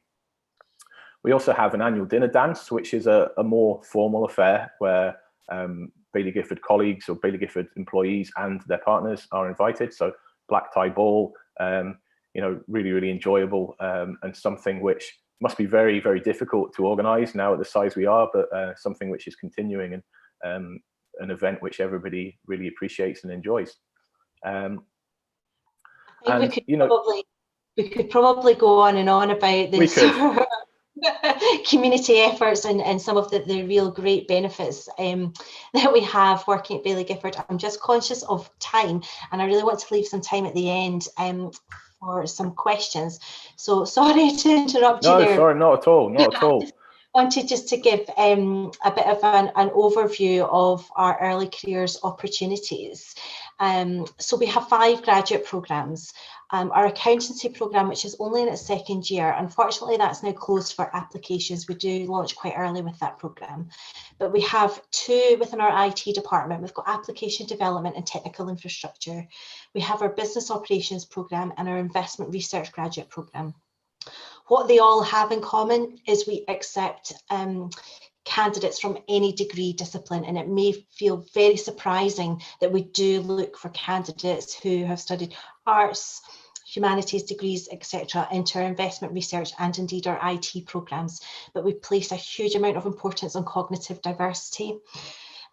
We also have an annual dinner dance, which is a more formal affair where Baillie Gifford colleagues or Baillie Gifford employees and their partners are invited. So black tie ball, really, really enjoyable, and something which must be very, very difficult to organise now at the size we are, but something which is continuing and an event which everybody really appreciates and enjoys. We could probably go on and on about this community efforts and some of the real great benefits that we have working at Baillie Gifford. I'm just conscious of time, and I really want to leave some time at the end for some questions. So sorry to interrupt you there. No, sorry, not at all, not at all. Wanted just to give a bit of an overview of our early careers opportunities. So we have 5 graduate programmes. Our accountancy programme, which is only in its 2nd year, unfortunately that's now closed for applications. We do launch quite early with that programme. But we have 2 within our IT department. We've got application development and technical infrastructure. We have our business operations programme and our investment research graduate programme. What they all have in common is we accept candidates from any degree discipline, and it may feel very surprising that we do look for candidates who have studied arts, humanities degrees, etc., into our investment research and indeed our IT programmes, but we place a huge amount of importance on cognitive diversity.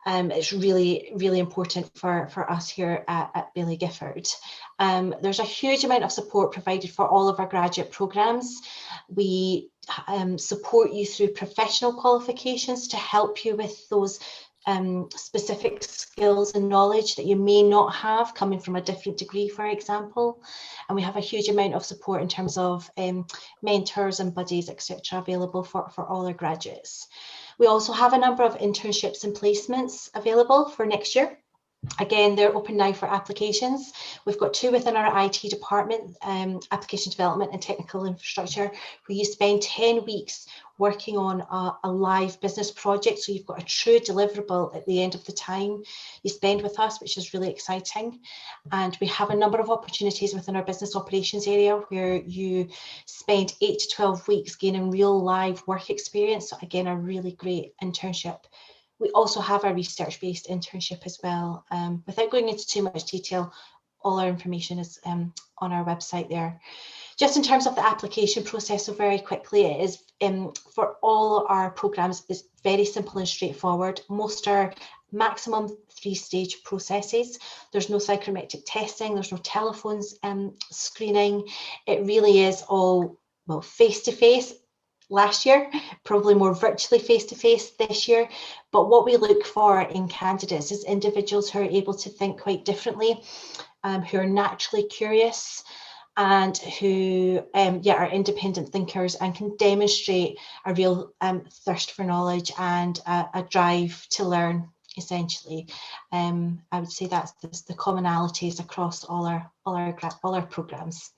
It's really, really important for us here at Baillie Gifford. There's a huge amount of support provided for all of our graduate programmes. We support you through professional qualifications to help you with those specific skills and knowledge that you may not have coming from a different degree, for example. And we have a huge amount of support in terms of mentors and buddies, etc., available for all our graduates. We also have a number of internships and placements available for next year. Again, they're open now for applications. We've got 2 within our IT department, application development and technical infrastructure, where you spend 10 weeks working on a live business project. So you've got a true deliverable at the end of the time you spend with us, which is really exciting. And we have a number of opportunities within our business operations area where you spend 8 to 12 weeks gaining real live work experience. So again, a really great internship We also have a research-based internship as well. Without going into too much detail, all our information is on our website there. Just in terms of the application process, so very quickly, it is for all our programs is very simple and straightforward. Most are maximum 3-stage processes. There's no psychometric testing, there's no telephones screening. It really is all, well, face-to-face last year, probably more virtually face-to-face this year. But what we look for in candidates is individuals who are able to think quite differently, who are naturally curious, and who are independent thinkers and can demonstrate a real thirst for knowledge and a drive to learn, essentially. I would say that's the commonalities across all our programs.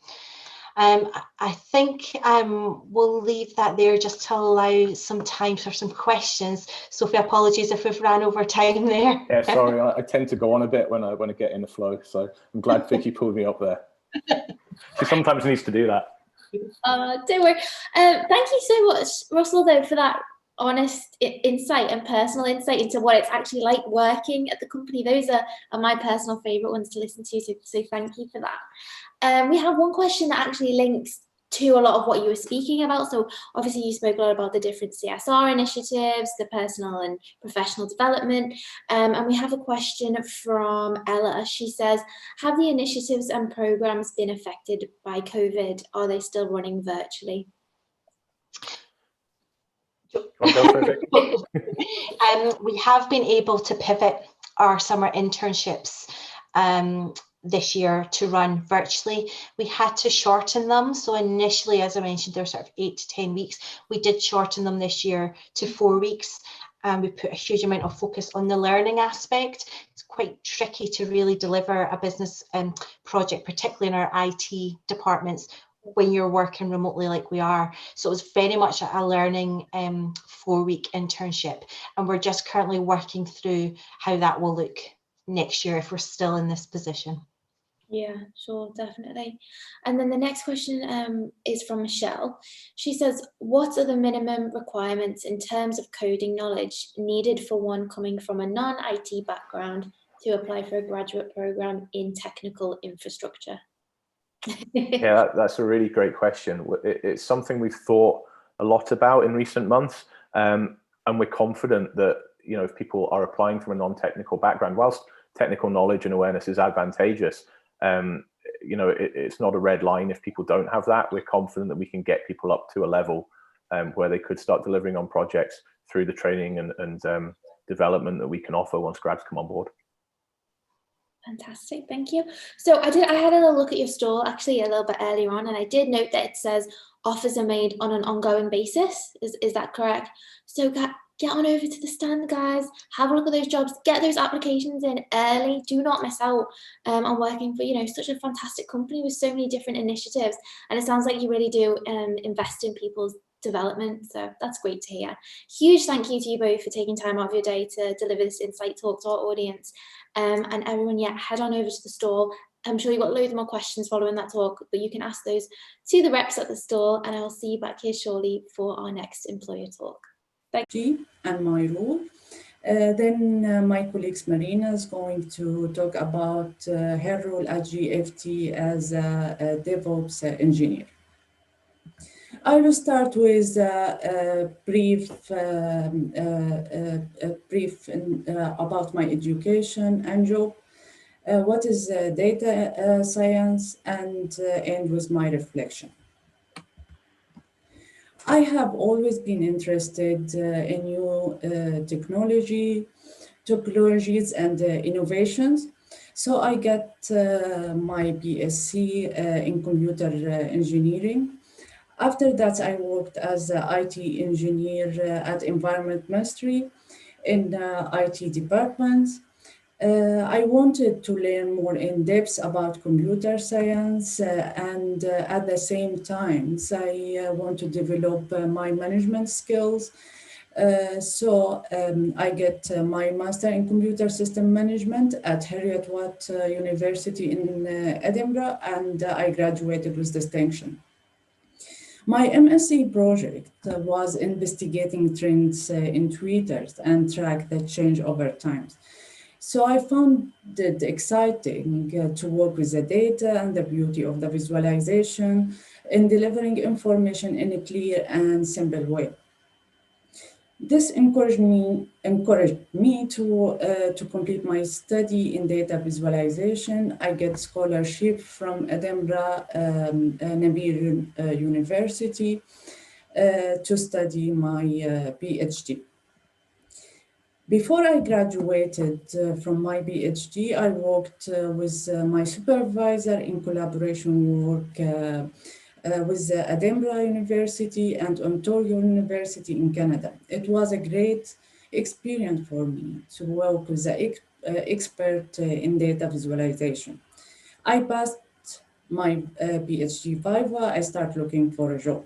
I think we'll leave that there just to allow some time for some questions. Sophie, apologies if we've ran over time there. Yeah, sorry, I tend to go on a bit when I get in the flow, so I'm glad Vicky pulled me up there. She sometimes needs to do that. Don't worry. Thank you so much, Russell, though, for that honest insight and personal insight into what it's actually like working at the company. Those are my personal favourite ones to listen to, so thank you for that. We have one question that actually links to a lot of what you were speaking about. So obviously you spoke a lot about the different CSR initiatives, the personal and professional development, and we have a question from Ella. She says, have the initiatives and programs been affected by COVID? Are they still running virtually? We have been able to pivot our summer internships this year to run virtually. We had to shorten them. So initially, as I mentioned, they're sort of 8 to 10 weeks. We did shorten them this year to 4 weeks. And we put a huge amount of focus on the learning aspect. It's quite tricky to really deliver a business project, particularly in our IT departments, when you're working remotely like we are. So it was very much a learning 4-week internship. And we're just currently working through how that will look next year if we're still in this position. Yeah, sure, definitely. And then the next question is from Michelle. She says, what are the minimum requirements in terms of coding knowledge needed for one coming from a non-IT background to apply for a graduate program in technical infrastructure? Yeah, that's a really great question. It's something we've thought a lot about in recent months, and we're confident that, you know, if people are applying from a non-technical background, whilst technical knowledge and awareness is advantageous, you know, it's not a red line if people don't have that. We're confident that we can get people up to a level where they could start delivering on projects through the training and development that we can offer once grads come on board. Fantastic, thank you. So I had a little look at your stall actually a little bit earlier on, and I did note that it says offers are made on an ongoing basis. Is that correct? So get on over to the stand, guys, have a look at those jobs, get those applications in early. Do not miss out on working for, you know, such a fantastic company with so many different initiatives. And it sounds like you really do invest in people's development. So that's great to hear. Huge thank you to you both for taking time out of your day to deliver this insight talk to our audience. And everyone, yeah, head on over to the stall. I'm sure you've got loads more questions following that talk, but you can ask those to the reps at the stall, and I'll see you back here shortly for our next employer talk. Thank you. And my role. Then my colleague Marina is going to talk about her role at GFT as a DevOps engineer. I will start with a brief about my education and job. What is data science, and end with my reflection. I have always been interested in new technologies and innovations. So I got my BSc in computer engineering. After that, I worked as an IT engineer at Environment Ministry in IT department. I wanted to learn more in depth about computer science and at the same time, I want to develop my management skills. So I get my master in computer system management at Heriot-Watt University in Edinburgh, and I graduated with distinction. My MSc project was investigating trends in Twitter and track the change over time. So I found it exciting to work with the data and the beauty of the visualization in delivering information in a clear and simple way. This encouraged me to complete my study in data visualization. I get scholarship from Edinburgh Namibia University to study my PhD. Before I graduated from my PhD, I worked with my supervisor in collaboration with Edinburgh University and Ontario University in Canada. It was a great experience for me to work with the expert in data visualization. I passed my PhD viva. I start looking for a job.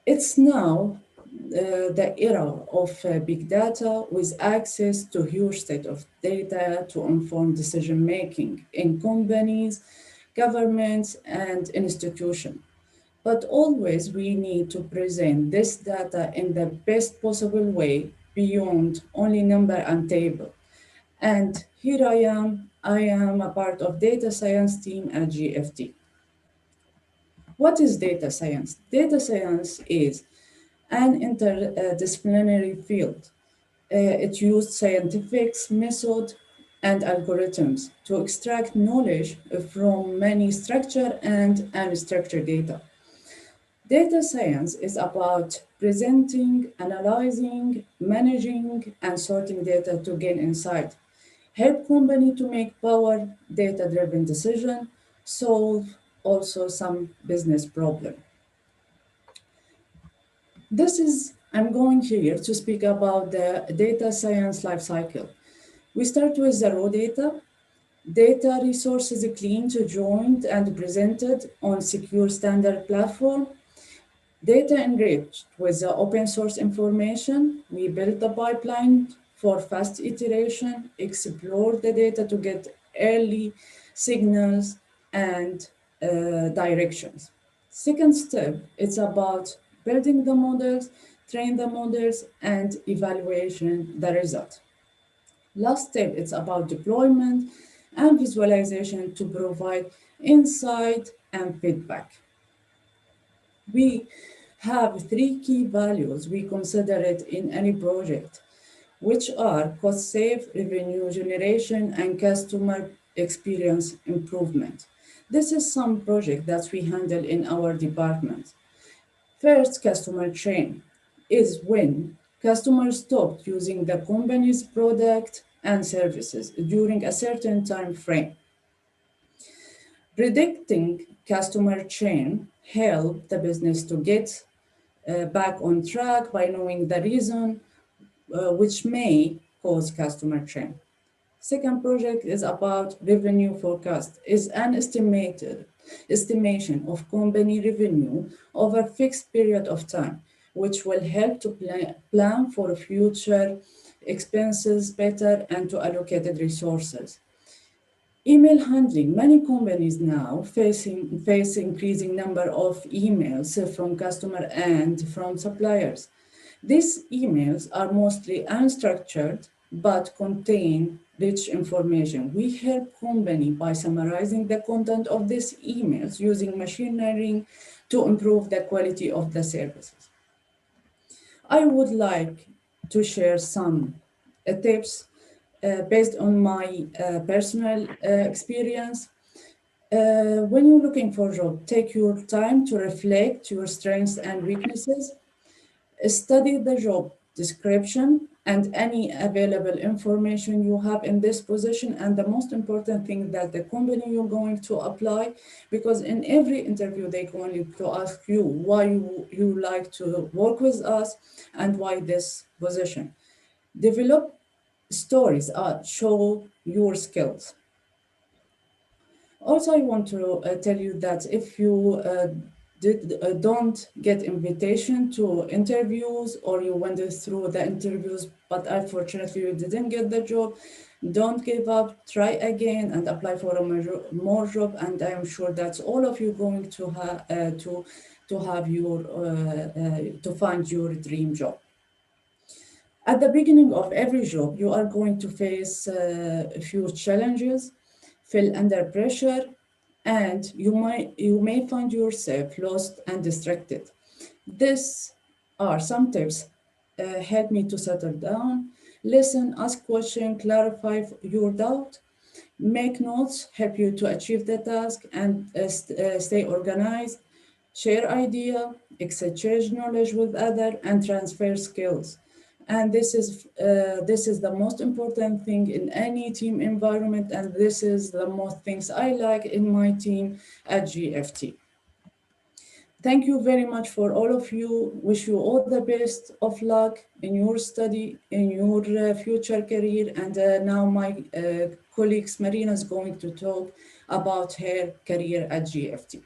It's now the era of big data with access to huge set of data to inform decision making in companies, governments, and institutions. But always we need to present this data in the best possible way beyond only number and table. And here I am a part of data science team at GFT. What is data science? Data science is an interdisciplinary field. It used scientific method and algorithms to extract knowledge from many structured and unstructured data. Data science is about presenting, analyzing, managing, and sorting data to gain insight, help company to make power data-driven decision, solve also some business problem. I'm going here to speak about the data science lifecycle. We start with the raw data. Data resources cleaned, joined, and presented on secure standard platform. Data enriched with the open source information. We built the pipeline for fast iteration, explore the data to get early signals and directions. Second step, it's about building the models, train the models, and evaluation the result. Last step, it's about deployment and visualization to provide insight and feedback. We have three key values we consider it in any project, which are cost save, revenue generation, and customer experience improvement. This is some project that we handle in our department. First, customer churn is when customers stopped using the company's product and services during a certain time frame. Predicting customer churn help the business to get back on track by knowing the reason which may cause customer churn. Second project is about revenue forecast, is an estimation of company revenue over a fixed period of time, which will help to plan for future expenses better and to allocated resources. Email handling. Many companies now face increasing number of emails from customers and from suppliers. These emails are mostly unstructured but contain rich information. We help companies by summarizing the content of these emails using machine learning to improve the quality of the services. I would like to share some tips based on my personal experience. When you're looking for a job, take your time to reflect your strengths and weaknesses. Study the job description and any available information you have in this position, and the most important thing that the company you're going to apply, because in every interview they're going to ask you why you like to work with us and why this position. Develop stories, show your skills. Also, I want to tell you that if you don't get invitation to interviews, or you went through the interviews but unfortunately you didn't get the job, don't give up, try again and apply for more job, and I am sure that all of you going to to have to find your dream job. At the beginning of every job, you are going to face a few challenges, feel under pressure, and you may find yourself lost and distracted. These are some tips help me to settle down, listen, ask questions, clarify your doubt, make notes, help you to achieve the task, and stay organized, share idea, exchange knowledge with others, and transfer skills. And this is the most important thing in any team environment, and this is the most things I like in my team at GFT. Thank you very much for all of you. Wish you all the best of luck in your study, in your future career. And now my colleague Marina is going to talk about her career at GFT.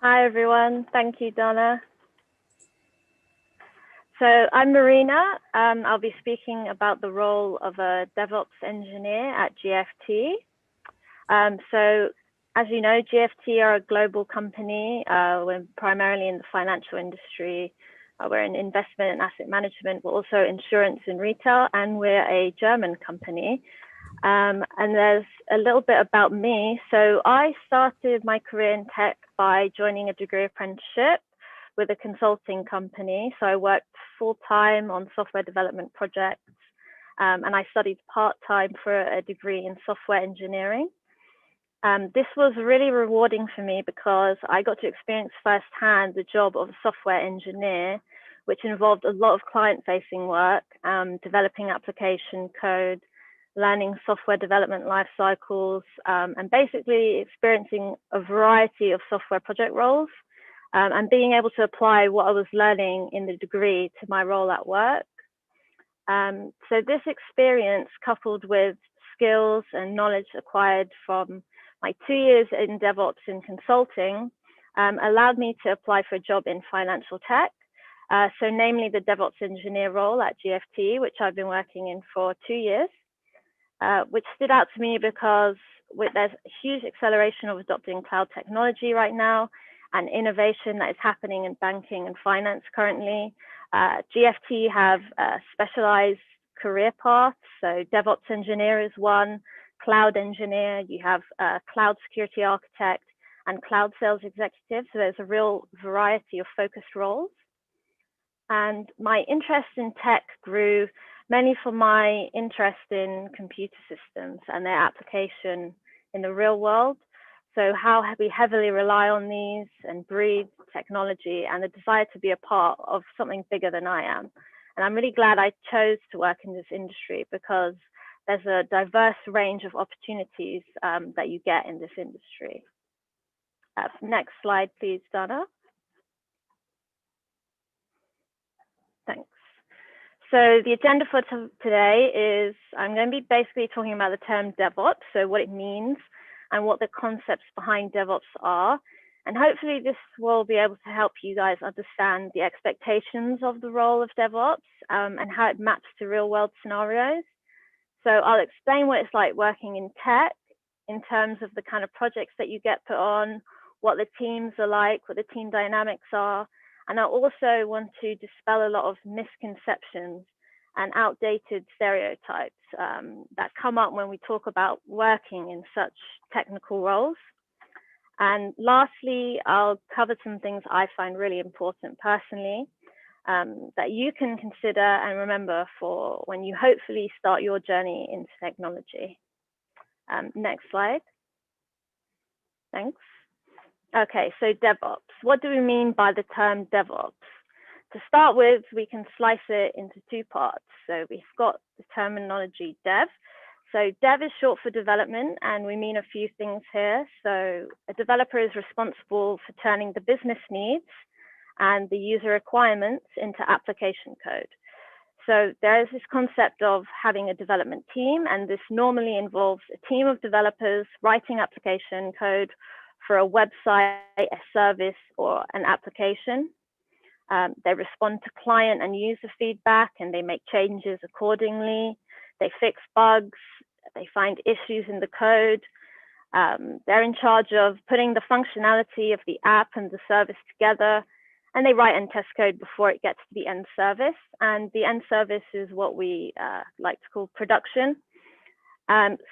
Hi, everyone. Thank you, Donna. So I'm Marina. I'll be speaking about the role of a DevOps engineer at GFT. So as you know, GFT are a global company. We're primarily in the financial industry. We're in investment and asset management. We're also insurance and retail, and we're a German company. And there's a little bit about me. So I started my career in tech by joining a degree apprenticeship with a consulting company. So I worked full-time on software development projects, and I studied part-time for a degree in software engineering. This was really rewarding for me because I got to experience firsthand the job of a software engineer, which involved a lot of client-facing work, developing application code, learning software development life cycles, and basically experiencing a variety of software project roles, and being able to apply what I was learning in the degree to my role at work. So this experience, coupled with skills and knowledge acquired from my 2 years in DevOps and consulting, allowed me to apply for a job in financial tech. So namely the DevOps engineer role at GFT, which I've been working in for 2 years, which stood out to me because there's a huge acceleration of adopting cloud technology right now and innovation that is happening in banking and finance currently. GFT have specialized career paths. So DevOps engineer is one, cloud engineer, you have cloud security architect and cloud sales executive. So there's a real variety of focused roles. And my interest in tech grew mainly from my interest in computer systems and their application in the real world. So how we heavily rely on these and breathe technology, and the desire to be a part of something bigger than I am. And I'm really glad I chose to work in this industry because there's a diverse range of opportunities that you get in this industry. Next slide, please, Donna. Thanks. So the agenda for today is I'm going to be basically talking about the term DevOps, so what it means and what the concepts behind DevOps are. And hopefully this will be able to help you guys understand the expectations of the role of DevOps and how it maps to real world scenarios. So I'll explain what it's like working in tech in terms of the kind of projects that you get put on, what the teams are like, what the team dynamics are. And I also want to dispel a lot of misconceptions and outdated stereotypes that come up when we talk about working in such technical roles. And lastly, I'll cover some things I find really important personally that you can consider and remember for when you hopefully start your journey into technology. Next slide. Thanks. Okay, so DevOps. What do we mean by the term DevOps? To start with, we can slice it into two parts. So we've got the terminology dev. So dev is short for development, and we mean a few things here. So a developer is responsible for turning the business needs and the user requirements into application code. So there is this concept of having a development team, and this normally involves a team of developers writing application code for a website, a service, or an application. They respond to client and user feedback, and they make changes accordingly. They fix bugs, they find issues in the code, They're in charge of putting the functionality of the app and the service together, and they write and test code before it gets to the end service. And the end service is what we like to call production.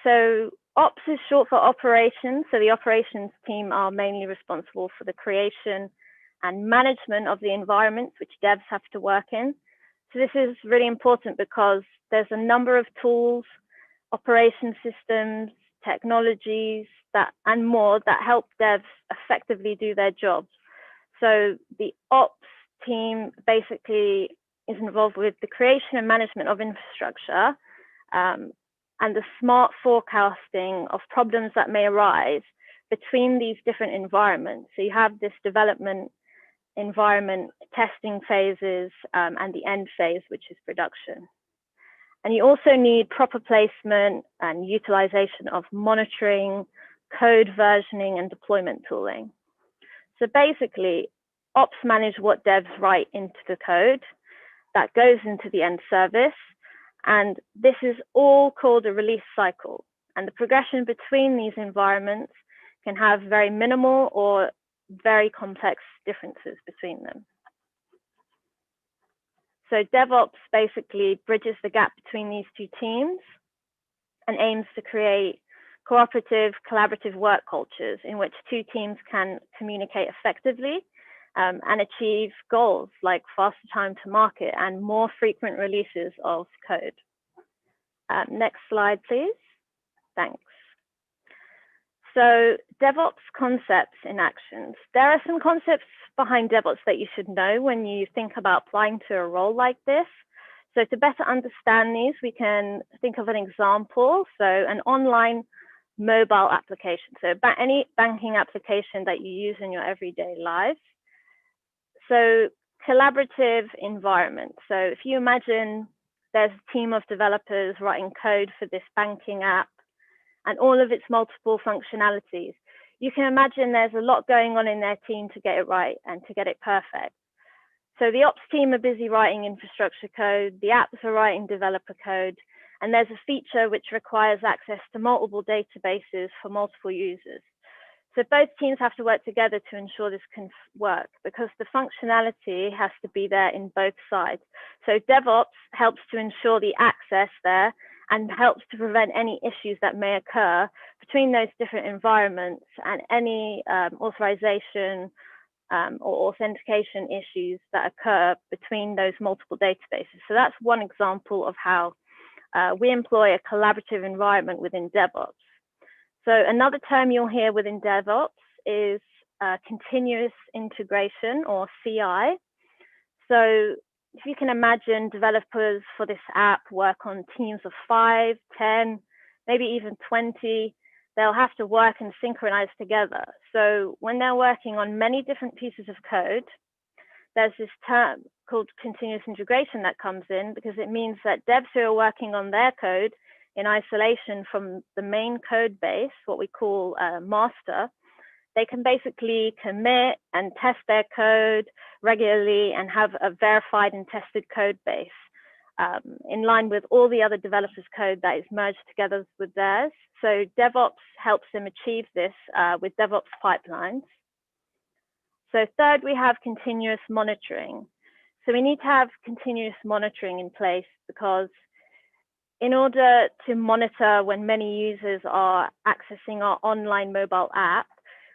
So Ops is short for operations. So the operations team are mainly responsible for the creation and management of the environments which devs have to work in. So this is really important because there's a number of tools, operation systems, technologies and more that help devs effectively do their jobs. So the ops team basically is involved with the creation and management of infrastructure and the smart forecasting of problems that may arise between these different environments. So you have this development environment, testing phases, and the end phase, which is production. And you also need proper placement and utilization of monitoring, code versioning, and deployment tooling. So basically, ops manage what devs write into the code that goes into the end service. And this is all called a release cycle. And the progression between these environments can have very minimal or very complex differences between them. So DevOps basically bridges the gap between these two teams and aims to create cooperative, collaborative work cultures in which two teams can communicate effectively and achieve goals like faster time to market and more frequent releases of code. Next slide, please. Thanks. So DevOps concepts in actions. There are some concepts behind DevOps that you should know when you think about applying to a role like this. So to better understand these, we can think of an example. So an online mobile application. So any banking application that you use in your everyday life. So collaborative environment. So if you imagine there's a team of developers writing code for this banking app and all of its multiple functionalities, you can imagine there's a lot going on in their team to get it right and to get it perfect. So the ops team are busy writing infrastructure code, the apps are writing developer code, and there's a feature which requires access to multiple databases for multiple users. So both teams have to work together to ensure this can work because the functionality has to be there in both sides. So DevOps helps to ensure the access there and helps to prevent any issues that may occur between those different environments and any authorization or authentication issues that occur between those multiple databases. So that's one example of how we employ a collaborative environment within DevOps. So another term you'll hear within DevOps is continuous integration, or CI. So if you can imagine, developers for this app work on teams of 5, 10, maybe even 20. They'll have to work and synchronize together. So when they're working on many different pieces of code, there's this term called continuous integration that comes in because it means that devs who are working on their code in isolation from the main code base, what we call master, they can basically commit and test their code regularly and have a verified and tested code base in line with all the other developers' code that is merged together with theirs. So DevOps helps them achieve this with DevOps pipelines. So third, we have continuous monitoring. So we need to have continuous monitoring in place because in order to monitor when many users are accessing our online mobile app,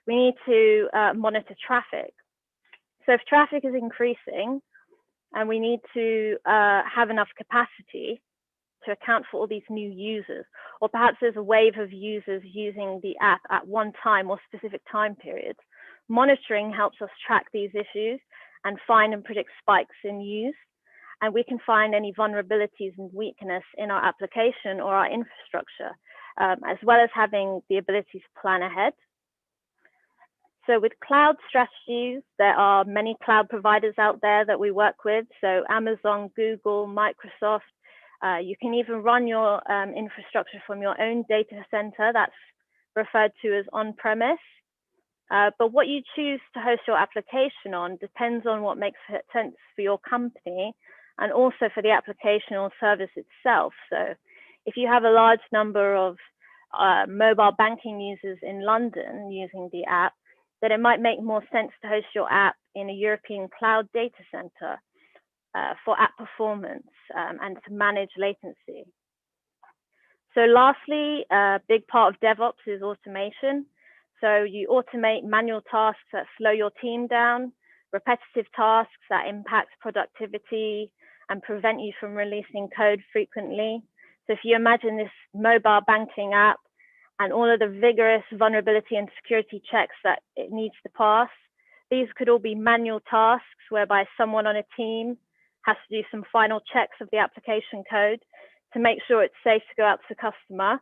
we need to monitor traffic. So if traffic is increasing and we need to have enough capacity to account for all these new users, or perhaps there's a wave of users using the app at one time or specific time periods, monitoring helps us track these issues and find and predict spikes in use. And we can find any vulnerabilities and weakness in our application or our infrastructure, as well as having the ability to plan ahead. So with cloud strategies, there are many cloud providers out there that we work with. So Amazon, Google, Microsoft. You can even run your infrastructure from your own data center. That's referred to as on-premise. But what you choose to host your application on depends on what makes sense for your company and also for the application or service itself. So if you have a large number of mobile banking users in London using the app, that it might make more sense to host your app in a European cloud data center for app performance and to manage latency. So lastly, a big part of DevOps is automation. So you automate manual tasks that slow your team down, repetitive tasks that impact productivity and prevent you from releasing code frequently. So if you imagine this mobile banking app and all of the vigorous vulnerability and security checks that it needs to pass, these could all be manual tasks whereby someone on a team has to do some final checks of the application code to make sure it's safe to go out to the customer.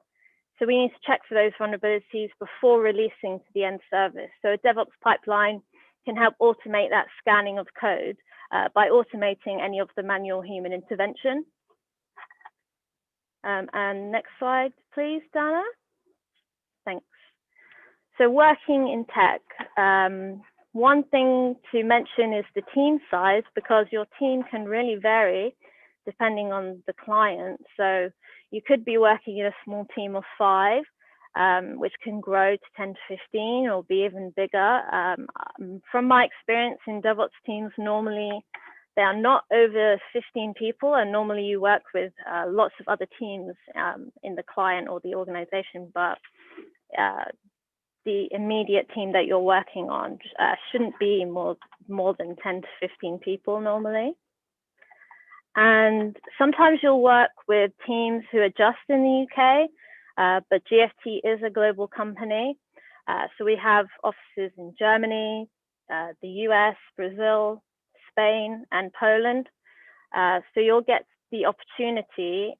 So we need to check for those vulnerabilities before releasing to the end service. So a DevOps pipeline can help automate that scanning of code by automating any of the manual human intervention. And next slide, please, Dana. Thanks. So working in tech, one thing to mention is the team size, because your team can really vary depending on the client. So you could be working in a small team of 5, which can grow to 10 to 15 or be even bigger. From my experience in DevOps teams, normally they are not over 15 people, and normally you work with lots of other teams in the client or the organization, but the immediate team that you're working on shouldn't be more than 10 to 15 people normally. And sometimes you'll work with teams who are just in the UK, but GFT is a global company. So we have offices in Germany, the US, Brazil, Spain, and Poland. So you'll get the opportunity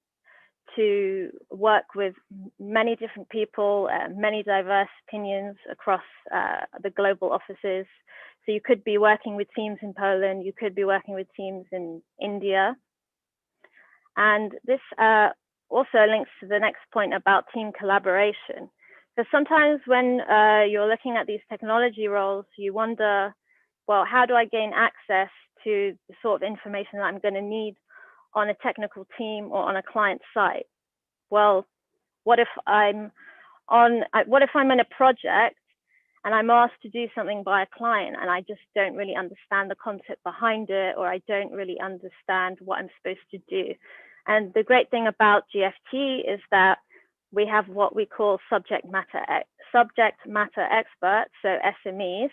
to work with many different people, many diverse opinions across the global offices. So you could be working with teams in Poland, you could be working with teams in India. And this also links to the next point about team collaboration. Because sometimes when you're looking at these technology roles, you wonder, well, how do I gain access to the sort of information that I'm going to need on a technical team or on a client site? Well, what if I'm in a project and I'm asked to do something by a client and I just don't really understand the concept behind it, or I don't really understand what I'm supposed to do? And the great thing about GFT is that we have what we call subject matter experts, so SMEs.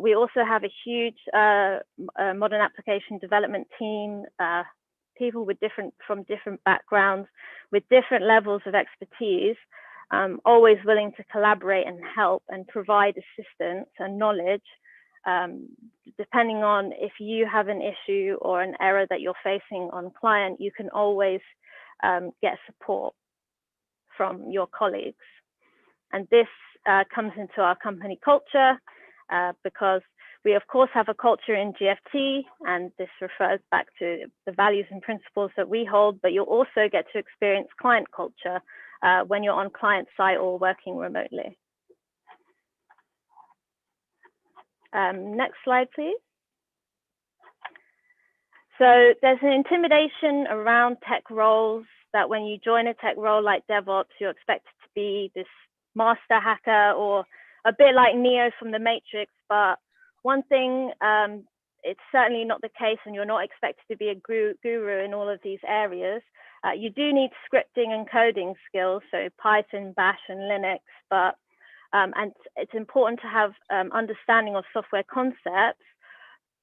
We also have a huge modern application development team, people from different backgrounds, with different levels of expertise, always willing to collaborate and help and provide assistance and knowledge, depending on if you have an issue or an error that you're facing on client, you can always get support from your colleagues. And this comes into our company culture, because we of course have a culture in GFT, and this refers back to the values and principles that we hold, but you'll also get to experience client culture when you're on client site or working remotely. Next slide, please. So there's an intimidation around tech roles, that when you join a tech role like DevOps, you're expected to be this master hacker, or a bit like Neo from the Matrix. But one thing, it's certainly not the case, and you're not expected to be a guru in all of these areas. You do need scripting and coding skills, so Python, Bash, and Linux, but and it's important to have understanding of software concepts,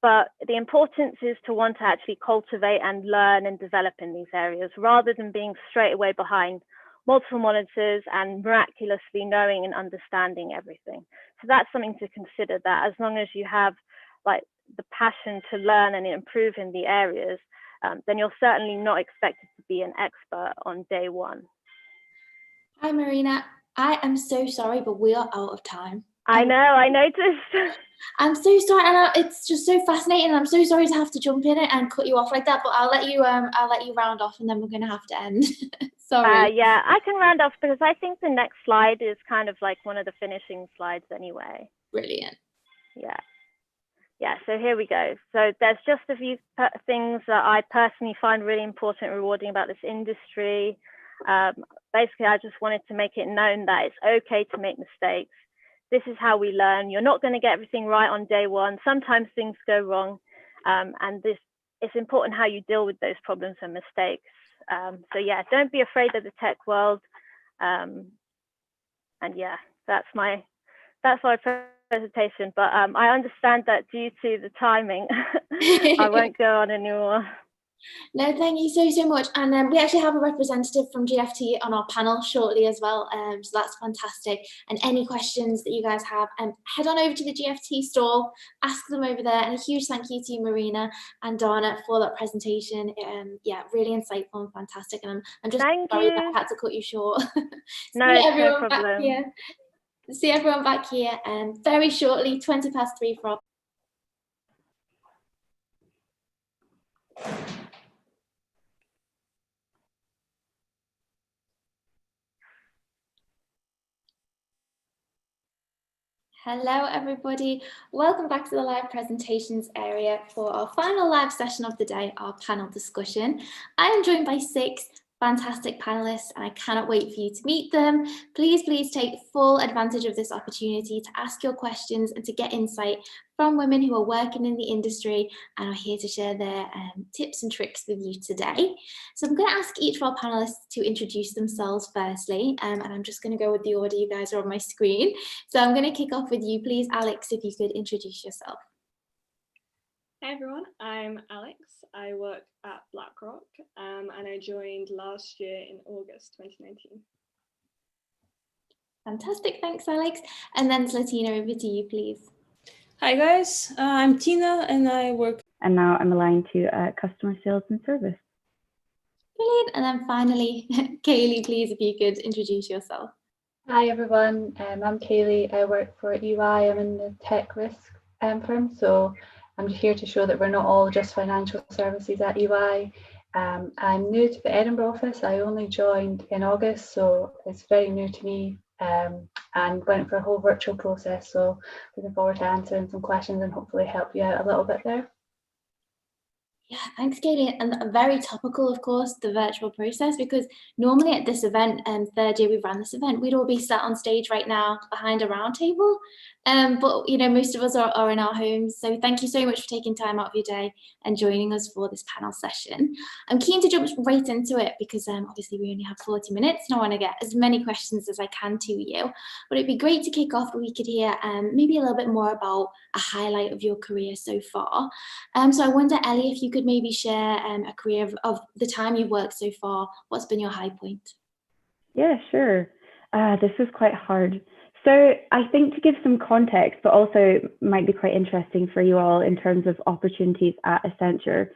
but the importance is to want to actually cultivate and learn and develop in these areas, rather than being straight away behind multiple monitors and miraculously knowing and understanding everything. So that's something to consider, that as long as you have like the passion to learn and improve in the areas, then you're certainly not expected to be an expert on day one. Hi, Marina. I am so sorry, but we are out of time. I know, I noticed. I'm so sorry, and it's just so fascinating. And I'm so sorry to have to jump in and cut you off like that, but I'll let you round off, and then we're going to have to end. Sorry. Yeah, I can round off because I think the next slide is kind of like one of the finishing slides anyway. Brilliant. Yeah, so here we go. So there's just a few things that I personally find really important and rewarding about this industry. Basically, I just wanted to make it known that it's okay to make mistakes. This is how we learn. You're not going to get everything right on day one. Sometimes things go wrong, and it's important how you deal with those problems and mistakes. So yeah, don't be afraid of the tech world. And yeah, that's my presentation. But I understand that due to the timing, I won't go on anymore. No, thank you so much. And we actually have a representative from GFT on our panel shortly as well. So that's fantastic. And any questions that you guys have, head on over to the GFT stall, ask them over there. And a huge thank you to you, Marina and Dana, for that presentation. Yeah, really insightful and fantastic. And I'm just sorry that I had to cut you short. No, no problem. See everyone back here very shortly, 3:20 for our Hello everybody, welcome back to the live presentations area for our final live session of the day, our panel discussion. I am joined by 6 fantastic panelists and I cannot wait for you to meet them. Please take full advantage of this opportunity to ask your questions and to get insight from women who are working in the industry and are here to share their tips and tricks with you today. So I'm going to ask each of our panelists to introduce themselves firstly, and I'm just going to go with the order you guys are on my screen. So I'm going to kick off with you, please, Alex, if you could introduce yourself. Hey everyone, I'm Alex. I work at BlackRock and I joined last year in August 2019. Fantastic, thanks Alex. And then Latina, over to you, please. Hi guys, I'm Tina and I work. And now I'm aligned to customer sales and service. Brilliant. And then finally, Kaylee, please, if you could introduce yourself. Hi everyone, I'm Kaylee. I work for EY. I'm in the tech risk firm. So I'm here to show that we're not all just financial services at EY. I'm new to the Edinburgh office. I only joined in August, so it's very new to me and went for a whole virtual process. So looking forward to answering some questions and hopefully help you out a little bit there. Yeah, thanks, Katie. And very topical, of course, the virtual process, because normally at this event, third year we've run this event, we'd all be sat on stage right now behind a round table. But, you know, most of us are in our homes. So thank you so much for taking time out of your day and joining us for this panel session. I'm keen to jump right into it because obviously we only have 40 minutes and I want to get as many questions as I can to you. But it'd be great to kick off where we could hear maybe a little bit more about a highlight of your career so far. So I wonder, Ellie, if you could maybe share a career of the time you've worked so far. What's been your high point? Yeah, sure. This was quite hard. So I think to give some context, but also might be quite interesting for you all in terms of opportunities at Accenture.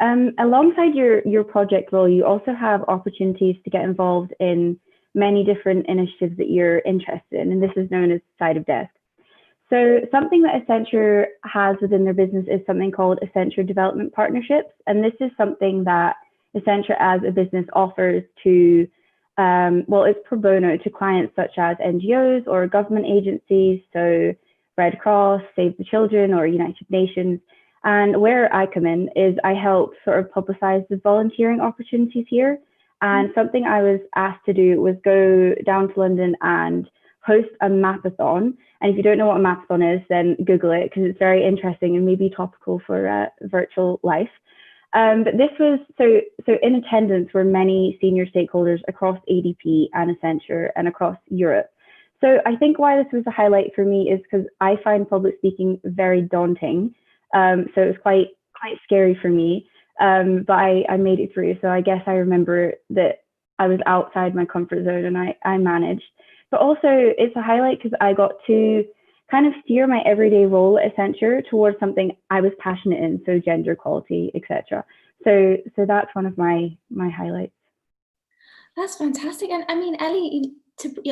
Alongside your project role, you also have opportunities to get involved in many different initiatives that you're interested in, and this is known as side of desk. So something that Accenture has within their business is something called Accenture Development Partnerships, and this is something that Accenture as a business offers to well, it's pro bono to clients such as NGOs or government agencies, so Red Cross, Save the Children, or United Nations. And where I come in is I help sort of publicize the volunteering opportunities here. And something I was asked to do was go down to London and host a mapathon. And if you don't know what a mapathon is, then Google it because it's very interesting and maybe topical for virtual life. But this was, so in attendance were many senior stakeholders across ADP and Accenture and across Europe. So I think why this was a highlight for me is because I find public speaking very daunting. So it was quite scary for me, but I made it through. So I guess I remember that I was outside my comfort zone and I managed. But also it's a highlight because I got to kind of steer my everyday role at Accenture towards something I was passionate in, so gender equality, etc. So that's one of my highlights. That's fantastic. And I mean, Ellie,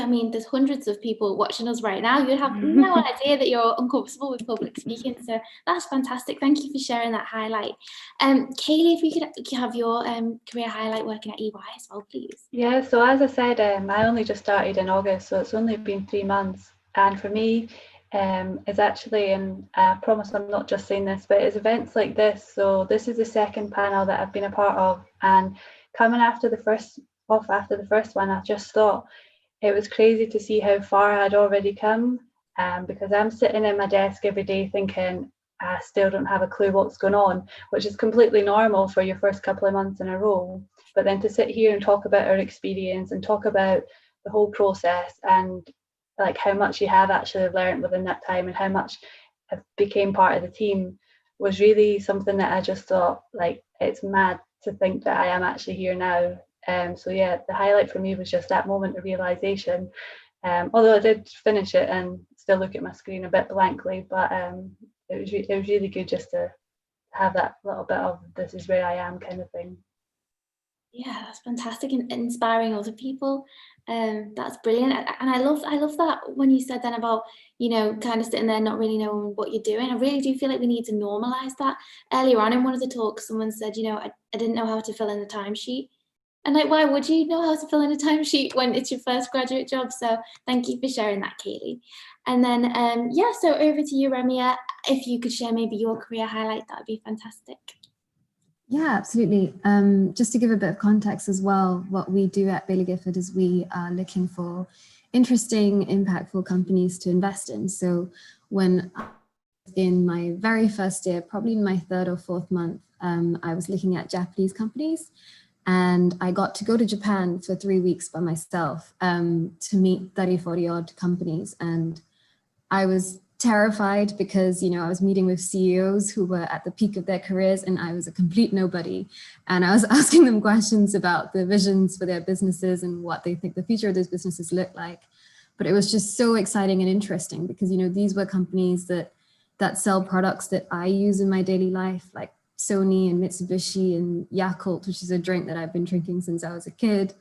I mean, there's hundreds of people watching us right now. You'd have no idea that you're uncomfortable with public speaking. So that's fantastic. Thank you for sharing that highlight. Kaylee, if we could have your career highlight working at EY as well, please. Yeah, so as I said, I only just started in August, so it's only been 3 months. And for me, it's actually, and I promise I'm not just saying this, but it's events like this. So this is the second panel that I've been a part of, and coming after the first off after the first one, I just thought it was crazy to see how far I'd already come, because I'm sitting at my desk every day thinking, I still don't have a clue what's going on, which is completely normal for your first couple of months in a role. But then to sit here and talk about our experience and talk about the whole process and like how much you have actually learned within that time and how much I became part of the team was really something that I just thought, like, it's mad to think that I am actually here now. So yeah, the highlight for me was just that moment of realization. Although I did finish it and still look at my screen a bit blankly, but it was really good just to have that little bit of this is where I am kind of thing. Yeah, that's fantastic and inspiring other people. That's brilliant. And I love that when you said then about, you know, kind of sitting there not really knowing what you're doing. I really do feel like we need to normalize that. Earlier on in one of the talks, someone said, you know, I didn't know how to fill in the timesheet. And like, why would you know how to fill in a timesheet when it's your first graduate job? So thank you for sharing that, Kaylee. And then, yeah, so over to you, Ramia. If you could share maybe your career highlight, that would be fantastic. Yeah, absolutely. Just to give a bit of context as well, what we do at Baillie Gifford is we are looking for interesting, impactful companies to invest in. So when in my very first year, probably in my 3rd or 4th month, I was looking at Japanese companies, and I got to go to Japan for 3 weeks by myself to meet 30, 40 odd companies. And I was terrified because, you know, I was meeting with CEOs who were at the peak of their careers and I was a complete nobody. And I was asking them questions about the visions for their businesses and what they think the future of those businesses look like. But it was just so exciting and interesting because, you know, these were companies that sell products that I use in my daily life, like Sony and Mitsubishi and Yakult, which is a drink that I've been drinking since I was a kid.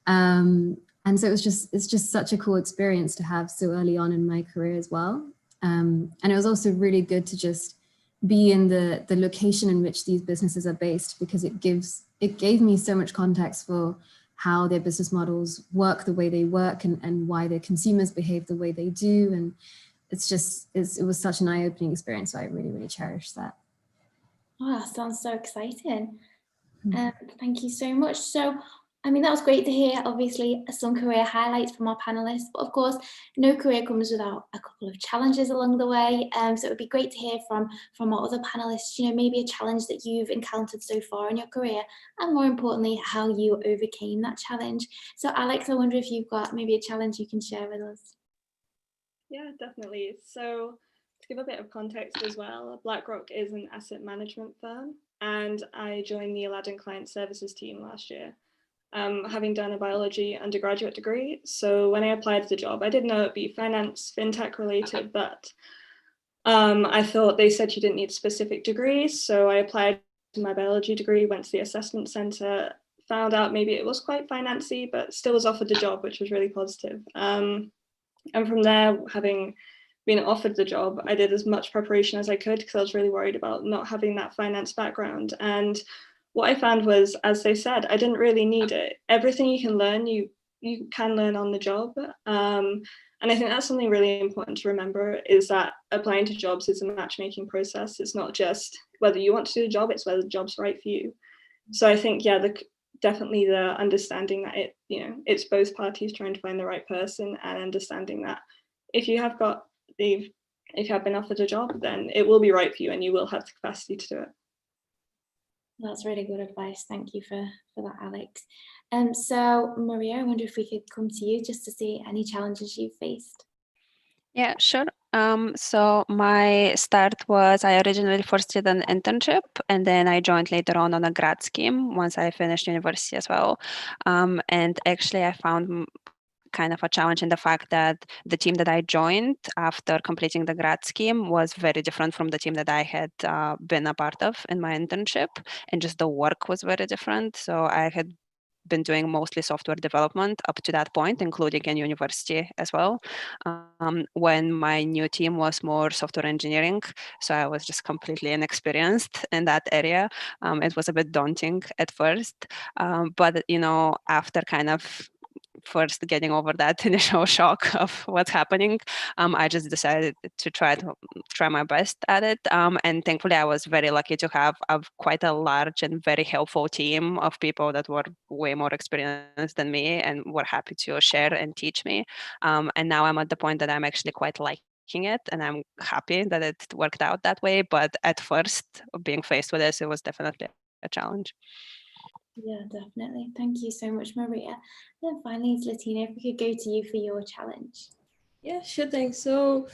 And so it's just such a cool experience to have so early on in my career as well. And it was also really good to just be in the location in which these businesses are based, because it gave me so much context for how their business models work the way they work and why their consumers behave the way they do. And it was such an eye-opening experience. So I really, really cherished that. Oh, that sounds so exciting. Thank you so much. So, I mean, that was great to hear, obviously, some career highlights from our panelists, but of course, no career comes without a couple of challenges along the way. So it would be great to hear from our other panelists, you know, maybe a challenge that you've encountered so far in your career, and more importantly, how you overcame that challenge. So Alex, I wonder if you've got maybe a challenge you can share with us. Yeah, definitely. So to give a bit of context as well, BlackRock is an asset management firm, and I joined the Aladdin Client Services team last year. Having done a biology undergraduate degree. So when I applied for the job, I did know it'd be finance, fintech related, but I thought they said you didn't need a specific degree. So I applied to my biology degree, went to the assessment center, found out maybe it was quite financy, but still was offered the job, which was really positive. And from there, having been offered the job, I did as much preparation as I could because I was really worried about not having that finance background. And what I found was, as they said, I didn't really need it. Everything you can learn, you can learn on the job. And I think that's something really important to remember, is that applying to jobs is a matchmaking process. It's not just whether you want to do the job, it's whether the job's right for you. So I think, yeah, definitely the understanding that it's both parties trying to find the right person, and understanding that if you have been offered a job, then it will be right for you and you will have the capacity to do it. That's really good advice. Thank you for that, Alex. So Maria, I wonder if we could come to you just to see any challenges you've faced. Yeah, sure. So my start was, I originally first did an internship, and then I joined later on a grad scheme once I finished university as well. And actually I found kind of a challenge in the fact that the team that I joined after completing the grad scheme was very different from the team that I had been a part of in my internship, and just the work was very different. So I had been doing mostly software development up to that point, including in university as well. When my new team was more software engineering, so I was just completely inexperienced in that area. It was a bit daunting at first, but after kind of first getting over that initial shock of what's happening, I just decided to try my best at it. And thankfully, I was very lucky to have quite a large and very helpful team of people that were way more experienced than me and were happy to share and teach me. And now I'm at the point that I'm actually quite liking it, and I'm happy that it worked out that way. But at first, being faced with this, it was definitely a challenge. Yeah, definitely. Thank you so much, Maria. And then finally, Latina, if we could go to you for your challenge. Yeah, sure thing. So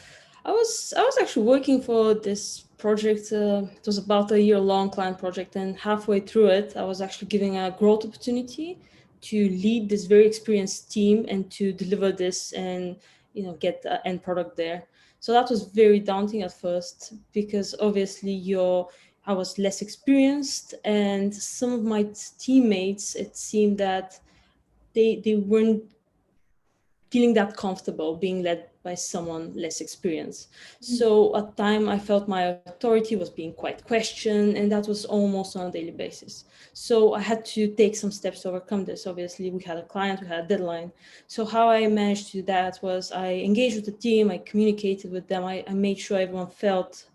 I was actually working for this project. It was about a year-long client project, and halfway through it, I was actually given a growth opportunity to lead this very experienced team and to deliver this and get the end product there. So that was very daunting at first, because obviously I was less experienced, and some of my teammates, it seemed that they weren't feeling that comfortable being led by someone less experienced. So at time I felt my authority was being quite questioned, and that was almost on a daily basis. So I had to take some steps to overcome this. Obviously, we had a client, we had a deadline. So how I managed to do that was I engaged with the team, I communicated with them, I made sure everyone felt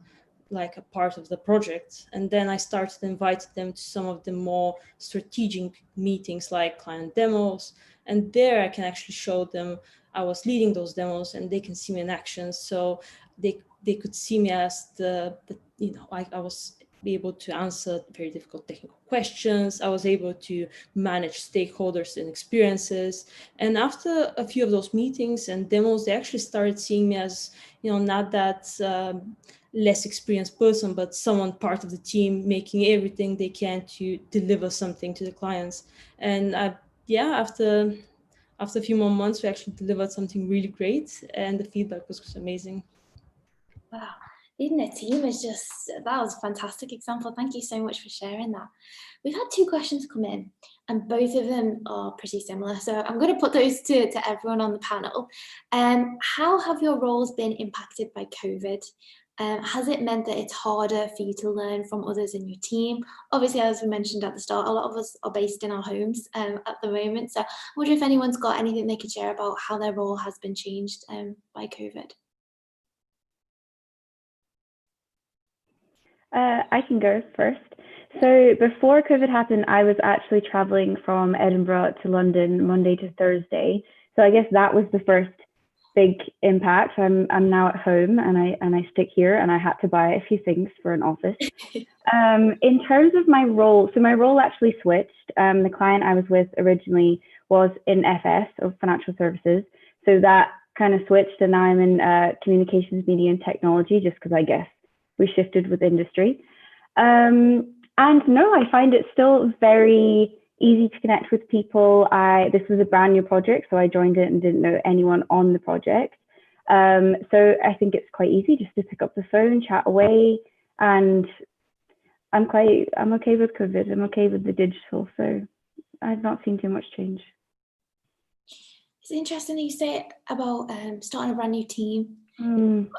like a part of the project. And then I started to invite them to some of the more strategic meetings like client demos. And there I can actually show them I was leading those demos, and they can see me in action. So they could see me as I was able to answer very difficult technical questions. I was able to manage stakeholders and experiences. And after a few of those meetings and demos, they actually started seeing me as, not that less experienced person, but someone part of the team making everything they can to deliver something to the clients. And after a few more months, we actually delivered something really great, and the feedback was just amazing. Wow, leading a team that was a fantastic example. Thank you so much for sharing that. We've had 2 questions come in, and both of them are pretty similar. So I'm going to put those to everyone on the panel. How have your roles been impacted by COVID? Has it meant that it's harder for you to learn from others in your team? Obviously, as we mentioned at the start, a lot of us are based in our homes at the moment. So I wonder if anyone's got anything they could share about how their role has been changed by COVID. I can go first. So before COVID happened, I was actually traveling from Edinburgh to London Monday to Thursday. So I guess that was the first big impact. I'm now at home, and I stick here, and I had to buy a few things for an office. In terms of my role, so my role actually switched. The client I was with originally was in FS, or financial services. So that kind of switched, and now I'm in communications, media and technology, just because I guess we shifted with industry. And no, I find it still very easy to connect with people. This was a brand new project, so I joined it and didn't know anyone on the project. So I think it's quite easy just to pick up the phone, chat away, and I'm okay with COVID. I'm okay with the digital, so I've not seen too much change. It's interesting that you say about starting a brand new team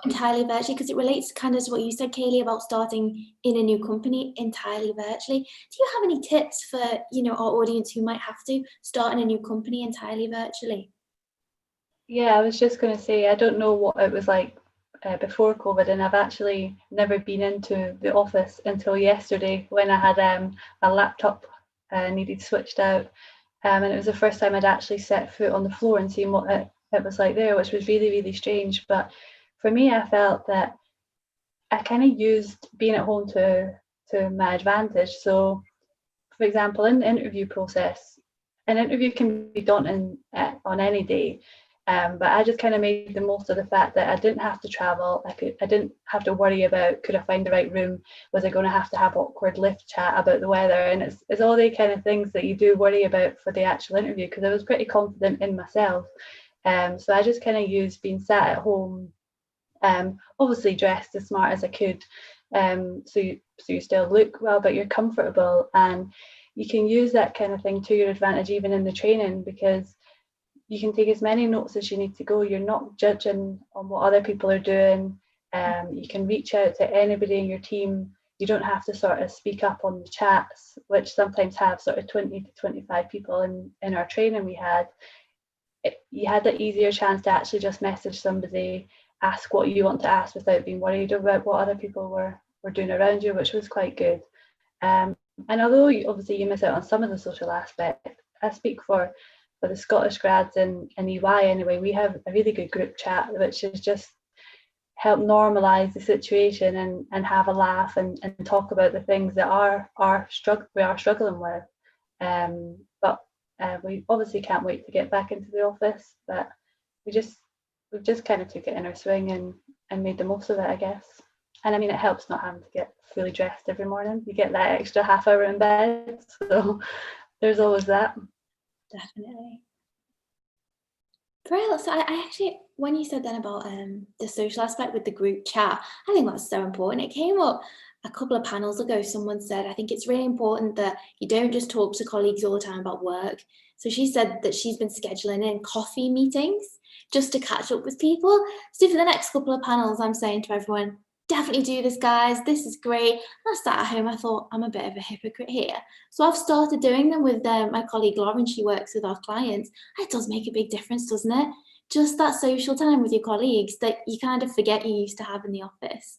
entirely virtually, because it relates kind of to what you said, Kaylee, about starting in a new company entirely virtually. Do you have any tips for our audience who might have to start in a new company entirely virtually? Yeah, I was just going to say, I don't know what it was like before COVID, and I've actually never been into the office until yesterday when I had a laptop needed switched out, and it was the first time I'd actually set foot on the floor and seen what it was like there, which was really, really strange. But for me, I felt that I kind of used being at home to my advantage. So, for example, in the interview process, an interview can be daunting on any day, but I just kind of made the most of the fact that I didn't have to travel. I didn't have to worry about, could I find the right room? Was I going to have awkward lift chat about the weather? And it's all the kind of things that you do worry about for the actual interview, because I was pretty confident in myself. So I just kind of used being sat at home, obviously dressed as smart as I could, so you still look well, but you're comfortable, and you can use that kind of thing to your advantage even in the training, because you can take as many notes as you need to go. You're not judging on what other people are doing. You can reach out to anybody in your team. You don't have to sort of speak up on the chats, which sometimes have sort of 20 to 25 people in our training we had. you had an easier chance to actually just message somebody, ask what you want to ask without being worried about what other people were doing around you, which was quite good. And although obviously you miss out on some of the social aspect, I speak for the Scottish grads in EY anyway, we have a really good group chat, which is just help normalise the situation and have a laugh and talk about the things that we are struggling with. But we obviously can't wait to get back into the office, but we've just kind of took it in our swing and made the most of it, I guess. And I mean, it helps not having to get fully dressed every morning. You get that extra half hour in bed, so there's always that. Definitely. Brill. So I actually, when you said then about the social aspect with the group chat, I think that's so important. It came up a couple of panels ago. Someone said, I think it's really important that you don't just talk to colleagues all the time about work. So she said that she's been scheduling in coffee meetings just to catch up with people. So for the next couple of panels, I'm saying to everyone, definitely do this, guys. This is great. I sat at home, I thought, I'm a bit of a hypocrite here. So I've started doing them with my colleague Lauren. She works with our clients. It does make a big difference, doesn't it? Just that social time with your colleagues that you kind of forget you used to have in the office.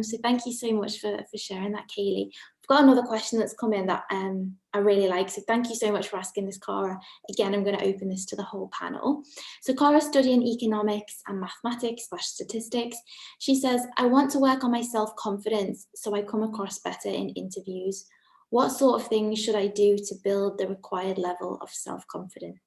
So thank you so much for sharing that, Kaylee. I've got another question that's come in that I really like. So thank you so much for asking this, Cara. Again, I'm going to open this to the whole panel. So Cara's studying economics and mathematics/statistics. She says, I want to work on my self-confidence so I come across better in interviews. What sort of things should I do to build the required level of self-confidence?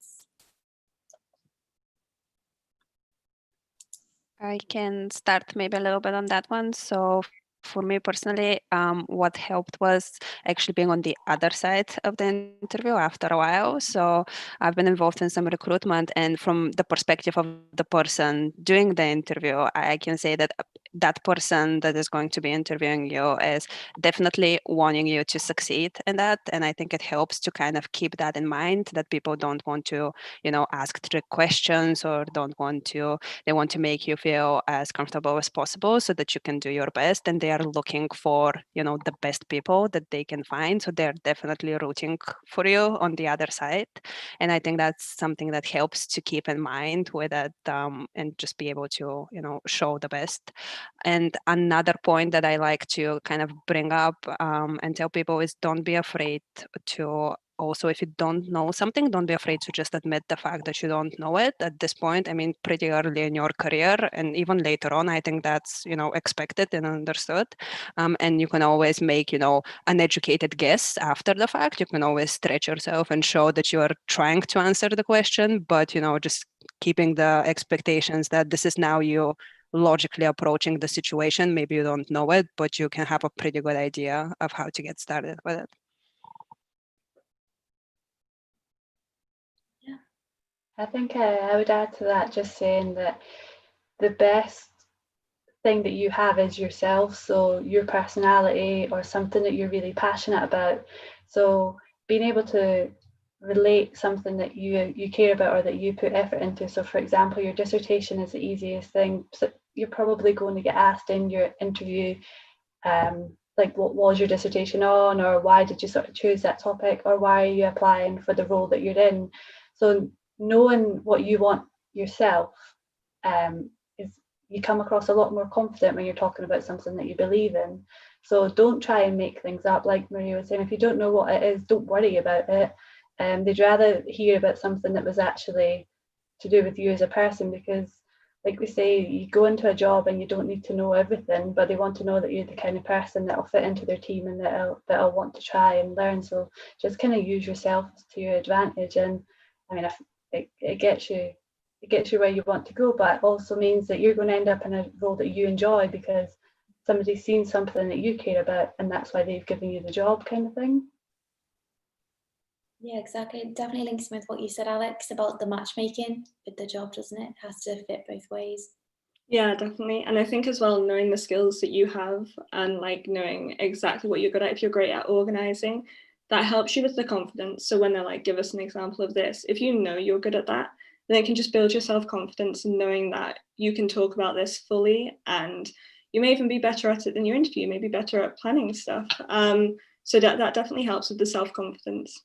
I can start maybe a little bit on that one. So for me personally, what helped was actually being on the other side of the interview after a while. So I've been involved in some recruitment, and from the perspective of the person doing the interview, I can say that that person that is going to be interviewing you is definitely wanting you to succeed in that. And I think it helps to kind of keep that in mind, that people don't want to, ask trick questions or they want to make you feel as comfortable as possible so that you can do your best. And they are looking for, the best people that they can find. So they're definitely rooting for you on the other side. And I think that's something that helps to keep in mind with it, and just be able to, show the best. And another point that I like to kind of bring up and tell people is don't be afraid to also, if you don't know something, don't be afraid to just admit the fact that you don't know it at this point. I mean, pretty early in your career and even later on, I think that's, expected and understood. And you can always make, an educated guess after the fact. You can always stretch yourself and show that you are trying to answer the question, but, just keeping the expectations that this is now you logically approaching the situation. Maybe you don't know it, but you can have a pretty good idea of how to get started with it. I think I would add to that, just saying that the best thing that you have is yourself. So your personality or something that you're really passionate about. So being able to relate something that you care about or that you put effort into. So for example, your dissertation is the easiest thing. So you're probably going to get asked in your interview, like what was your dissertation on, or why did you sort of choose that topic, or why are you applying for the role that you're in. So knowing what you want yourself, is you come across a lot more confident when you're talking about something that you believe in. So don't try and make things up. Like Maria was saying, if you don't know what it is, don't worry about it. They'd rather hear about something that was actually to do with you as a person, because like we say, you go into a job and you don't need to know everything, but they want to know that you're the kind of person that'll fit into their team and that'll want to try and learn. So just kind of use yourself to your advantage. And I mean, it gets you where you want to go, but it also means that you're going to end up in a role that you enjoy because somebody's seen something that you care about, and that's why they've given you the job, kind of thing. Yeah, exactly. It definitely links with what you said, Alex, about the matchmaking with the job, doesn't it? It has to fit both ways. Yeah, definitely. And I think as well, knowing the skills that you have and like knowing exactly what you're good at, if you're great at organizing, that helps you with the confidence. So when they're like, give us an example of this, if you know you're good at that, then it can just build your self-confidence in knowing that you can talk about this fully, and you may even be better at it than your interview, maybe better at planning stuff. So that definitely helps with the self-confidence.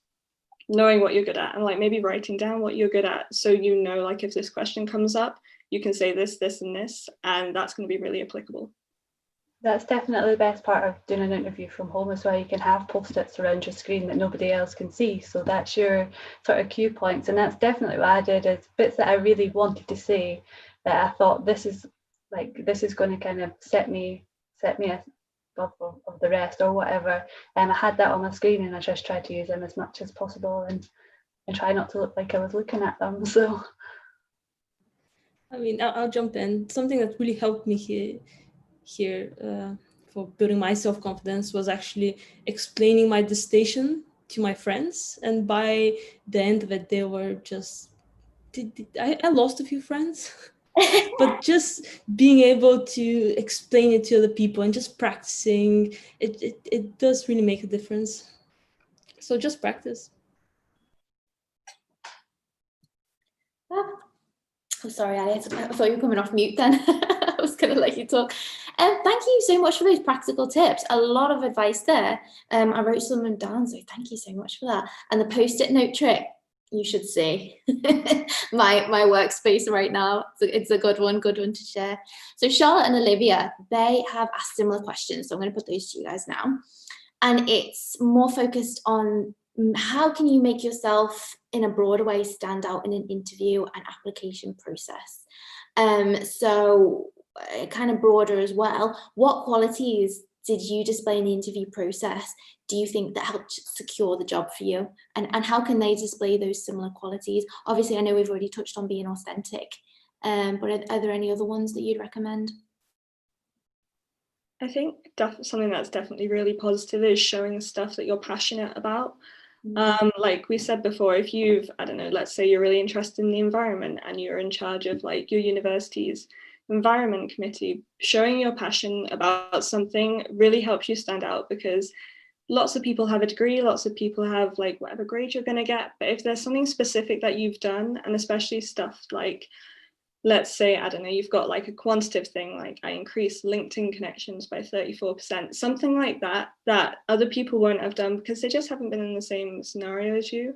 knowing what you're good at and like maybe writing down what you're good at, so you know, like if this question comes up, you can say this, this, and this, and that's going to be really applicable. That's definitely the best part of doing an interview from home as well. You can have post-its around your screen that nobody else can see. So that's your sort of cue points. And that's definitely what I did, is bits that I really wanted to say that I thought this is going to kind of set me above of the rest or whatever. And I had that on my screen and I just tried to use them as much as possible and try not to look like I was looking at them. So I mean, I'll jump in. Something that really helped me here for building my self-confidence was actually explaining my dissertation to my friends, and by the end of it they were just I lost a few friends but just being able to explain it to other people and just practicing it does really make a difference. So just practice. Oh, sorry, Alex. I thought you were coming off mute then. I was going to let you talk. Thank you so much for those practical tips. A lot of advice there. I wrote some of them down, so thank you so much for that. And the post-it note trick, you should see my workspace right now. It's a good one to share. So Charlotte and Olivia, they have asked similar questions. So I'm going to put those to you guys now. And it's more focused on how can you make yourself in a broader way stand out in an interview and application process. So kind of broader as well, what qualities did you display in the interview process do you think that helped secure the job for you, and how can they display those similar qualities? Obviously I know we've already touched on being authentic, but are there any other ones that you'd recommend? I think something that's definitely really positive is showing stuff that you're passionate about. Like we said before, if you've, I don't know, let's say you're really interested in the environment and you're in charge of like your university's environment committee, showing your passion about something really helps you stand out, because lots of people have a degree, lots of people have like whatever grade you're going to get, but if there's something specific that you've done, and especially stuff like, let's say, I don't know, you've got like a quantitative thing, like I increased LinkedIn connections by 34%, something like that, that other people won't have done because they just haven't been in the same scenario as you,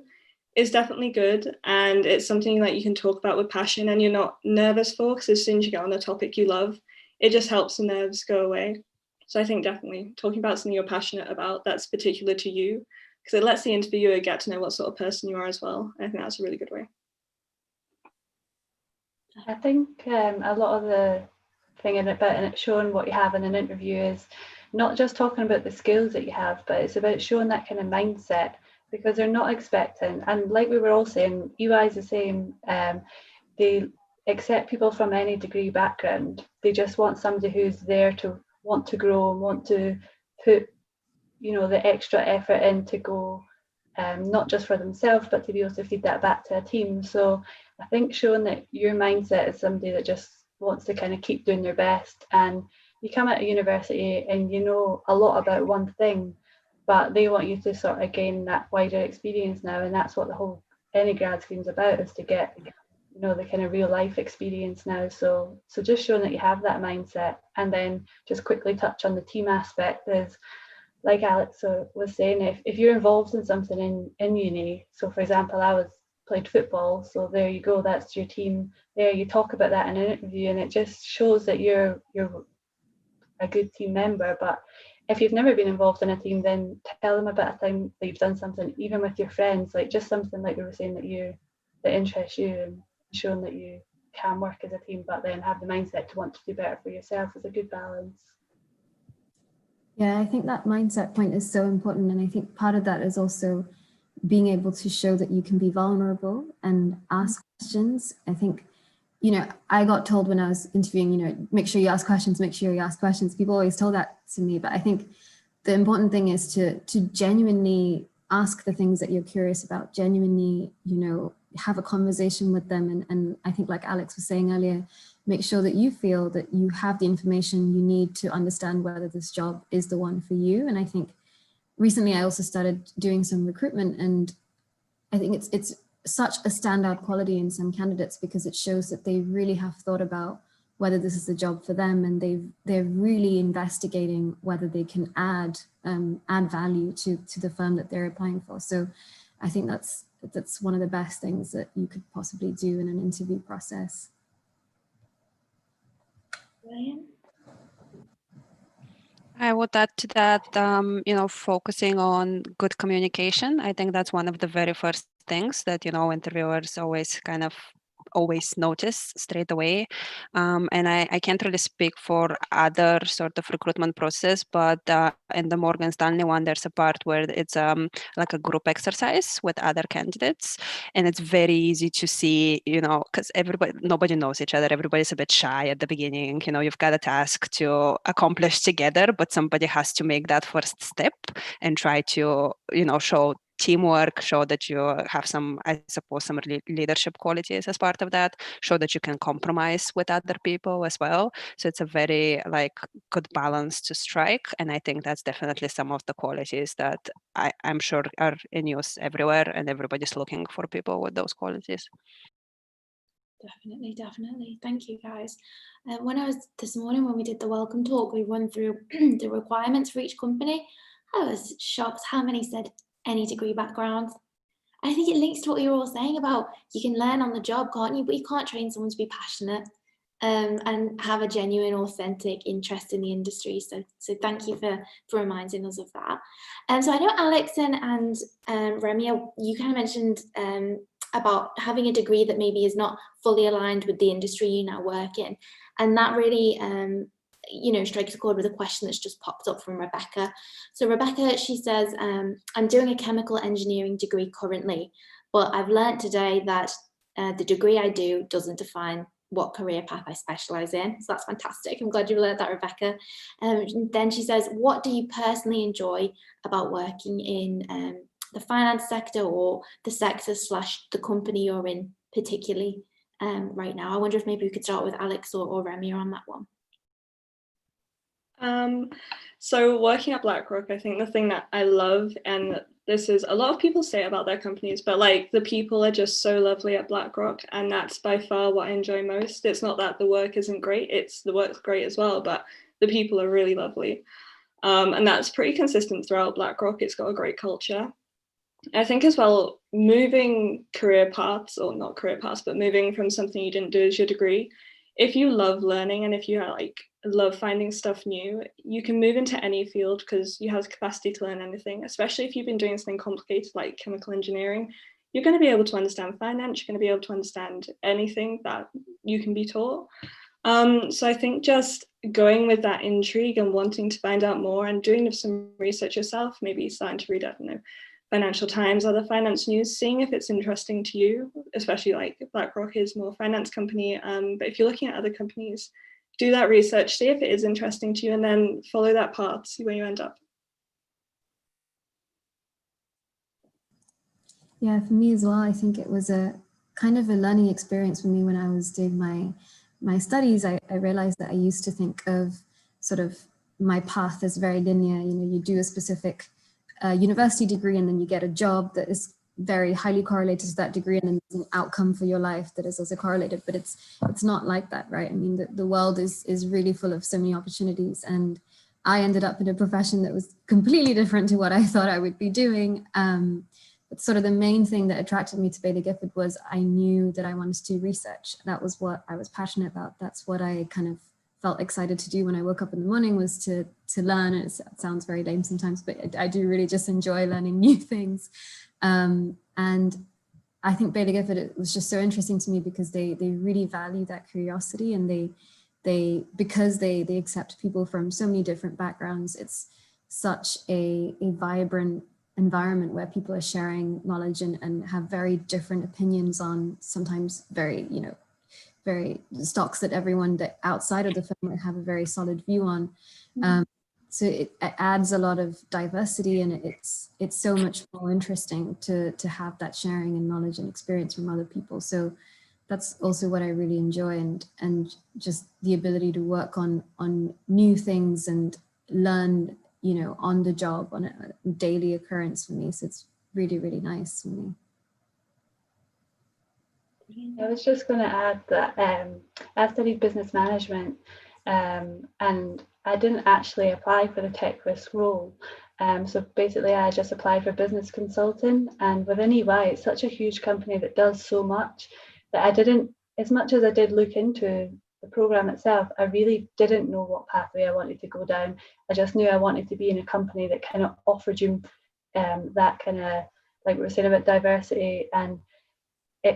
is definitely good. And it's something that you can talk about with passion and you're not nervous for, because as soon as you get on a topic you love, it just helps the nerves go away. So I think definitely talking about something you're passionate about that's particular to you, because it lets the interviewer get to know what sort of person you are as well. I think that's a really good way. I think a lot of the thing about it showing what you have in an interview is not just talking about the skills that you have, but it's about showing that kind of mindset, because they're not expecting, and like we were all saying, EY is the same, they accept people from any degree background. They just want somebody who's there to want to grow and want to put, you know, the extra effort in to go, not just for themselves, but to be able to feed that back to a team. So I think showing that your mindset is somebody that just wants to kind of keep doing their best, and you come out of university and you know a lot about one thing, but they want you to sort of gain that wider experience now, and that's what the whole any grad scheme's about, is to get, you know, the kind of real life experience now. So just showing that you have that mindset, and then just quickly touch on the team aspect is, like Alex was saying, if you're involved in something in uni, so for example, I played football, so there you go, that's your team there, you talk about that in an interview and it just shows that you're a good team member. But if you've never been involved in a team, then tell them about a time that you've done something, even with your friends, like just something like we were saying that interests you, and showing that you can work as a team, but then have the mindset to want to do better for yourself is a good balance. Yeah, I think that mindset point is so important. And I think part of that is also being able to show that you can be vulnerable and ask questions. I think, you know, I got told when I was interviewing, you know, make sure you ask questions, make sure you ask questions. People always told that to me, but I think the important thing is to genuinely ask the things that you're curious about, genuinely, you know, have a conversation with them. And I think, like Alex was saying earlier, make sure that you feel that you have the information you need to understand whether this job is the one for you. And I think recently I also started doing some recruitment, and I think it's such a standout quality in some candidates, because it shows that they really have thought about whether this is the job for them, and they're really investigating whether they can add value to the firm that they're applying for. So I think that's one of the best things that you could possibly do in an interview process. Brilliant. I would add to that, focusing on good communication. I think that's one of the very first things that, interviewers always notice straight away. And I can't really speak for other sort of recruitment process, but in the Morgan Stanley one, there's a part where it's like a group exercise with other candidates. And it's very easy to see, because nobody knows each other. Everybody's a bit shy at the beginning. You've got a task to accomplish together, but somebody has to make that first step and try to, show teamwork, show that you have some leadership qualities as part of that, show that you can compromise with other people as well. So it's a very good balance to strike. And I think that's definitely some of the qualities that I'm sure are in use everywhere, and everybody's looking for people with those qualities. Definitely. Thank you, guys. This morning when we did the welcome talk, we run through the requirements for each company. I was shocked how many said any degree background. I think it links to what you're all saying about you can learn on the job, can't you? But you can't train someone to be passionate and have a genuine, authentic interest in the industry. So thank you for reminding us of that. So I know Alex and Remia, you kind of mentioned about having a degree that maybe is not fully aligned with the industry you now work in, and that really strikes a chord with a question that's just popped up from Rebecca. So Rebecca, she says, I'm doing a chemical engineering degree currently, but I've learned today that the degree I do doesn't define what career path I specialize in. So that's fantastic. I'm glad you learned that, Rebecca. Then she says, what do you personally enjoy about working in the finance sector, or the sector / the company you're in particularly right now? I wonder if maybe we could start with Alex or Remia on that one. So working at BlackRock, I think the thing that I love, and this is a lot of people say about their companies, but the people are just so lovely at BlackRock, and that's by far what I enjoy most. It's not that the work isn't great, the work's great as well, but the people are really lovely. And that's pretty consistent throughout BlackRock. It's got a great culture. I think as well, moving career paths, or not career paths, but moving from something you didn't do as your degree, if you love learning and if you love finding stuff new, you can move into any field because you have the capacity to learn anything, especially if you've been doing something complicated like chemical engineering. You're going to be able to understand finance, you're going to be able to understand anything that you can be taught. So I think just going with that intrigue and wanting to find out more and doing some research yourself, maybe starting to read, I don't know, Financial Times, other finance news, seeing if it's interesting to you, especially BlackRock is more finance company. But if you're looking at other companies, do that research, see if it is interesting to you, and then follow that path, see where you end up. Yeah, for me as well, I think it was a kind of a learning experience for me when I was doing my studies. I realized that I used to think of sort of my path as very linear. You do a specific university degree and then you get a job that is very highly correlated to that degree, and then there's an outcome for your life that is also correlated, but it's not like that, right? I mean, the world is really full of so many opportunities, and I ended up in a profession that was completely different to what I thought I would be doing. But sort of the main thing that attracted me to Baillie Gifford was I knew that I wanted to do research. That was what I was passionate about. That's what I kind of felt excited to do when I woke up in the morning, was to learn. And it sounds very lame sometimes, but I do really just enjoy learning new things. And I think Baillie Gifford, it was just so interesting to me because they really value that curiosity, and because they accept people from so many different backgrounds. It's such a vibrant environment where people are sharing knowledge and have very different opinions on sometimes very stocks that everyone that outside of the firm might have a very solid view on. So it adds a lot of diversity, and it's so much more interesting to have that sharing and knowledge and experience from other people. So that's also what I really enjoy, and just the ability to work on new things and learn, on the job, on a daily occurrence for me. So it's really, really nice for me. I was just going to add that I studied business management, and I didn't actually apply for the tech risk role. So basically I just applied for business consulting, and within EY, it's such a huge company that does so much that I didn't, as much as I did look into the program itself, I really didn't know what pathway I wanted to go down. I just knew I wanted to be in a company that kind of offered you that kind of, like we were saying about diversity, and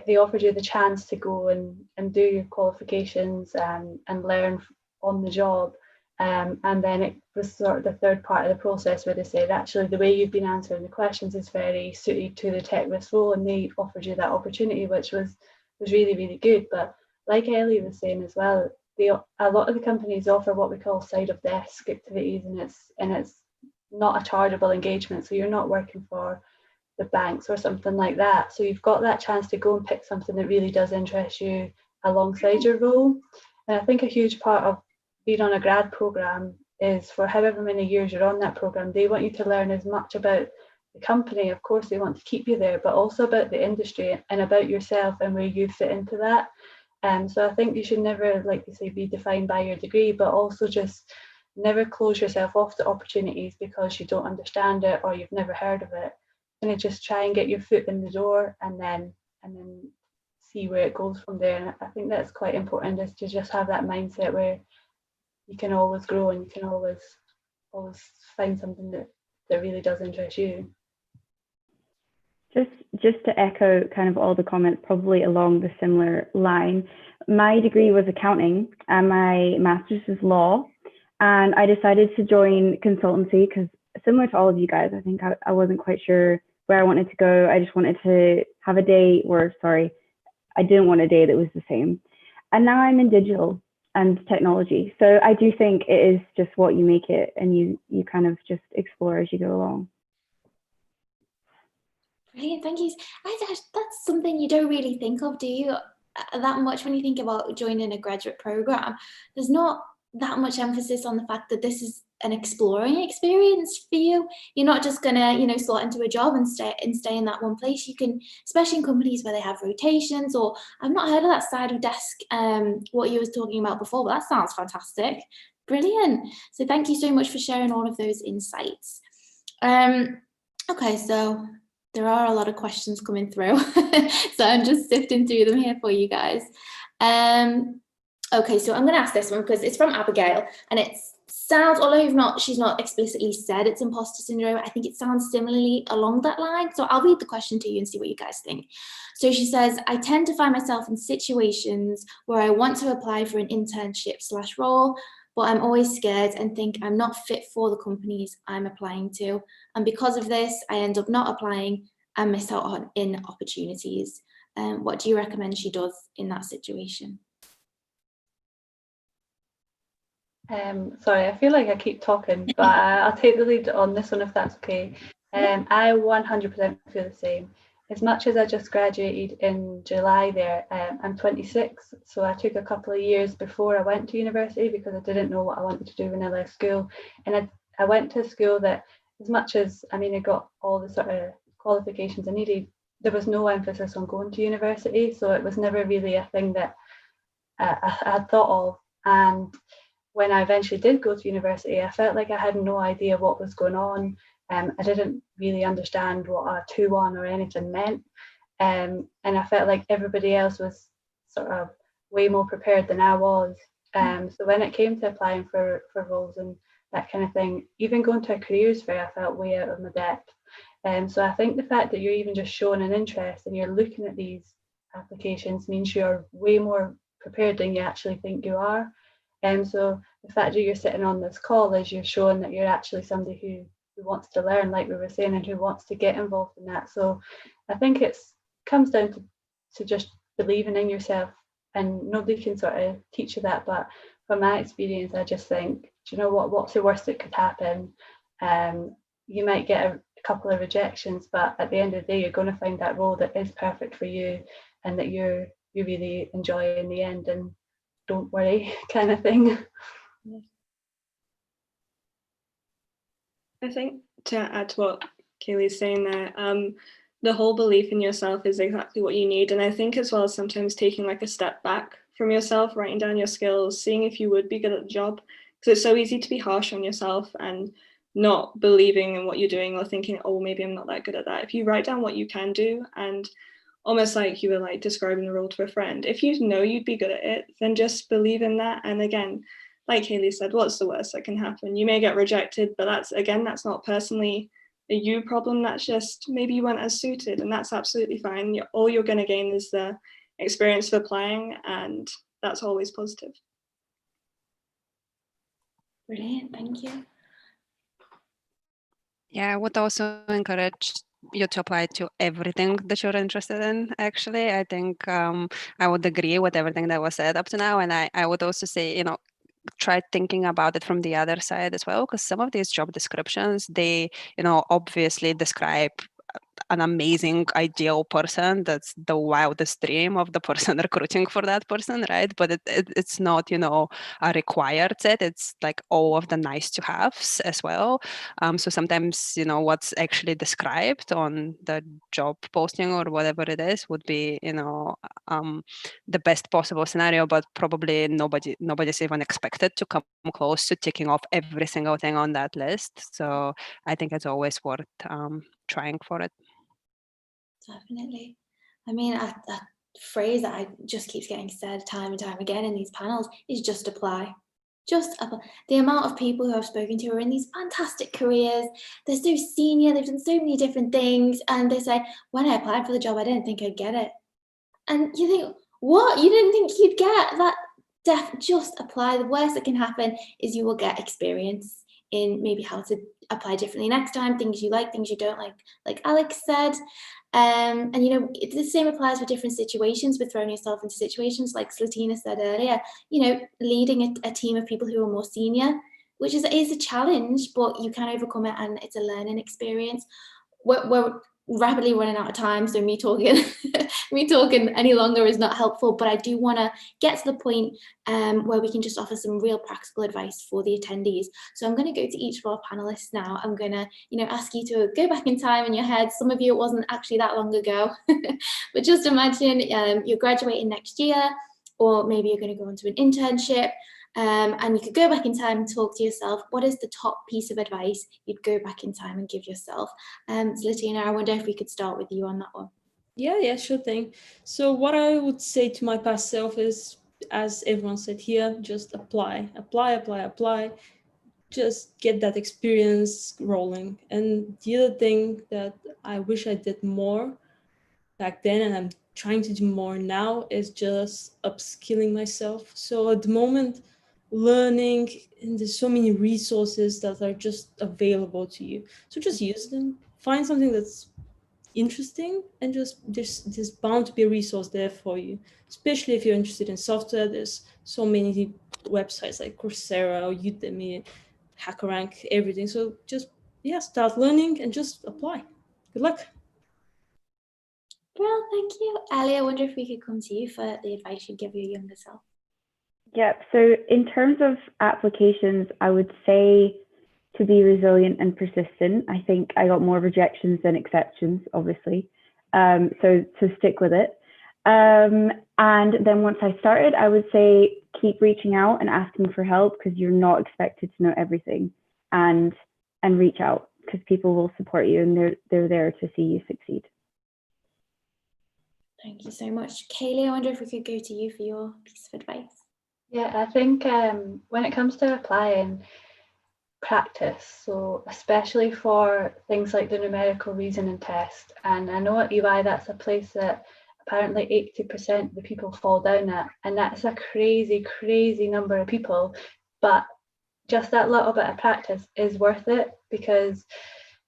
they offered you the chance to go and do your qualifications and learn on the job. And then it was sort of the third part of the process where they said, actually, the way you've been answering the questions is very suited to the tech risk role, and they offered you that opportunity, which was really, really good. But like Ellie was saying as well, a lot of the companies offer what we call side of desk activities, and it's not a chargeable engagement, so you're not working for the banks or something like that. So you've got that chance to go and pick something that really does interest you alongside your role. And I think a huge part of being on a grad program is, for however many years you're on that program, they want you to learn as much about the company. Of course, they want to keep you there, but also about the industry and about yourself and where you fit into that. So I think you should never, like you say, be defined by your degree, but also just never close yourself off to opportunities because you don't understand it or you've never heard of it. And just try and get your foot in the door, and then see where it goes from there. And I think that's quite important, is to just have that mindset where you can always grow and you can always find something that really does interest you. Just to echo kind of all the comments, probably along the similar line, my degree was accounting and my master's was law, and I decided to join consultancy because, similar to all of you guys, I think I wasn't quite sure where I wanted to go. I just wanted to have a day, or sorry, I didn't want a day that was the same. And now I'm in digital and technology. So I do think it is just what you make it, and you kind of just explore as you go along. Brilliant, thank you. That's something you don't really think of, do you, that much when you think about joining a graduate program? There's not that much emphasis on the fact that this is an exploring experience for you. You're not just gonna, slot into a job and stay in that one place. You can, especially in companies where they have rotations, or I've not heard of that side of desk, what you was talking about before, but that sounds fantastic. Brilliant. So thank you so much for sharing all of those insights. Okay, so there are a lot of questions coming through. So I'm just sifting through them here for you guys. Okay, so I'm going to ask this one because it's from Abigail, and it sounds, although she's not explicitly said it's imposter syndrome, I think it sounds similarly along that line. So I'll read the question to you and see what you guys think. So she says, I tend to find myself in situations where I want to apply for an internship/role, but I'm always scared and think I'm not fit for the companies I'm applying to. And because of this, I end up not applying and miss out on opportunities. What do you recommend she does in that situation? Sorry, I feel like I keep talking, but I'll take the lead on this one if that's okay. I 100% feel the same. As much as I just graduated in July there, I'm 26, so I took a couple of years before I went to university because I didn't know what I wanted to do when I left school. And I went to a school that, as much as, I got all the sort of qualifications I needed, there was no emphasis on going to university, so it was never really a thing that I had thought of. And when I eventually did go to university, I felt like I had no idea what was going on. I didn't really understand what a 2-1 or anything meant. And I felt like everybody else was sort of way more prepared than I was. So when it came to applying for roles and that kind of thing, even going to a careers fair, I felt way out of my depth. So I think the fact that you're even just showing an interest and you're looking at these applications means you're way more prepared than you actually think you are. So the fact that you're sitting on this call is you're showing that you're actually somebody who wants to learn, like we were saying, and who wants to get involved in that. So I think it comes down to just believing in yourself, and nobody can sort of teach you that. But from my experience, I just think, do you know what's the worst that could happen? You might get a couple of rejections, but at the end of the day, you're going to find that role that is perfect for you and that you really enjoy in the end, and don't worry, kind of thing. I think to add to what Kaylee's saying there, the whole belief in yourself is exactly what you need. And I think as well, sometimes taking like a step back from yourself, writing down your skills, seeing if you would be good at the job, because it's so easy to be harsh on yourself and not believing in what you're doing or thinking, oh, maybe I'm not that good at that. If you write down what you can do, and almost like you were like describing the role to a friend, if you know you'd be good at it, then just believe in that. And again, like Hayley said, what's the worst that can happen? You may get rejected, but that's not personally a you problem. That's just maybe you weren't as suited, and that's absolutely fine. All you're going to gain is the experience of applying, and that's always positive. Brilliant, thank you. Yeah, I would also encourage you to apply to everything that you're interested in, actually. I think I would agree with everything that was said up to now. And I would also say, try thinking about it from the other side as well, because some of these job descriptions, they, obviously describe an amazing ideal person that's the wildest dream of the person recruiting for that person, right? But it's not a required set. It's like all of the nice to haves as well. So sometimes what's actually described on the job posting or whatever it is would be the best possible scenario, but probably nobody's even expected to come close to ticking off every single thing on that list. So I think it's always worth trying for it. Definitely. I mean, a phrase that just keeps getting said time and time again in these panels is just apply. Just apply. The amount of people who I've spoken to are in these fantastic careers. They're so senior, they've done so many different things, and they say, when I applied for the job, I didn't think I'd get it. And you think, what? You didn't think you'd get that? Just apply. The worst that can happen is you will get experience in maybe how to apply differently next time, things you like, things you don't like Alex said. And the same applies for different situations, with throwing yourself into situations like Zlatina said earlier, leading a team of people who are more senior, which is a challenge, but you can overcome it, and it's a learning experience. We're rapidly running out of time, so me talking any longer is not helpful, but I do want to get to the point where we can just offer some real practical advice for the attendees. So I'm going to go to each of our panelists now. I'm going to ask you to go back in time in your head. Some of you, it wasn't actually that long ago, but just imagine you're graduating next year, or maybe you're going to go into an internship. And you could go back in time and talk to yourself. What is the top piece of advice you'd go back in time and give yourself? Zlatina, I wonder if we could start with you on that one. Yeah, sure thing. So what I would say to my past self is, as everyone said here, just apply. Just get that experience rolling. And the other thing that I wish I did more back then, and I'm trying to do more now, is just upskilling myself. So at the moment, learning, and there's so many resources that are just available to you. So just use them. Find something that's interesting, and just there's bound to be a resource there for you, especially if you're interested in software. There's so many websites like Coursera, Udemy, HackerRank, everything. So just start learning and just apply. Good luck. Well, thank you. Ali, I wonder if we could come to you for the advice you'd give your younger self. Yep. So in terms of applications, I would say to be resilient and persistent. I think I got more rejections than acceptance, obviously. So stick with it. And then once I started, I would say keep reaching out and asking for help, because you're not expected to know everything, and reach out, because people will support you, and they're there to see you succeed. Thank you so much. Kaylee, I wonder if we could go to you for your piece of advice. Yeah, I think when it comes to applying, practice. So especially for things like the numerical reasoning test. And I know at EY that's a place that apparently 80% of the people fall down at. And that's a crazy, crazy number of people. But just that little bit of practice is worth it, because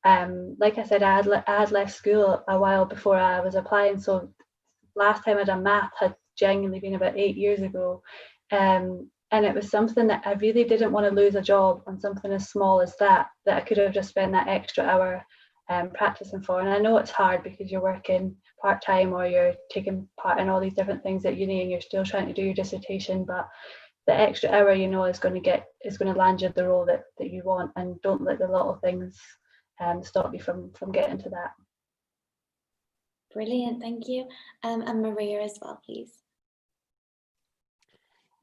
like I said, I had left school a while before I was applying. So last time I done math had genuinely been about 8 years ago. And it was something that I really didn't want to lose a job on, something as small as that I could have just spent that extra hour practicing for. And I know it's hard because you're working part-time, or you're taking part in all these different things at uni, and you're still trying to do your dissertation, but the extra hour is going to land you the role that you want. And don't let the little things stop you from getting to that. Brilliant, thank you. And Maria as well, please.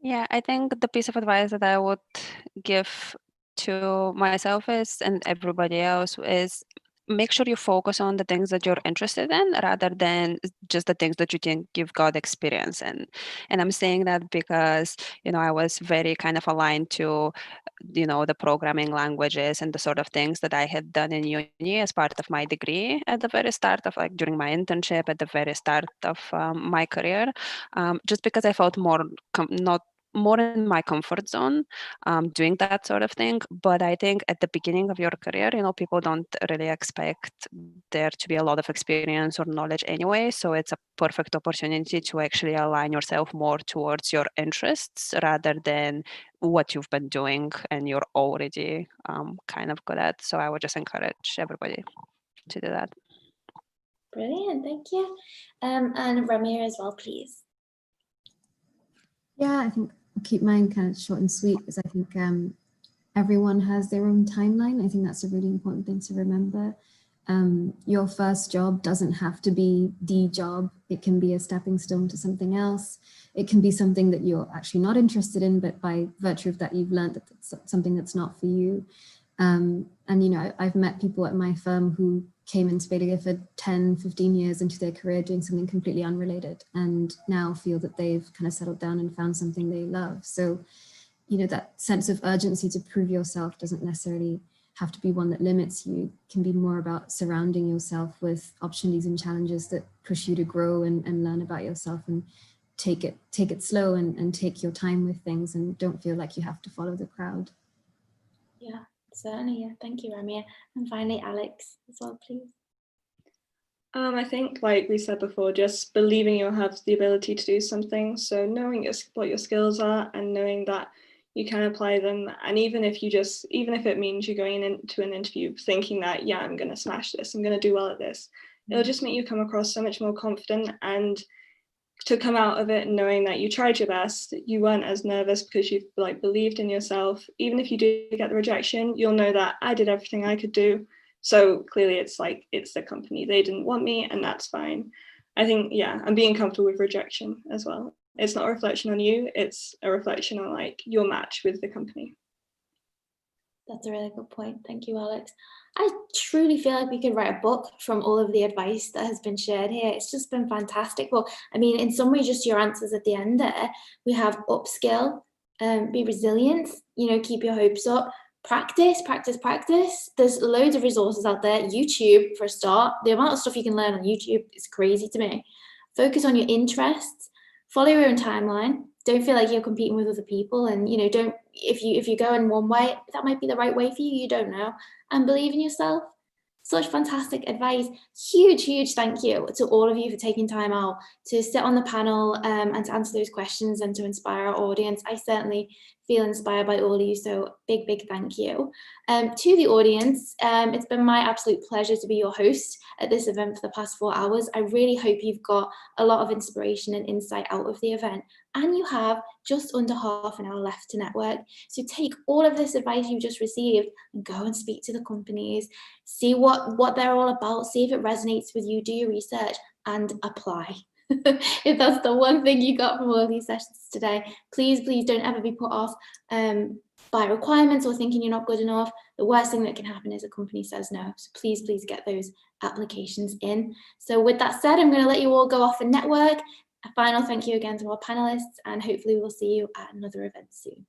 Yeah, I think the piece of advice that I would give to myself is and everybody else is make sure you focus on the things that you're interested in rather than just the things that you think you've got experience in. And I'm saying that because, I was very kind of aligned to, the programming languages and the sort of things that I had done in uni as part of my degree at the very start of during my internship at the very start of my career, just because I felt more not more in my comfort zone doing that sort of thing. But I think at the beginning of your career, people don't really expect there to be a lot of experience or knowledge anyway. So it's a perfect opportunity to actually align yourself more towards your interests rather than what you've been doing and you're already kind of good at. So I would just encourage everybody to do that. Brilliant, thank you. And Ramir as well, please. Yeah, I think I'll keep mine kind of short and sweet because I think everyone has their own timeline. I think that's a really important thing to remember. Your first job doesn't have to be the job. It can be a stepping stone to something else. It can be something that you're actually not interested in, but by virtue of that, you've learned that it's something that's not for you. And, I've met people at my firm who came into Baillie Gifford 10, 15 years into their career doing something completely unrelated and now feel that they've kind of settled down and found something they love. So, that sense of urgency to prove yourself doesn't necessarily have to be one that limits you. It can be more about surrounding yourself with opportunities and challenges that push you to grow and learn about yourself and take it slow and take your time with things and don't feel like you have to follow the crowd. Yeah, certainly. Yeah, thank you, Ramia. And finally, Alex as well, please. I think, like we said before, just believing you'll have the ability to do something. So knowing what your skills are and knowing that you can apply them. And even if it means you're going into an interview thinking that, yeah, I'm going to smash this, I'm going to do well at this, it'll just make you come across so much more confident, and to come out of it knowing that you tried your best, you weren't as nervous because you believed in yourself. Even if you do get the rejection, you'll know that I did everything I could do. So clearly it's the company, they didn't want me, and that's fine. I think, yeah, and being comfortable with rejection as well. It's not a reflection on you, it's a reflection on your match with the company. That's a really good point. Thank you, Alex. I truly feel like we could write a book from all of the advice that has been shared here. It's just been fantastic. Well, I mean, in some way, just your answers at the end there, we have upskill, be resilient, keep your hopes up, practice. There's loads of resources out there. YouTube, for a start, the amount of stuff you can learn on YouTube is crazy to me. Focus on your interests, follow your own timeline. Don't feel like you're competing with other people, and don't, if you go in one way, that might be the right way for you, you don't know. And believe in yourself. Such fantastic advice. Huge thank you to all of you for taking time out to sit on the panel and to answer those questions and to inspire our audience. I certainly feel inspired by all of you, so big thank you. To the audience, it's been my absolute pleasure to be your host at this event for the past 4 hours. I really hope you've got a lot of inspiration and insight out of the event, and you have just under half an hour left to network. So take all of this advice you just received and go and speak to the companies, see what they're all about, see if it resonates with you, do your research and apply. If that's the one thing you got from all of these sessions today, please don't ever be put off by requirements or thinking you're not good enough. The worst thing that can happen is a company says no. So please get those applications in. So with that said, I'm going to let you all go off and network. A final thank you again to our panelists, and hopefully we'll see you at another event soon.